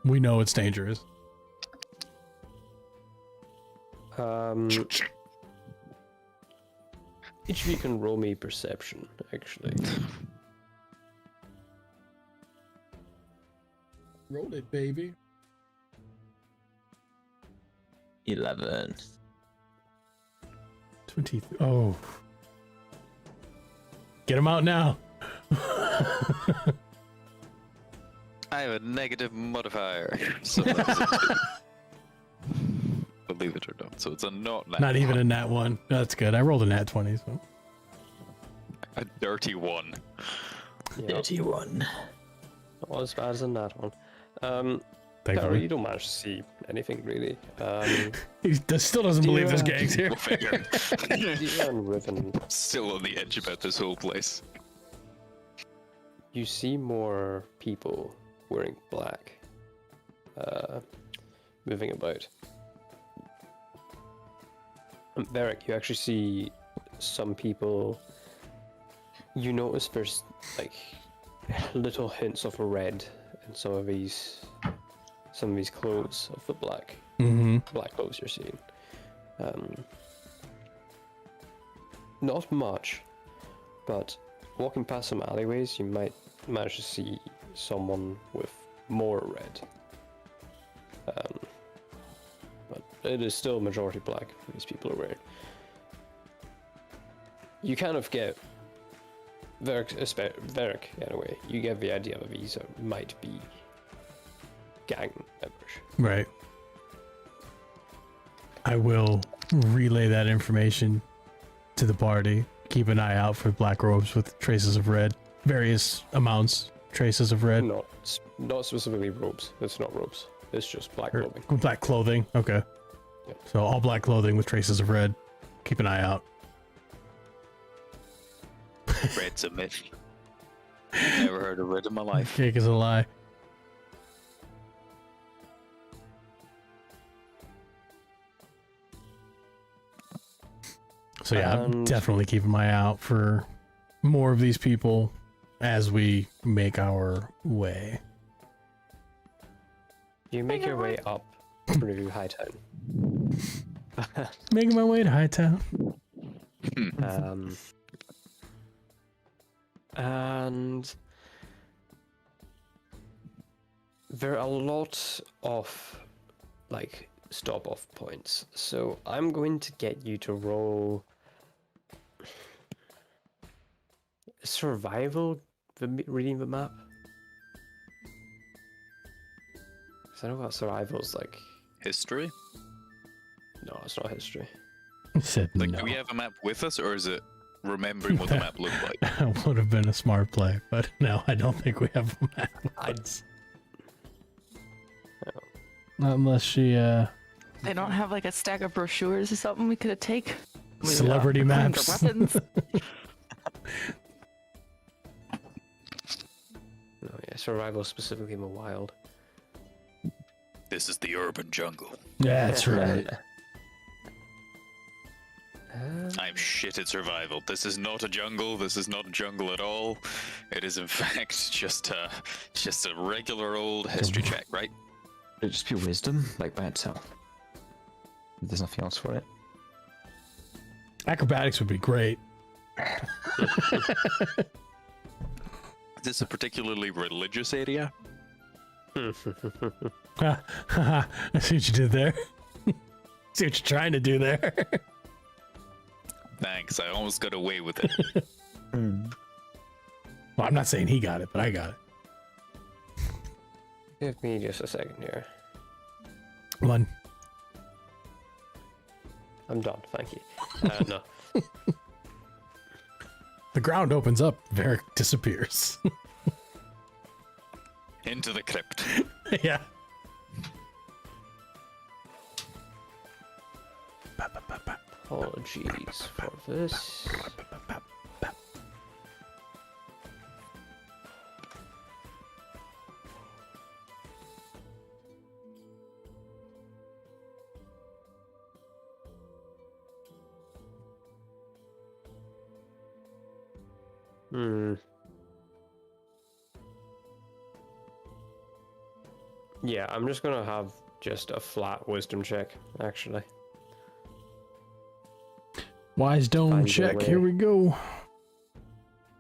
We know it's dangerous. Each of you can roll me perception, actually. Roll it, baby. 11. 20. Oh. Get him out now. I have a negative modifier. So that was a 2. Believe it or not. So it's a Not even a nat 1. That's good. I rolled a nat 20, so. a dirty 1. Yeah, 31. not as bad as a nat one. Tara, Thankfully. you don't manage to see anything really. He still doesn't believe this gang's here. Go figure. Dia and Riven, Still on the edge about this whole place. you see more people wearing black, moving about. And Varric, you actually see some people. You notice there's like little hints of red in some of these clothes of the black clothes you're seeing. Not much, but walking past some alleyways, you might manage to see someone with more red. But it is still majority black these people are wearing. You kind of get Varric anyway. You get the idea that these might be gang members. Right. I will relay that information to the party. Keep an eye out for black robes with traces of red. Various amounts, traces of red. Not specifically robes. It's not robes. It's just black Or clothing. black clothing. Okay. Yeah. So all black clothing with traces of red. Keep an eye out. Red's a myth. Never heard of red in my life. Cake is a lie. So yeah, I'm And- definitely keeping my eye out for more of these people as we make our way. You make your way up through Hightown. Making my way to Hightown. And there are a lot of like stop off points. So I'm going to get you to roll survival reading the map. Because I know what survival's like. History? No, it's not history. I said Like, no. do we have a map with us, or is it remembering what the map looked like? That would have been a smart play, but no, I don't think we have a map. Not unless she They don't have like a stack of brochures or something we could take. celebrity Find the maps. weapons. No, yeah, survival specifically in the wild. This is the urban jungle. That's right. I'm shit at survival. This is not a jungle. This is not a jungle at all. It is in fact just a regular old history check, right? Would it just be wisdom, like by itself? There's nothing else for it. Acrobatics would be great. Is this a particularly religious area? I see what you did there. See what you're trying to do there. Thanks. I almost got away with it. Well, I'm not saying he got it, but I got it. Give me just a second here. One. I'm done, thank you. No. The ground opens up. Varric disappears. Into the crypt. Yeah. Apologies for this. Yeah, I'm just gonna have just a flat wisdom check, actually. Wise dome Find your check. way. Here we go.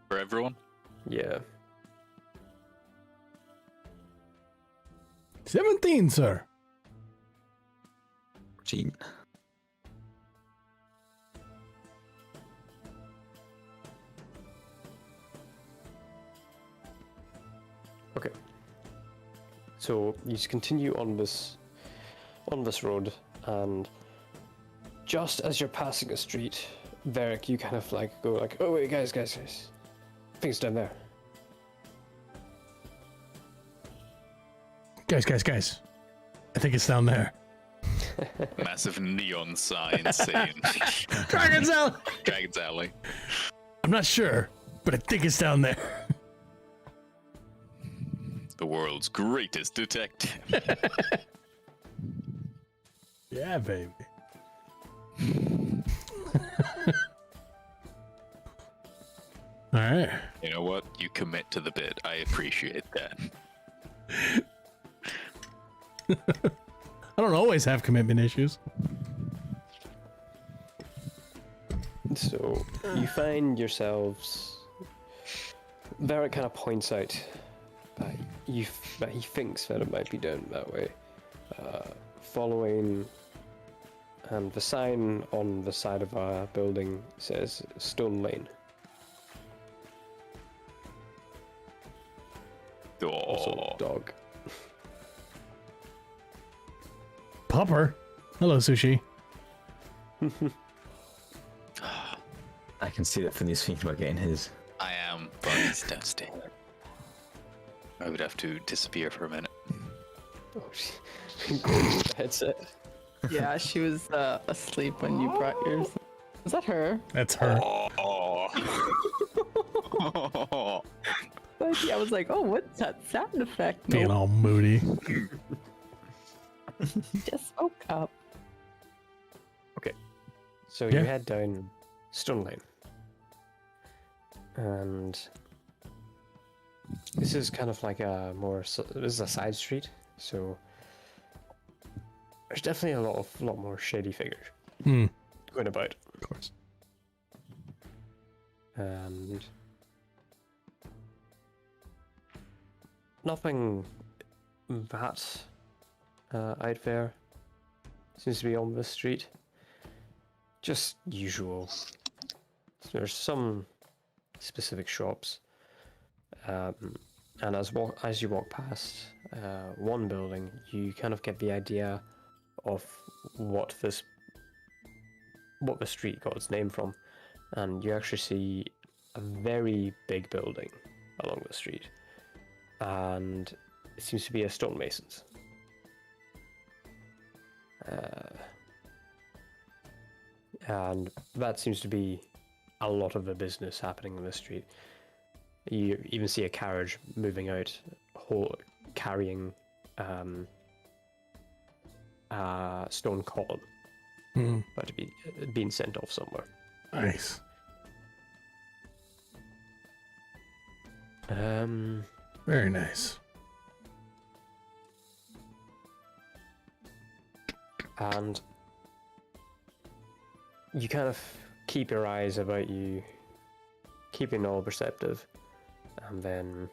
For everyone? Yeah. 17, sir. 14. Okay. So you just continue on this road, and just as you're passing a street, Varric, you kind of like go like, oh wait, guys, things down there. Guys. I think it's down there. Massive neon sign saying Dragon's Alley. Dragon's Alley. I'm not sure, but I think it's down there. The world's greatest detective. Yeah, baby. All right. You know what? You commit to the bit. I appreciate that. I don't always have commitment issues. So you find yourselves. Varric kind of points out that he thinks that it might be down that way, following. And the sign on the side of our building says Stone Lane. Also, Oh, dog. Popper. Hello, Sushi. I can see that Finney's thinking about getting his. I am, but he's dusty. I would have to disappear for a minute. Oh, the headset. Yeah, she was asleep when you brought yours. Was that her? That's her. Oh. But I was like, oh, what's that sound effect? Being Nope, all moody. just woke up. So Yeah. you head down Stone Lane. And this is kind of like this is a side street, so there's definitely a lot more shady figures Hmm. going about. Of course. And nothing that out there seems to be on this street. Just usual. There's some specific shops, and as you walk past one building, you kind of get the idea of what the street got its name from, and you actually see a very big building along the street, and it seems to be a stonemasons. And that seems to be a lot of the business happening in the street. You even see a carriage moving out, carrying a stone column, Hmm. about to be being sent off somewhere. Nice. Very nice. And you kind of keep your eyes about you, keeping all perceptive, and then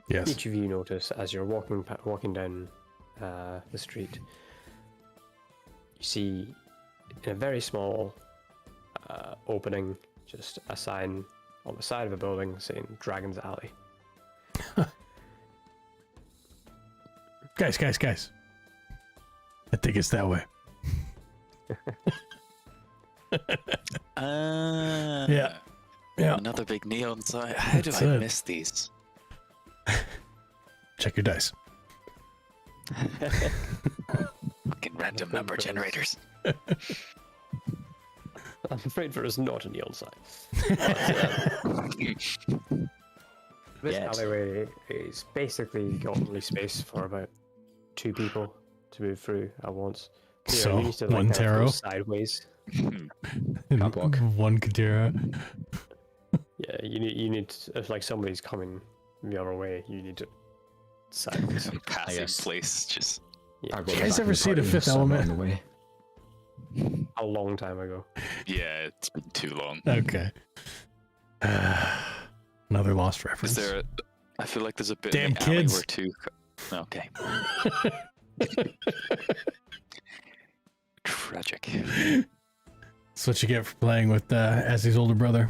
Yes. each of you notice as you're walking down the street, you see in a very small opening just a sign on the side of a building saying Dragon's Alley. Guys. I think it's that way. Yeah. Yeah. Another big neon sign. How do That's I it. miss these? Check your dice. Fucking random number generators. I'm afraid there is not a neon sign. This Yes. alleyway is basically got only space for about 2 people to move through at once. So, you need to, one kind of go tarot? sideways. Catwalk. One Kadira. Yeah, you need if like somebody's coming the other way, you need to sideways. Some passive guess. place. Just Yeah. I'll go You back guys in ever see The party, Fifth so I'm Element? on the way. a long time ago. Yeah, it's been too long. Okay. Another lost reference. Is there? I feel like there's a bit Damn in the alley kids. where two. Okay. Tragic. That's what you get for playing with Azzy's older brother.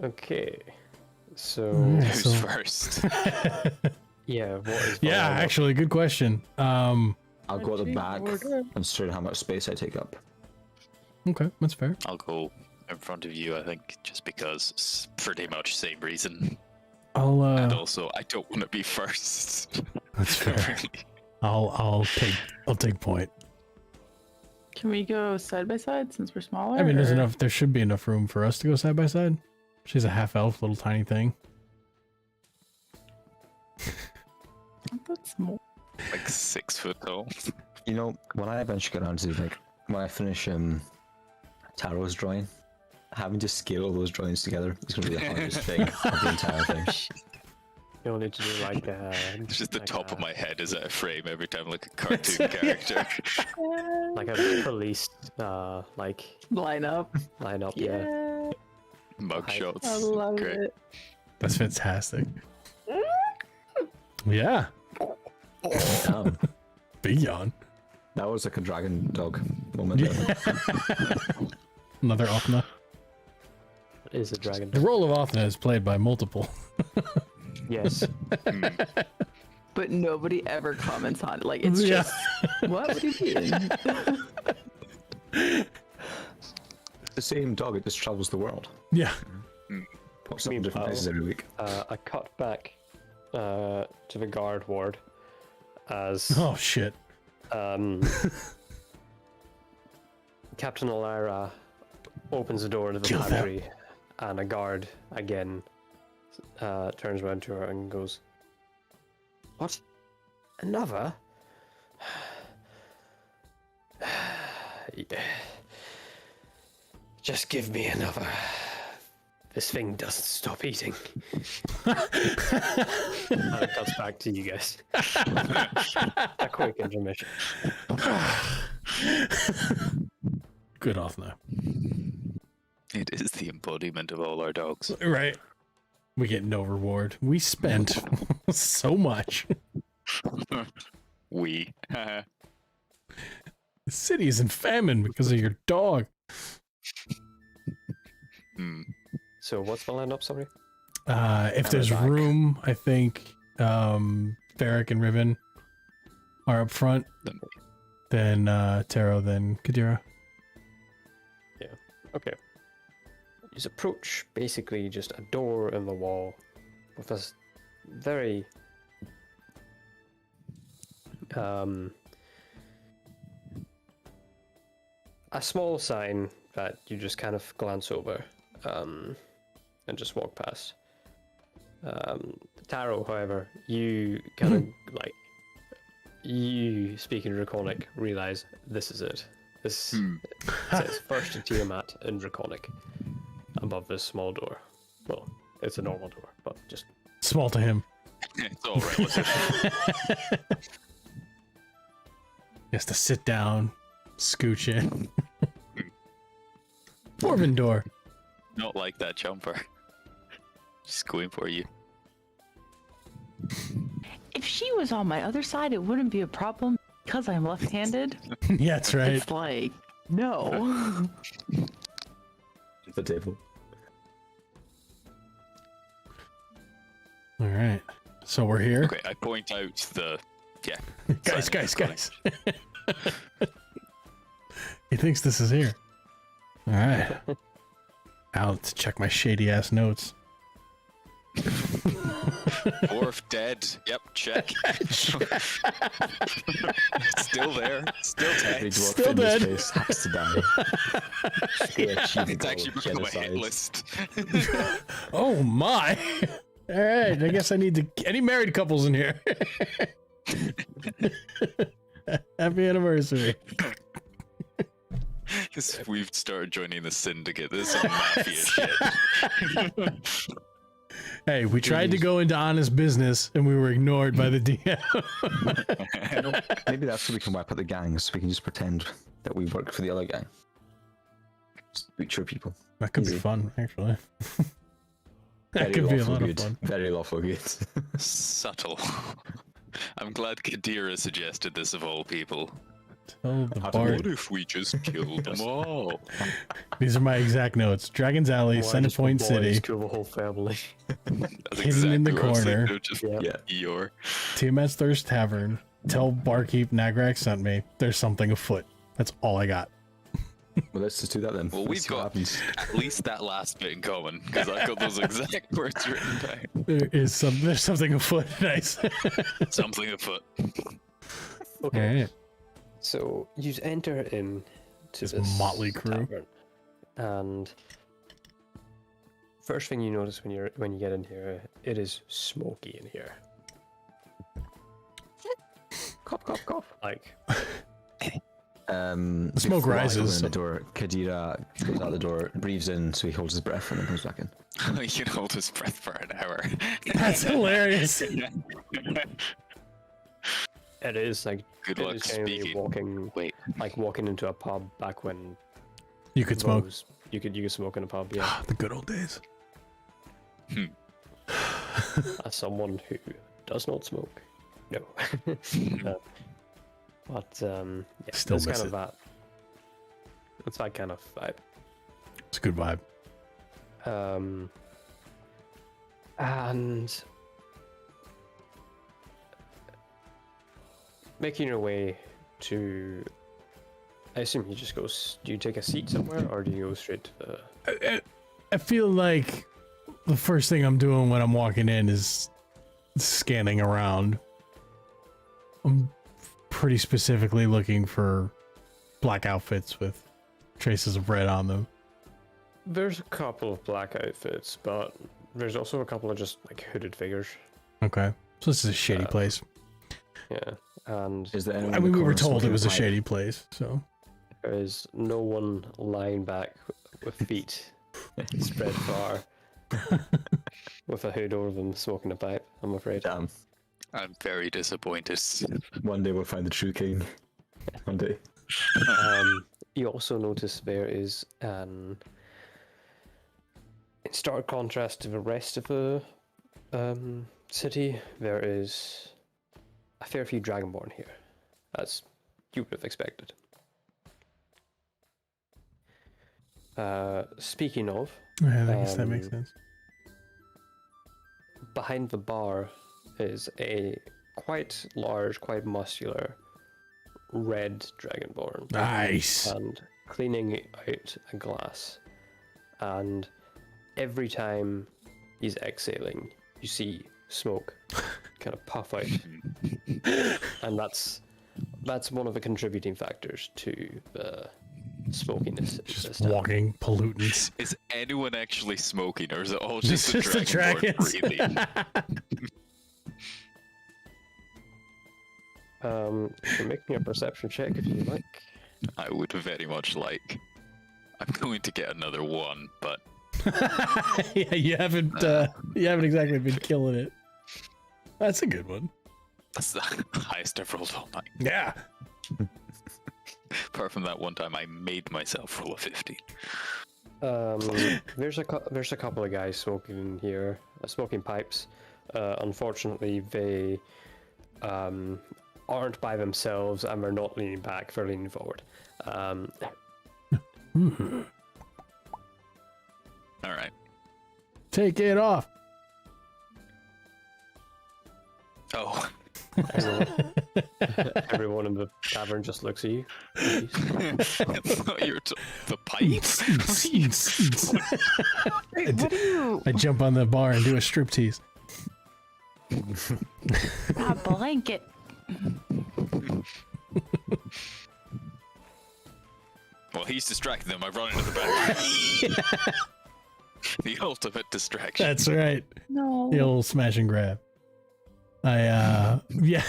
Okay. So Who's So- first? yeah, what is Yeah, Valhalla? actually, good question. I'll go at the back and see how much space I take up. Okay, that's fair. I'll go in front of you. I think just because it's pretty much same reason, I'll and also I don't want to be first. that's fair. I'll take point. Can we go side by side since we're smaller? I mean, there's or- enough. There should be enough room for us to go side by side. She's a half elf, little tiny thing. That's more. Like 6 foot tall. You know, when I eventually get around to like when I finish Taro's drawing, having to scale all those drawings together is going to be the hardest thing of the entire thing. You'll need to do like It's just the like top a- of my head is out of frame every time like a cartoon character. like a police like Lineup. lineup. Yeah. Mug I shots. I love Great. it. That's fantastic. Yeah, Damn, big yawn. that was like a dragon dog moment. Another Othna. It is a dragon. The role of Othna is played by multiple. Yes. But nobody ever comments on it. Like, it's Yeah. just, what are you doing? The same dog, it just travels the world. Yeah. Pops up in different places every week. I cut back to the guard ward as Oh shit. Captain Alara opens the door to the Kill that. pantry, and a guard again turns around to her and goes, "What? Another? Just give me another. This thing doesn't stop eating." And it cuts back to you guys. A quick intermission. Good Othna. It is the embodiment of all our dogs. Right. We get no reward. We spent so much. We. The city is in famine because of your dog. Hmm. So what's the lineup, sorry? If there's back. room, I think Ferric and Riven are up front. Then Then Taro, then Kadira. Okay. You approach basically just a door in the wall with a very a small sign that you just kind of glance over and just walk past. Taro, however, you kind of like you speaking Draconic realize this is it. This says first in Tiamat in Draconic above this small door. Well, it's a normal door, but just Small to him. it's all relative. He has to sit down, scooch in. Dwarven door. Not like that jumper. Just going for you. If she was on my other side, it wouldn't be a problem because I'm left-handed. Yeah, that's right. It's like, no. The table. All right. So we're here. Okay, I point out the Guys, sign. guys. He thinks this is here. All right. Out to check my shady ass notes. Dwarf dead. Yep, check. Still there. Still Every dead. dwarf Still in dead. this place has to die. They achieve It's the actually goal of become a hit genocide. list. Oh my. All right. I guess I need to. Any married couples in here? Happy anniversary. We've started joining the syndicate. This is some mafia shit. Hey, we tried to go into honest business and we were ignored by the DM. Maybe that's so we can wipe out the gangs. We can just pretend that we work for the other gang. Just butcher people. That could be Easy. fun, actually. That Very could be a lawful lot of good. fun. Very lawful good. Subtle. I'm glad Kadira suggested this of all people. Tell the How to bar. What if we just killed them all? These are my exact notes. Dragon's Alley, Why just Centerpoint boys City, kill the whole family. That's Hidden in the what I was thinking corner. of, just Yeah. Yeah. Eeyore. Tiamat's Thirst Tavern. Tell Barkeep Nagrak sent me. There's something afoot. That's all I got. Well, let's just do that then. Well, Let's we've see what got happens. at least that last bit in common, because I've got those exact words written down. There's something afoot. Nice. Something afoot. Okay. Alright. So you enter in to This this motley crew. tavern, and first thing you notice when you get in here, it is smoky in here. Cough, cough, cough. Like The smoke before I go rises. in the door, Kadira goes out the door, breathes in, so he holds his breath, and then comes back in. He can hold his breath for an hour. That's hilarious. it is like Good it luck is generally speaking. walking into a pub back when You could smoke. you could smoke in a pub. Yeah, The good old days. as someone who does not smoke, no. But yeah, Still it's miss kind it. of that. It's that kind of vibe. It's a good vibe. And making your way to, I assume you just go. Do you take a seat somewhere, or do you go straight to the? I feel like the first thing I'm doing when I'm walking in is scanning around. I'm pretty specifically looking for black outfits with traces of red on them. There's a couple of black outfits, but there's also a couple of just like hooded figures. Okay. So this is a shady place. Yeah, and Is there anyone I in the mean, we were corner told it smoking was a pipe? shady place, so. there is no one lying back with feet spread far, with a hood over them, smoking a pipe. I'm afraid. Damn. I'm very disappointed. One day we'll find the true king. One day. You also notice there is an, in stark contrast to the rest of the city, there is a fair few Dragonborn here, as you would have expected. Speaking of, Yeah, I guess that makes Um, sense. behind the bar is a quite large, quite muscular red Dragonborn. Nice. And cleaning out a glass. And every time he's exhaling, you see smoke kind of puff out. And that's one of the contributing factors to the smokiness. of Just this town. walking pollutants. Is anyone actually smoking, or is it all Just just, the the dragon dragons. breathing? You're making a perception check if you like. I would very much like. I'm going to get another one, but Yeah, you haven't exactly been killing it. That's a good one. that's the highest I've rolled all night. Yeah. Apart from that one time, I made myself roll a 15. There's a couple of guys smoking in here, smoking pipes. Unfortunately, they aren't by themselves and they're not leaning back; they're leaning forward. All right. Take it off. Oh, Everyone in the tavern just looks at you. I thought you were the pipes. Wait, what are you? I jump on the bar and do a striptease. A blanket. Well, he's distracting them. I run into the back. The ultimate distraction. That's right. No. The old smash and grab. Yeah.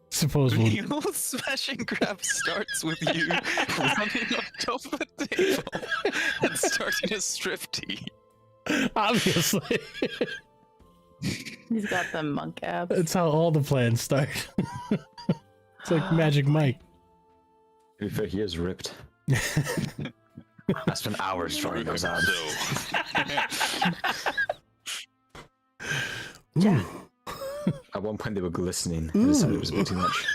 Suppose we'll. The old smash and grab starts with you running on top of the table and starting a striptease. Obviously. He's got them monk abs. That's how all the plans start. It's like Magic Mike. To be fair, he is ripped. I spent hours drawing those abs. Yeah. At one point, they were glistening. I decided it was a bit too much.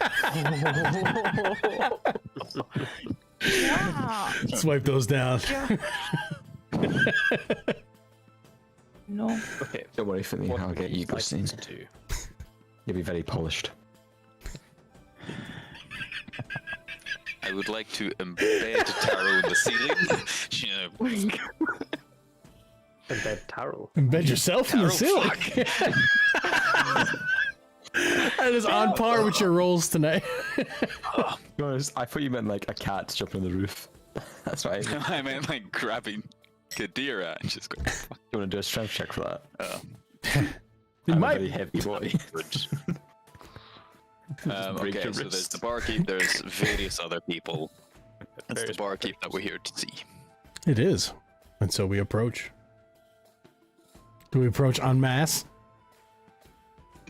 Yeah. Swipe those down. No. Okay. Don't worry, Finley. What I'll get you would like glistening. to do? You'll be very polished. I would like to embed Taro in the ceiling. You know, Embed taro. Embed yourself in the ceiling. That is on par with your rolls tonight. To be honest, I thought you meant like a cat jumping on the roof. That's right. I meant like grabbing Kadira and just going. Fuck. You want to do a strength check for that? You I'm a might. very heavy boy. Break Okay, your so there's wrist. the barkeep. There's various other people. That's the Various barkeep that we're here to see. It is. And so we approach. Do we approach en masse?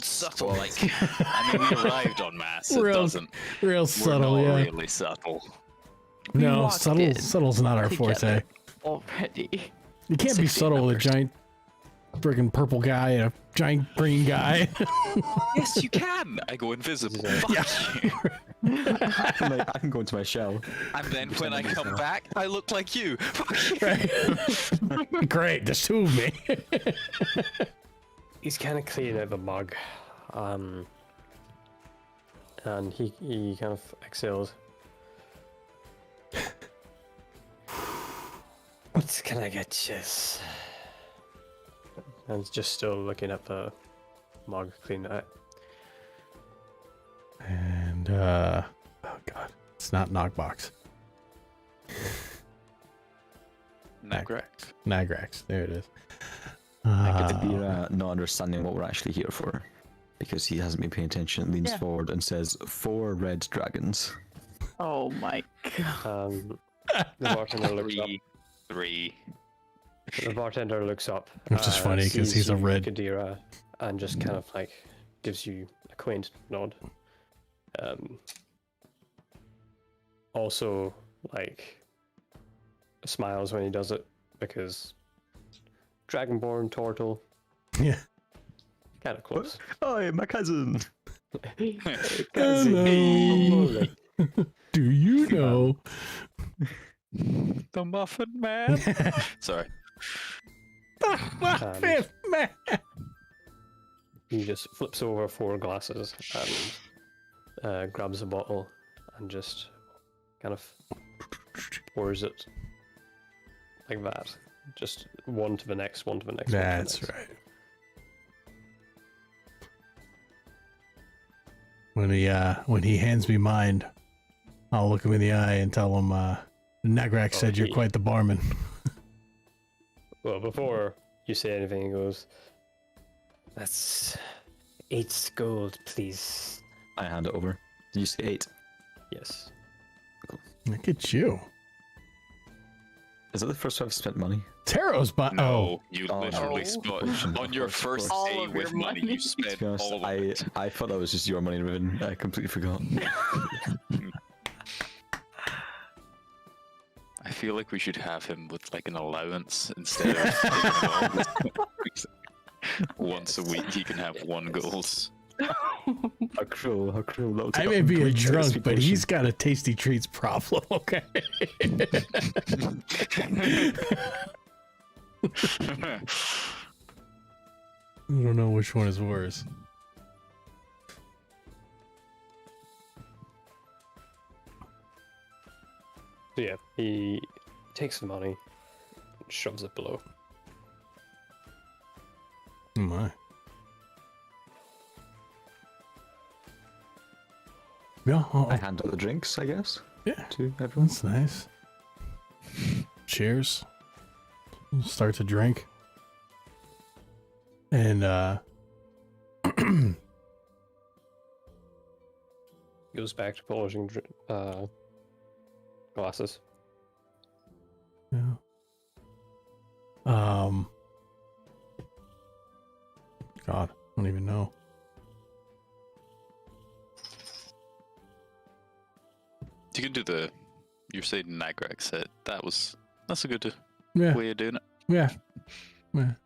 Subtle, like. I mean, we arrived on mass. It Real- doesn't. Real We're subtle, not yeah. really subtle. We No, walked subtle. in Subtle's not our together. forte. Already. You can't be 16 subtle with a numbers. giant, friggin' purple guy and a giant green guy. Yes, you can. I go invisible. Yeah. Fuck you. I can go into my shell. And then when I come back, I look like you. Fuck you. Right. Great, there's two of me. He's kind of cleaning out the mug, and he kind of exhales. What can I get you? And he's just still looking at the mug, cleaning it out. And oh god, it's not Knockbox. Nagrax. Nagrax, there it is. I get the beer not understanding what we're actually here for. Because he hasn't been paying attention, leans Yeah. forward and says, 4 red dragons. Oh my god. The bartender looks up. Three. The bartender looks up. Which is funny 'cause sees he's a you, red. Kadira, and just kind of like gives you a quaint nod. Also, like, smiles when he does it because Dragonborn turtle, Yeah. kind of close. Oh, my cousin! Hello. Do you know? The Muffin Man. Sorry. Fifth man. He just flips over 4 glasses and grabs a bottle and just kind of pours it like that. Just one to the next, one to the next. one to the That's next. right. When he hands me mine, I'll look him in the eye and tell him, Nagrax said you're he- quite the barman. Well, before you say anything, he goes, "That's 8 gold, please." I hand it over. Did you say 8? Yes. Look at you. Is that the first time I've spent money? Taro's No, oh, you Oh, literally no. spot Of on your course, of first course. day All of with your money. money. You spent To be honest, all of it. I thought that was just your money, Riven. I completely forgot. I feel like we should have him with like an allowance instead of taking him all. Once a week he can have 1 gold. How cruel, how cruel. That'll I take may up be a complete drunk, satisfaction. but he's got a tasty treats problem, okay? I don't know which one is worse. So yeah, he takes the money, and shoves it below. Oh my. Yeah, I hand out the drinks, I guess, yeah, to everyone. that's nice. Cheers. Start to drink. And Goes back to polishing glasses. yeah. God, I don't even know. You can do the. You're saying Nagrag set. That's a good Yeah, way of doing it. yeah.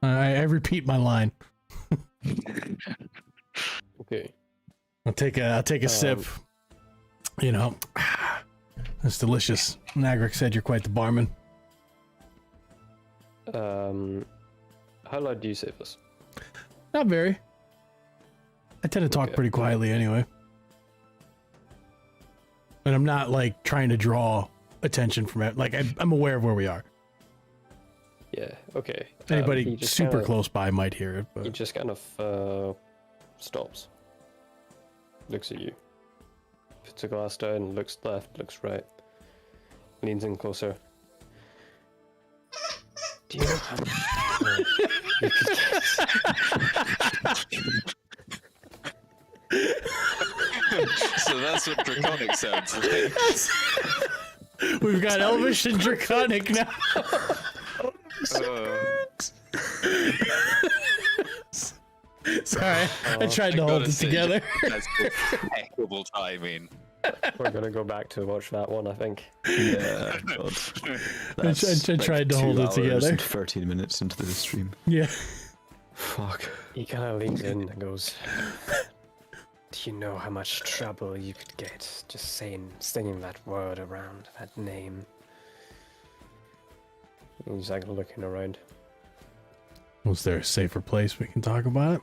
I repeat my line. Okay. I'll take a sip. You know, that's delicious. Nagrick said you're quite the barman. How loud do you say this? Not very. I tend to talk Okay. pretty quietly anyway. And I'm not like trying to draw attention from it. Like I'm aware of where we are. Yeah. Okay. Anybody he just super kinda- close by might hear it, He but just kind of stops, looks at you, puts a glass down, looks left, looks right, leans in closer. Do you know how much you could get? So that's what draconic sounds like. we've got Elvish and Draconic now. Sorry, I tried to hold gotta it say, together. That's impeccable timing. We're gonna go back to watch that one, I think. Yeah. God. I tried to hold it 2 hours together. and 13 minutes into the stream. Yeah. Fuck. He kind of leans in and goes, "Do you know how much trouble you could get just singing that word around, that name?" He's like looking around. Was there a safer place we can talk about it?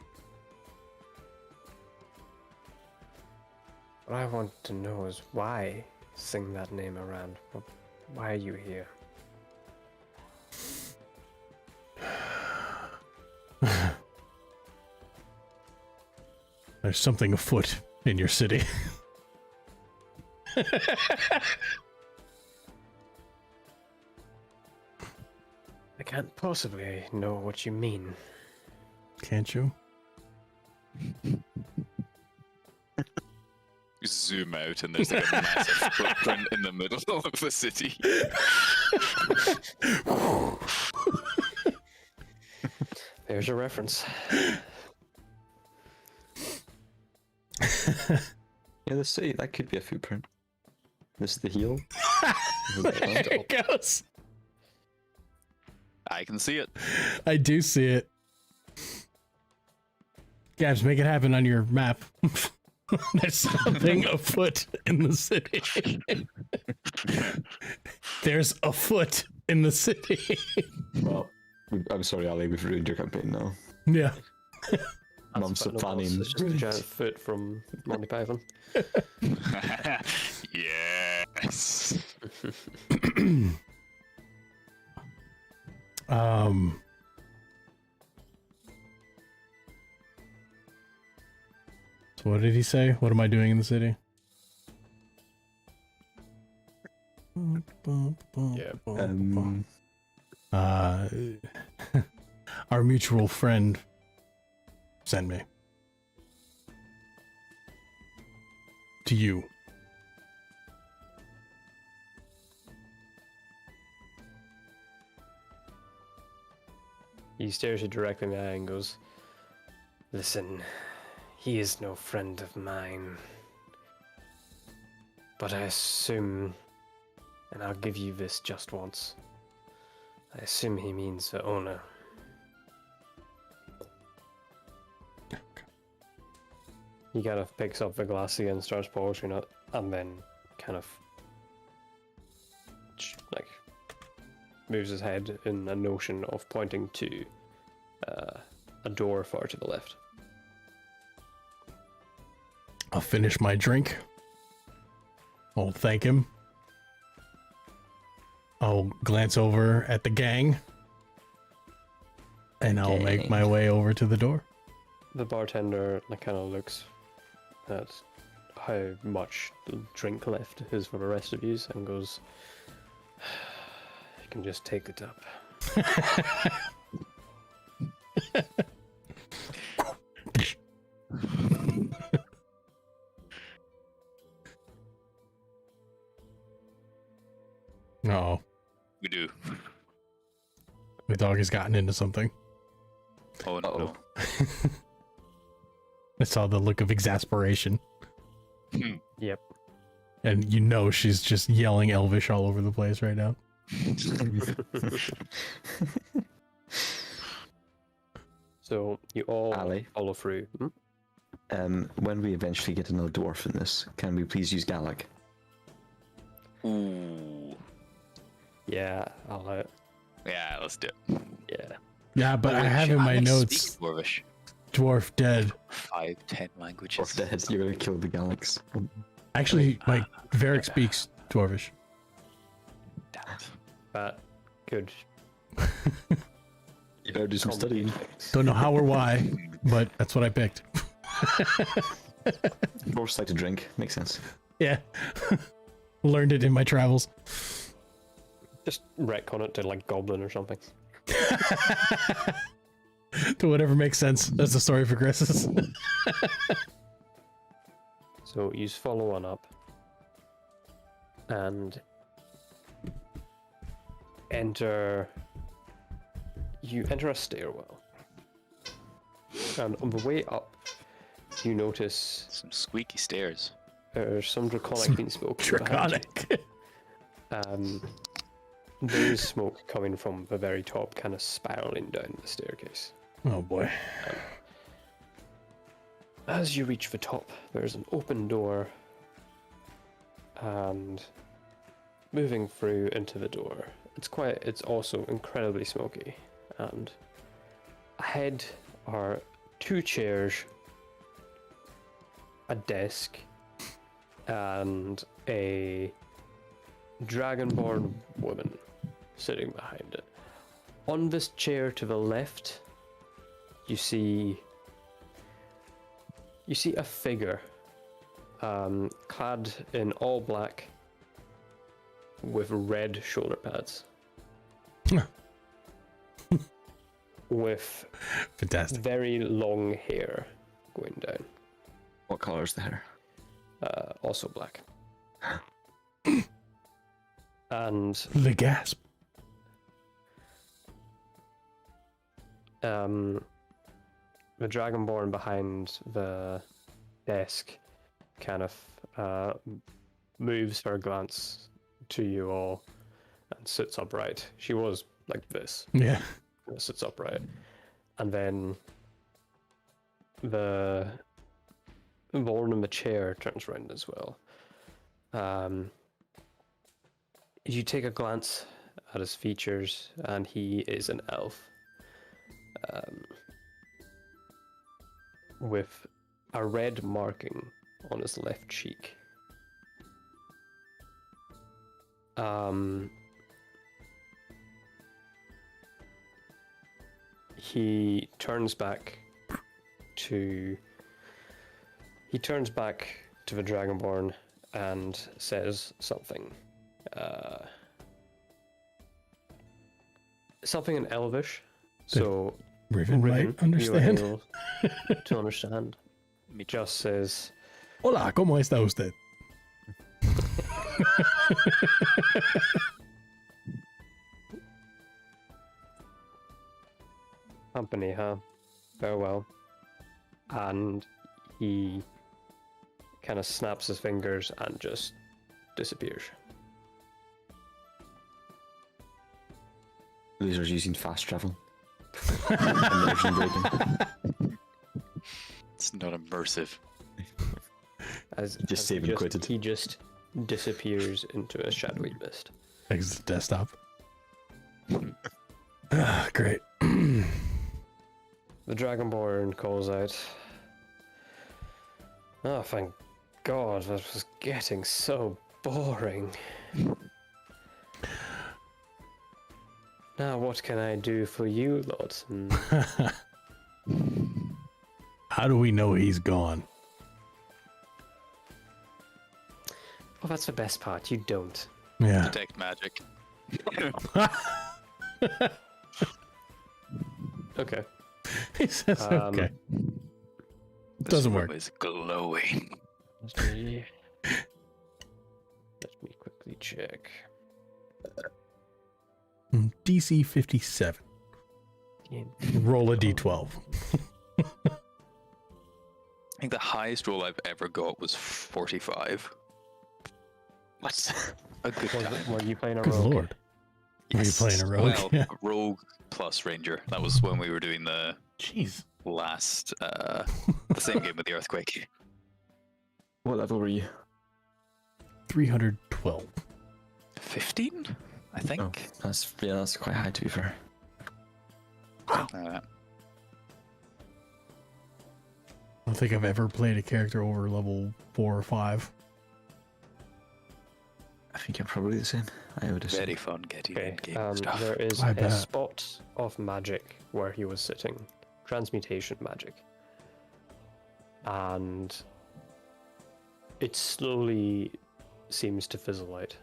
What I want to know is why sing that name around? Why are you here? There's something afoot in your city. I can't possibly know what you mean. Can't you? You zoom out and there's like a massive footprint in the middle of the city. There's your reference. Yeah, let's see. That could be a footprint. This is the heel. There it goes. I can see it. I do see it. Gabs, make it happen on your map. There's something afoot in the city. There's a foot in the city. Well, I'm sorry, Ali. We've ruined your campaign now. Yeah. Months of planning. It's just a giant foot from Monty Python. Yes. So what did he say? What am I doing in the city? Yeah. Our mutual friend sent me to you. He stares you directly in the eye and goes, "Listen, he is no friend of mine. But I assume, and I'll give you this just once, I assume he means the owner." He kind of picks up the glass again, starts polishing it, and then kind of like moves his head in a notion of pointing to a door far to the left. I'll finish my drink. I'll thank him. I'll glance over at the gang. And I'll make my way over to the door. The bartender kind of looks at how much the drink left is for the rest of you and goes, "You can just take it up." Uh-oh. We do. My dog has gotten into something. Oh no. I saw the look of exasperation. Yep. And you know she's just yelling Elvish all over the place right now. So you all Ali? follow through. When we eventually get another dwarf in this, can we please use Gallic? Ooh. Yeah, I'll out. Yeah, let's do it. Yeah. Yeah, but Oh, I wait, have shit, in my don't notes, speak Dwarvish. dwarf dead. 5-10 languages. Dwarf dead, you're gonna kill the Gallics. Actually, my Varric speaks Dwarvish. Damn it. But good. You better do some studying. Don't know how or why, but that's what I picked. Dwarves like to drink, makes sense. Yeah. Learned it in my travels. Just retcon it to like goblin or something. To whatever makes sense as the story progresses. So you follow on up and you enter a stairwell. And on the way up, you notice Some squeaky stairs. there's some draconic being spoken behind you. Draconic. There is smoke coming from the very top, kind of spiraling down the staircase. Oh boy. As you reach the top, there's an open door, and moving through into the door, it's also incredibly smoky, and ahead are 2 chairs, a desk, and a dragonborn woman sitting behind it. On this chair to the left, you see a figure clad in all black with red shoulder pads. With Fantastic. very long hair going down. What color is the hair? Also black. And The gasp. the dragonborn behind the desk kind of moves her glance to you all and sits upright. She was like this, Yeah. sits upright, and then the born in the chair turns around as well. You take a glance at his features, and he is an elf. With a red marking on his left cheek. He turns back to the Dragonborn and says something. Something in Elvish. So Riven Riven, might understand. you are able to understand. He just says, Hola, ¿cómo está usted? company, huh? Farewell. And he kind of snaps his fingers and just disappears. Losers using fast travel. Immersion breaking. It's not immersive. As saving quitted. He just disappears into a shadowy mist. Exit desktop. Great. The Dragonborn calls out, "Oh, thank God, that was getting so boring. Now what can I do for you, lot?" How do we know he's gone? Well, that's the best part, you don't. Yeah. Detect magic. Okay. He says okay. This Doesn't room work. is glowing. Let me quickly check. DC 57. Roll a d12. I think the highest roll I've ever got was 45. That's a good time. Were you playing a Good rogue? lord. Were you playing a rogue? Well, Yeah. rogue plus ranger. That was when we were doing the Jeez. last, the same game with the earthquake. What level were you? 312. 15, I think. Oh, that's quite high to be fair. I don't think I've ever played a character over level 4 or 5. I think I'm probably the same. I would assume. Very fun getting Okay. in-game stuff. There is I a bet. spot of magic where he was sitting. Transmutation magic. And it slowly seems to fizzle out.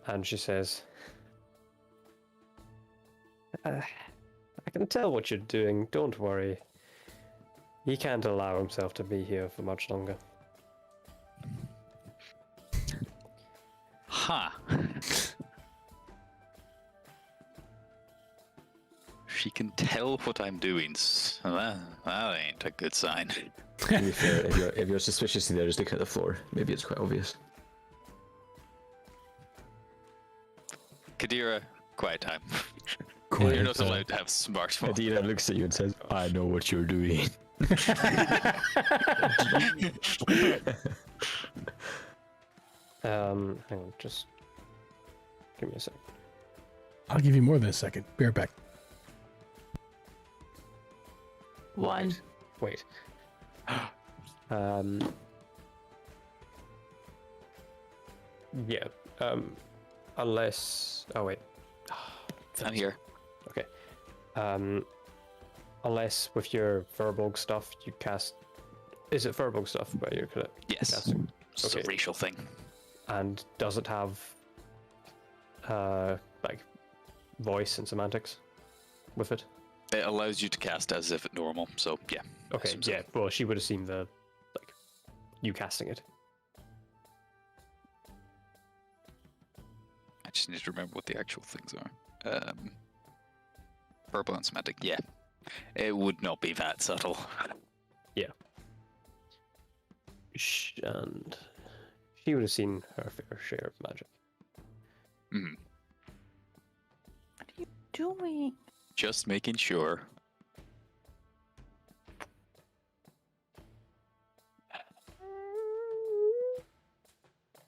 And she says, I can tell what you're doing, don't worry. He can't allow himself to be here for much longer. Huh. She can tell what I'm doing. That ain't a good sign. To be fair, if you're suspicious there, just look at the floor. Maybe it's quite obvious. Kadira, quiet time. Quiet You're not time. allowed to have smartphone. Adina looks at you and says, I know what you're doing. Hang on, just give me a sec. I'll give you more than a second. Be right back. One. Wait. Yeah. Unless. Oh wait. I'm here. Okay. Unless with your Verbolg stuff you cast. Is it Verbolg stuff where you're kind of Yes. casting? It's Okay. a racial thing. And does it have like voice and semantics with it? It allows you to cast as if it's normal, so yeah. I Okay, assume so. yeah. Well, she would have seen the like you casting it. I just need to remember what the actual things are. Verbal and semantic, yeah. It would not be that subtle. And she would have seen her fair share of magic. Mhm. What are you doing? Just making sure.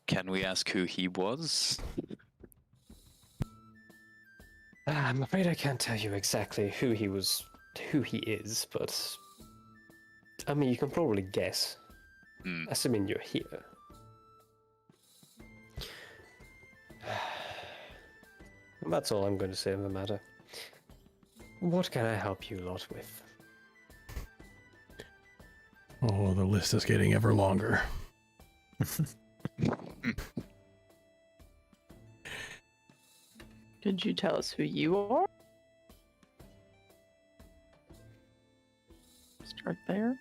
Can we ask who he was? I'm afraid I can't tell you exactly who he is, but I mean you can probably guess, Hmm. assuming you're here. And that's all I'm going to say on the matter. What can I help you lot with? Oh, the list is getting ever longer. Could you tell us who you are? Start there.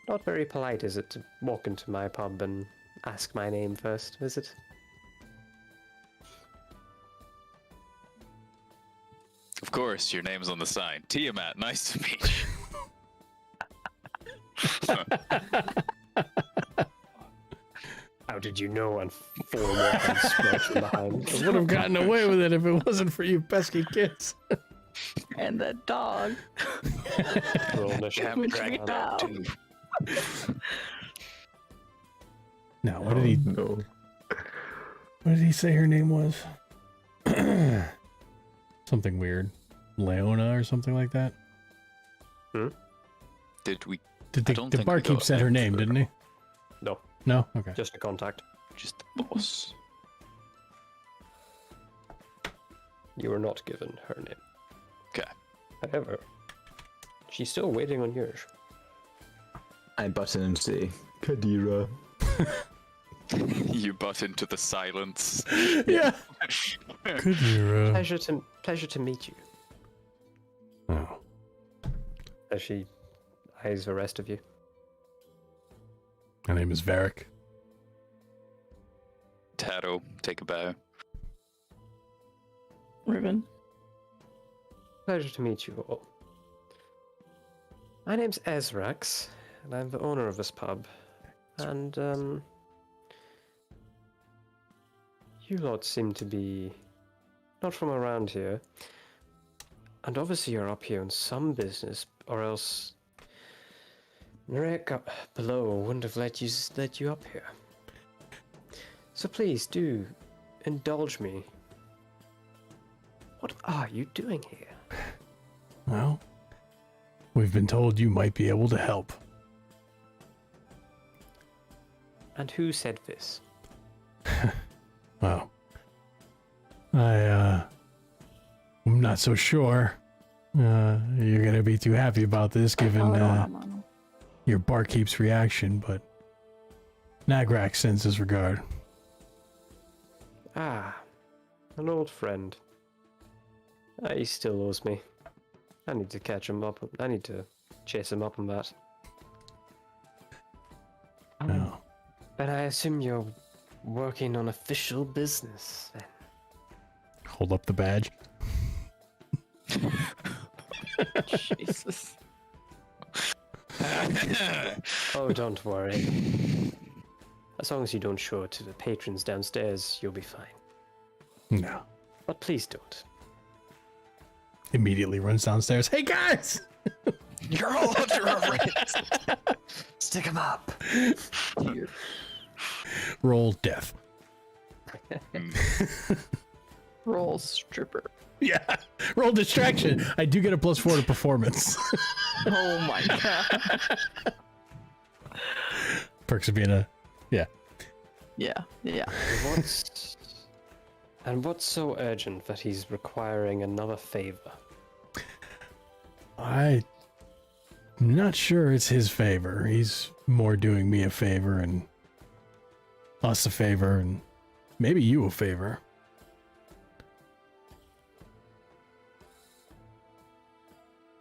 Not very polite, is it, to walk into my pub and ask my name first, is it? Of course, your name's on the sign. Tiamat, nice to meet you. How did you know? And four weapons spread from behind. I would have gotten away with it if it wasn't for you pesky kids. And the dog. Roll initiative. Damn, drag it Wow. down too. Now, what did he? No. What did he say her name was? Something weird, Leona or something like that. Did we Did I the, don't the think we barkeep got said her name, extra. didn't he? No, No. Okay. just a contact. just the boss? You were not given her name. Okay. However, she's still waiting on yours. I button and say, Kadira. You butt into the silence. Yeah. Could you? Pleasure to meet you. Oh. As she eyes the rest of you. My name is Varric. Taro, take a bow. Ribbon. Pleasure to meet you all. My name's Ezrax, and I'm the owner of this pub. And, you lot seem to be not from around here. And obviously you're up here on some business, or else Narek up below wouldn't have let you up here. So please do indulge me. What are you doing here? Well, we've been told you might be able to help. And who said this? Well, I'm not so sure. You're gonna be too happy about this, given your barkeep's reaction, but Nagrak sends his regard. Ah, an old friend. He still owes me. I need to catch him up. I need to chase him up on that. Oh. But I assume you're working on official business then. Hold up the badge. Jesus. Oh, don't worry. As long as you don't show it to the patrons downstairs, you'll be fine. No. But please don't. Immediately runs downstairs. Hey guys! You're all under arrest. Stick him up. Roll death. Roll stripper. Yeah. Roll distraction. I do get a +4 to performance. Oh my god. Perks of being a Yeah. What's so urgent that he's requiring another favor? I'm not sure it's his favor. He's more doing me a favor and us a favor and maybe you a favor.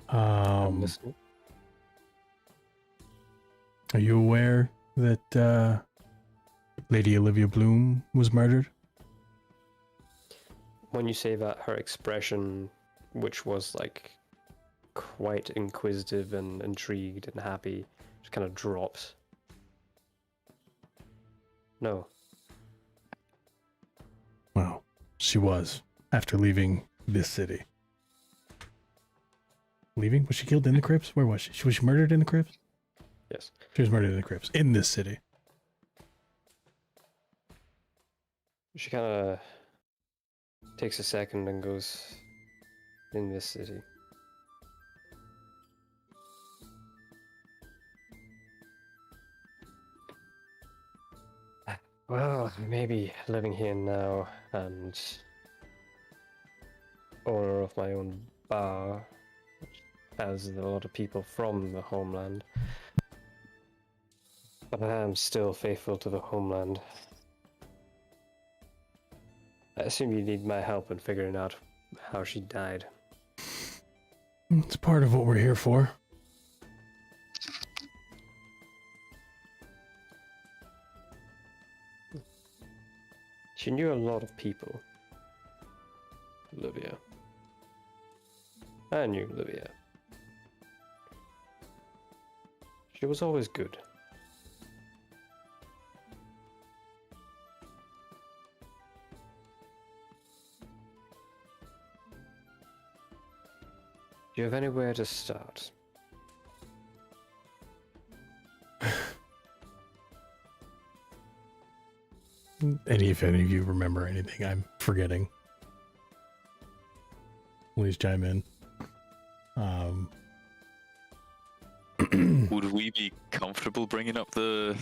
I'm listening. Are you aware that Lady Olivia Bloom was murdered? When you say that, her expression, which was like quite inquisitive and intrigued and happy, just kind of drops. No. Well, she was after leaving this city. Leaving? Was she killed in the Crips? Where was she? Was she murdered in the Crips? Yes. She was murdered in the Crips. In this city. She kind of takes a second and goes, in this city. Well, maybe living here now and owner of my own bar, which has a lot of people from the homeland. But I am still faithful to the homeland. I assume you need my help in figuring out how she died. It's part of what we're here for. She knew a lot of people. Olivia. I knew Olivia. She was always good. Do you have anywhere to start? If any of you remember anything I'm forgetting, please chime in. Would we be comfortable bringing up the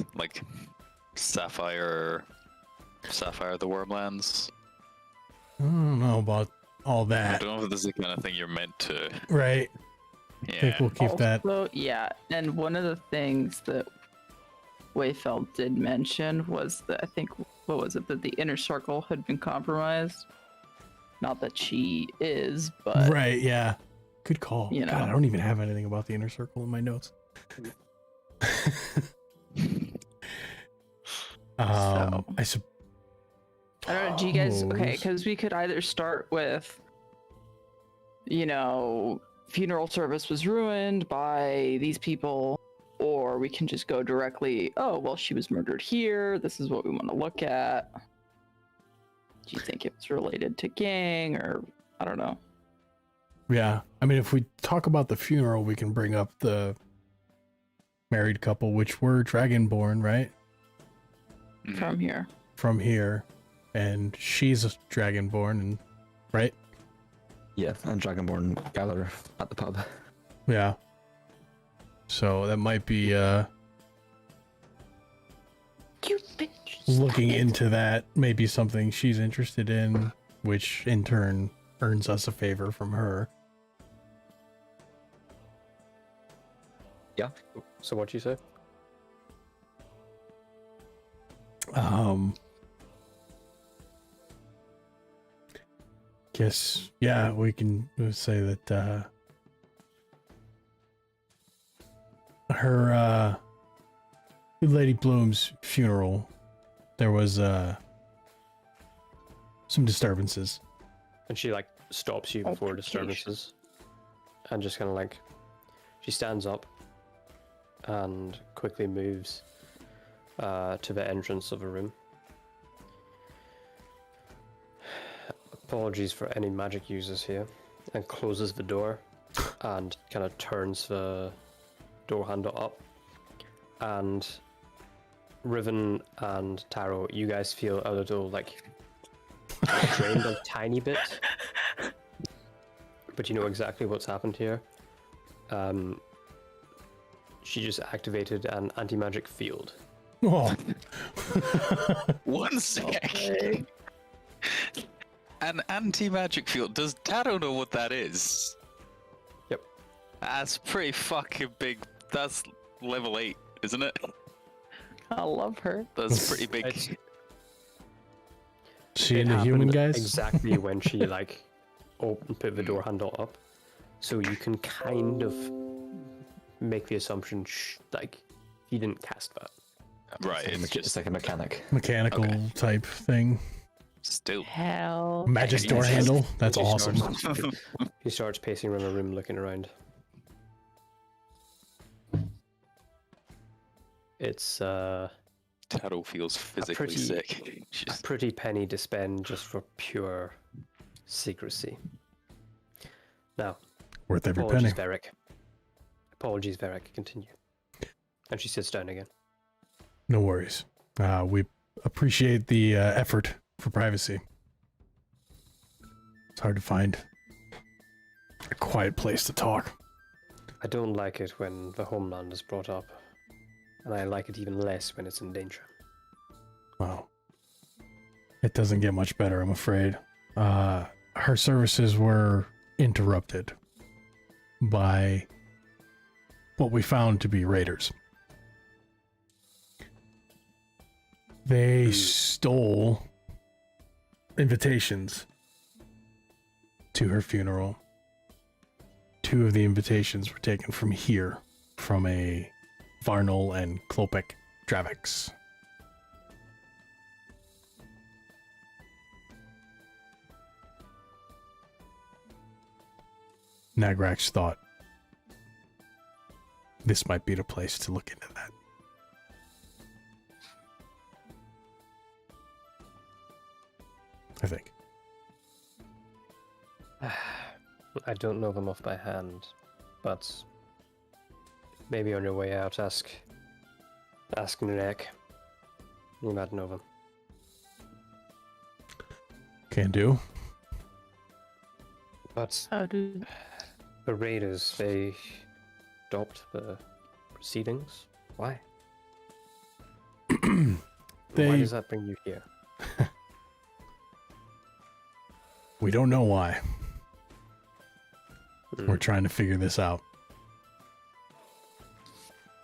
Sapphire the Wormlands? I don't know about all I that. don't know if this is the kind of thing you're meant to. Right. I Yeah. think we'll keep that. Also, yeah, and one of the things that Wayfeld did mention was that I think, what was it, that the inner circle had been compromised? Not that she is, but Right, yeah. Good call. You God, I know. don't even have anything about the inner circle in my notes. So. I suppose. I don't know, do you guys, okay, because we could either start with, funeral service was ruined by these people, or we can just go directly, oh, well, she was murdered here. This is what we want to look at. Do you think it was related to gang, or I don't know? Yeah. I mean, if we talk about the funeral, we can bring up the married couple, which were Dragonborn, right? Mhm. From here. From here. And she's a Dragonborn, and right? Yeah, and Dragonborn gather at the pub. Yeah. So that might be You bitch. looking into that, maybe something she's interested in, which in turn earns us a favor from her. Yeah. So what you say? Guess, yeah, we can say that her Lady Bloom's funeral, there was some disturbances. And she like stops you before disturbances, and just kind of like, she stands up and quickly moves to the entrance of a room. Apologies for any magic users here, and closes the door and kind of turns the door handle up. And Riven and Taro, you guys feel a little like drained a tiny bit, but you know exactly what's happened here. She just activated an anti-magic field. Oh, One sec. An anti-magic field. Does Taro know what that is? Yep. That's pretty fucking big. That's level 8, isn't it? I love her. That's pretty big. It's- she It into human happened guys? exactly when she like put the door handle up, so you can kind of make the assumption like he didn't cast that. Right, it's It's just like a mechanic. Mechanical Okay. type thing. still. Hell. Magic door handle? That's She awesome. starts- He starts pacing around the room, looking around. It's Taro feels physically pretty- sick. a She's- pretty penny to spend just for pure secrecy. Now, Worth every penny. apologies, Varric. Apologies, Varric. Continue. And she sits down again. No worries. We appreciate the effort for privacy. It's hard to find a quiet place to talk. I don't like it when the homeland is brought up, and I like it even less when it's in danger. Wow. It doesn't get much better, I'm afraid. Her services were interrupted by what we found to be raiders. They stole invitations to her funeral. 2 of the invitations were taken from here, from a Varnal and Klopek Dravix. Nagrax thought this might be the place to look into that. I think. I don't know them off by hand, but maybe on your way out, ask Nurek. You might know them. Can do. But How do the raiders, they stopped the proceedings. Why? Why They- does that bring you here? We don't know why. Hmm. We're trying to figure this out.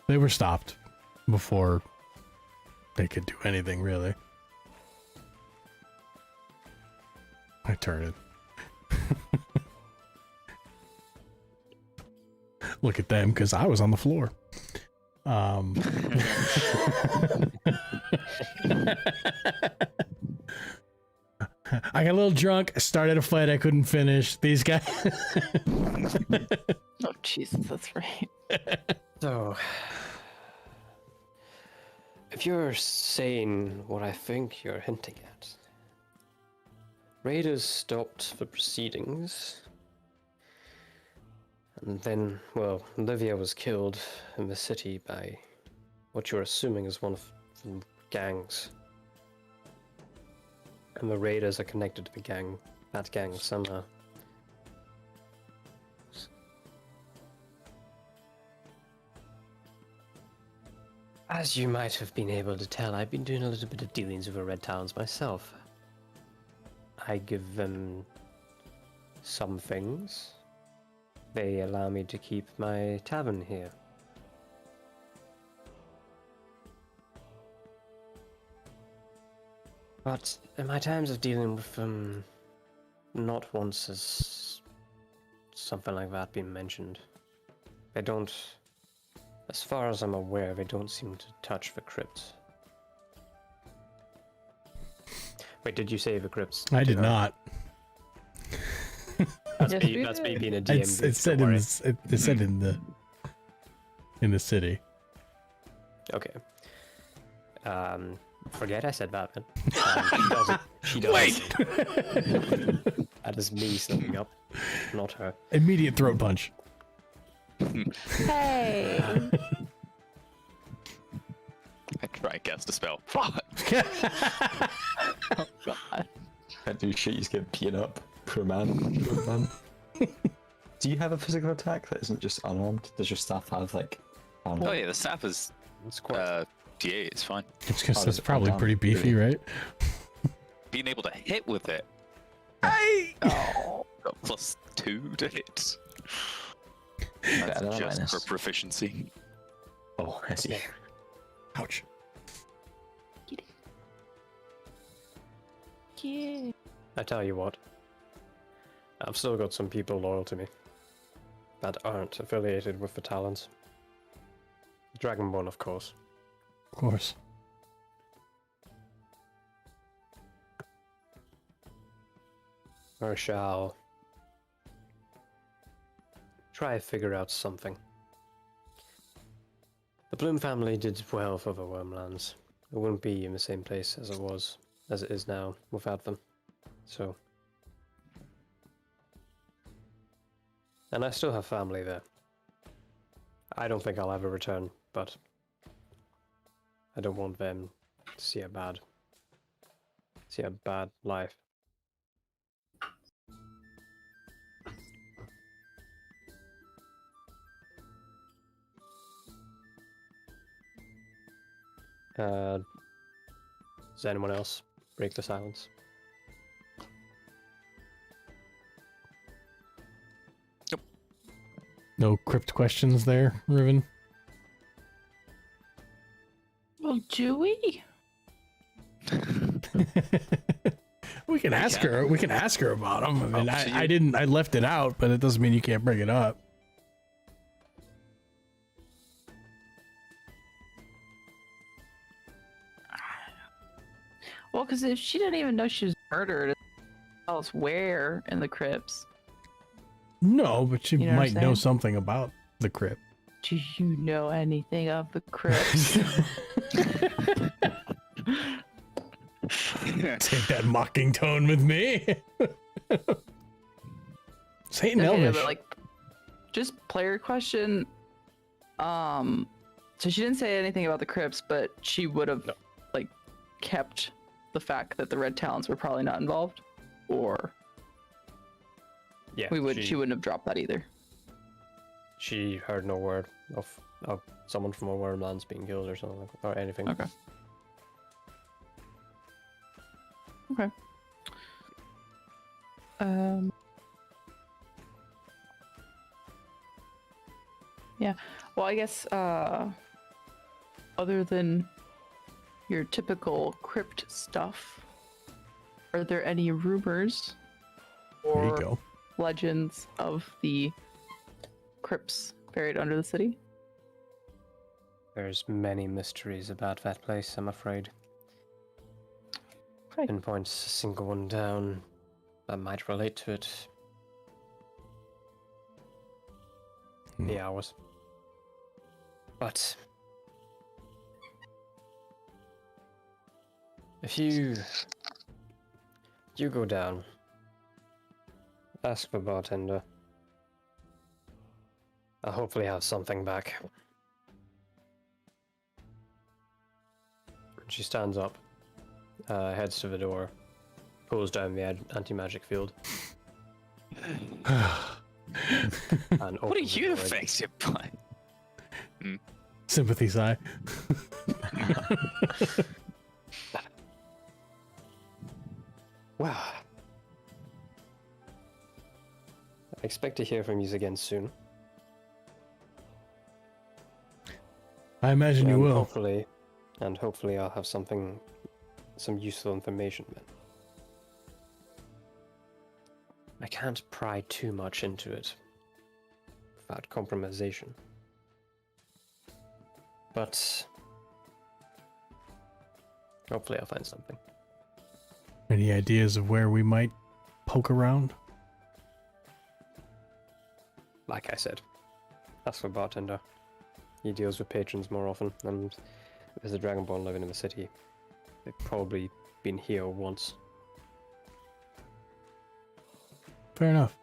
They were stopped before they could do anything, really. I turn it. Look at them, because I was on the floor. I got a little drunk. I started a fight I couldn't finish. These guys. Oh Jesus, that's right. So, if you're saying what I think you're hinting at, raiders stopped the proceedings, and then, well, Olivia was killed in the city by what you're assuming is one of the gangs. And the raiders are connected to that gang somehow. As you might have been able to tell, I've been doing a little bit of dealings with the Red Towns myself. I give them some things. They allow me to keep my tavern here. But in my times of dealing with them, not once has something like that been mentioned. They don't, as far as I'm aware, they don't seem to touch the Crips. Wait, did you say the Crips? I did not. That's, Yes, me, we that's did. me being a DM. It said in this. It said in the city. Okay. Forget I said that, man. She doesn't. Wait. That is me slipping up, not her. Immediate throat punch. Hey. I try and cast a spell. Fuck! Oh God. Can't do shit, you just get beaten up. Poor man. Poor man. Do you have a physical attack that isn't just unarmed? Does your staff have like armor? Oh yeah, the staff is It's quite. D8. It's fine. It's because Oh, that's is it probably down? pretty beefy, right? Being able to hit with it. Oh. Got +2 to hit. Better That's than just minus. for proficiency. Oh, I see. Ouch. Yeah. I tell you what. I've still got some people loyal to me that aren't affiliated with the Talons. Dragonborn, of course. Of course. Or shall try to figure out something. The Bloom family did well for the Wormlands. It wouldn't be in the same place as it is now without them. So, and I still have family there. I don't think I'll ever return, but I don't want them to see a bad life. Does anyone else break the silence? No crypt questions there, Riven. Well, do we? We can ask her. We can ask her about them. I mean, Up to I you. didn't. I left it out, but it doesn't mean you can't bring it up. Well, because if she didn't even know she was murdered, tell us where in the crypts. No, but she You know what I'm might know saying? something about the crypt. Do you know anything of the crypts? Take that mocking tone with me. Say it in Okay, Elvish. but like, just player question. So she didn't say anything about the crypts, but she would have like kept the fact that the Red Talons were probably not involved, or Yeah, she wouldn't have dropped that either. She heard no word of someone from a Wormlands being killed or something, or anything. Okay. Okay. Yeah. Well, I guess other than your typical crypt stuff, are there any rumors There you or go. legends of the crypts buried under the city? There's many mysteries about that place, I'm afraid. Okay. Pinpoint a single one down that might relate to it. The hours. But if you go down, ask the bartender. I'll hopefully have something back. She stands up, heads to the door, pulls down the anti-magic field. And What are opens the you door. affected by? Sympathy sigh. Well, I expect to hear from you again soon. I imagine you will. Hopefully I'll have some useful information then. I can't pry too much into it without compromisation. But hopefully I'll find something. Any ideas of where we might poke around? Like I said, ask for bartender. He deals with patrons more often, and if there's a Dragonborn living in the city, they've probably been here once. Fair enough.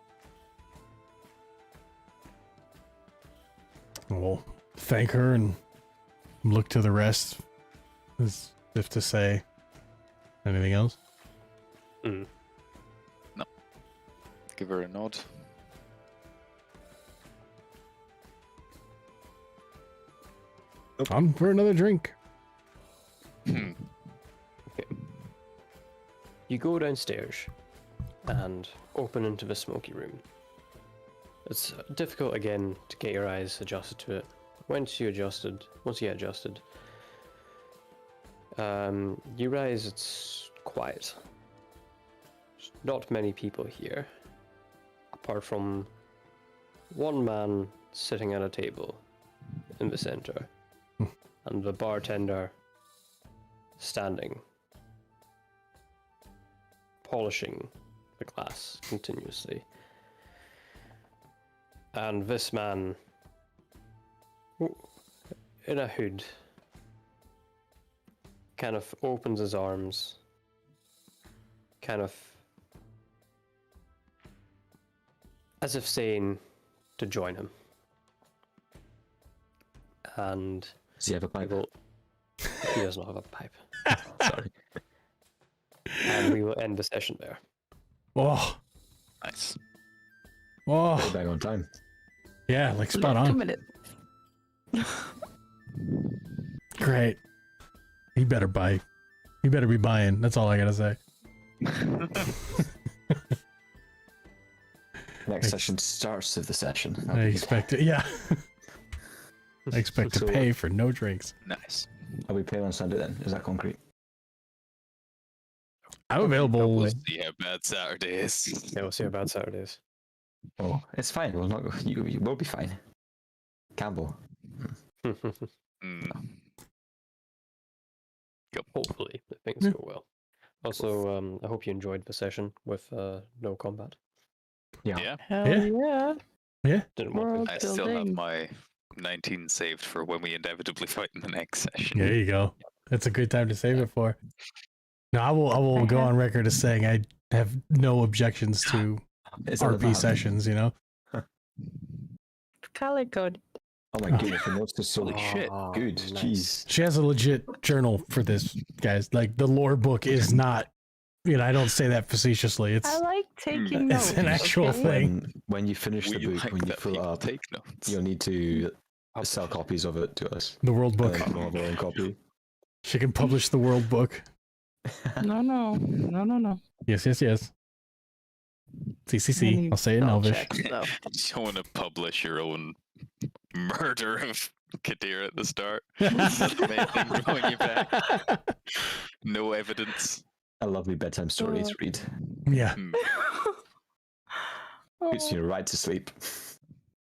We'll thank her and look to the rest as if to say anything else. Give her a nod. On for another drink. Hmm. You go downstairs and open into the smoky room. It's difficult again to get your eyes adjusted to it. Once you get adjusted, you realize it's quiet. There's not many people here, apart from one man sitting at a table in the center, and the bartender standing, polishing the glass continuously. And this man, in a hood, kind of opens his arms, kind of as if saying to join him. And Does he have a pipe? he does not have a pipe. Sorry. And we will end the session there. Oh, Nice. oh, Way back on time. yeah, like spot 2 on. minutes. Great. He better buy. He better be buying. That's all I gotta say. Next session starts with the session. I expect it. Yeah. I expect to So- pay for no drinks. Nice. Are we playing on Sunday then? Is that concrete? I'm available. We'll see how bad Saturday is. Yeah, we'll see about Saturdays. Oh, it's fine. We'll not go. You will be fine. Campbell. Mm. Hopefully, if things go well. Also, I hope you enjoyed the session with no combat. Yeah. Hell Yeah. yeah. Didn't World want I still have building. my 19 saved for when we inevitably fight in the next session. There you go. That's a good time to save it for. No, I will go on record as saying I have no objections to Is that RP about- sessions, you know? Color code. Oh my goodness, the notes are so Holy shit. good. Nice. Jeez. She has a legit journal for this, guys. Like, the lore book is not, you know, I don't say that facetiously. It's I like taking notes. It's an actual okay? thing. When you finish the We book, like when you that fill it people up, take notes. you'll need to sell copies of it to us. the world book. And then we'll have our own copy. She can publish the world book. No. Yes. CCC. I'll say it in Spell Elvish. checks, though. You don't want to publish your own murder of Kadir at the start. Maiden throwing you back. No evidence. A lovely bedtime story to read. Yeah. Hmm. Puts you right to sleep.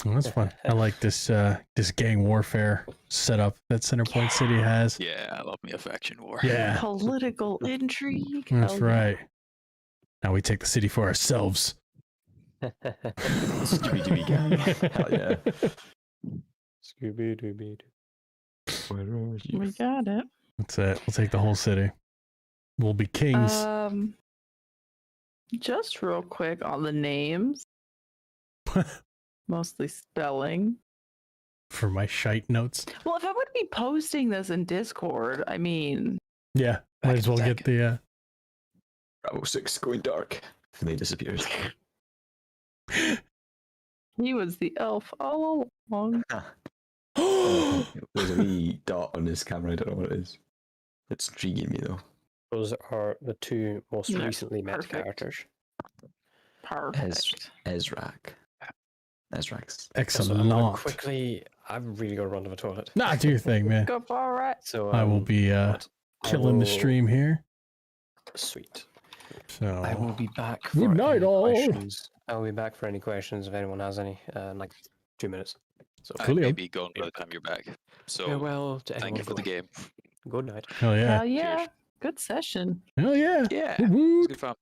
Well, that's fun. I like this this gang warfare setup that Centerpoint City has. Yeah, I love me a faction war. Yeah. Political intrigue. That's Hell yeah. right. Now we take the city for ourselves. Scooby-Dooby gang. Hell yeah. Scooby Dooby. Where are you? We got it. That's it. We'll take the whole city. We'll be kings. Just real quick on the names. Mostly spelling. For my shite notes. Well, if I'm going to be posting this in Discord, I mean, Yeah, might as well get the. Bravo 6 going dark. And they disappears. he was the elf all along. There's a wee dot on his camera. I don't know what it is. It's intriguing me though. Those are the two most Yeah, recently met perfect. characters. Perfect. Ezrak. Ezrak's. So I'm gonna Excellent. quickly, I've really got to run to the toilet. Nah, do your thing, man. Go for it. So I will be but I killing the will- stream here. Sweet. So I will be back for Good night, any all. questions. I will be back for any questions if anyone has any. In like 2 minutes. So I Coolio. may be gone by the time you're back. So farewell to thank anyone you for the going. game. Good night. hell yeah. Hell yeah. Good session. Hell yeah. Yeah, Woo-woo. it was good fun.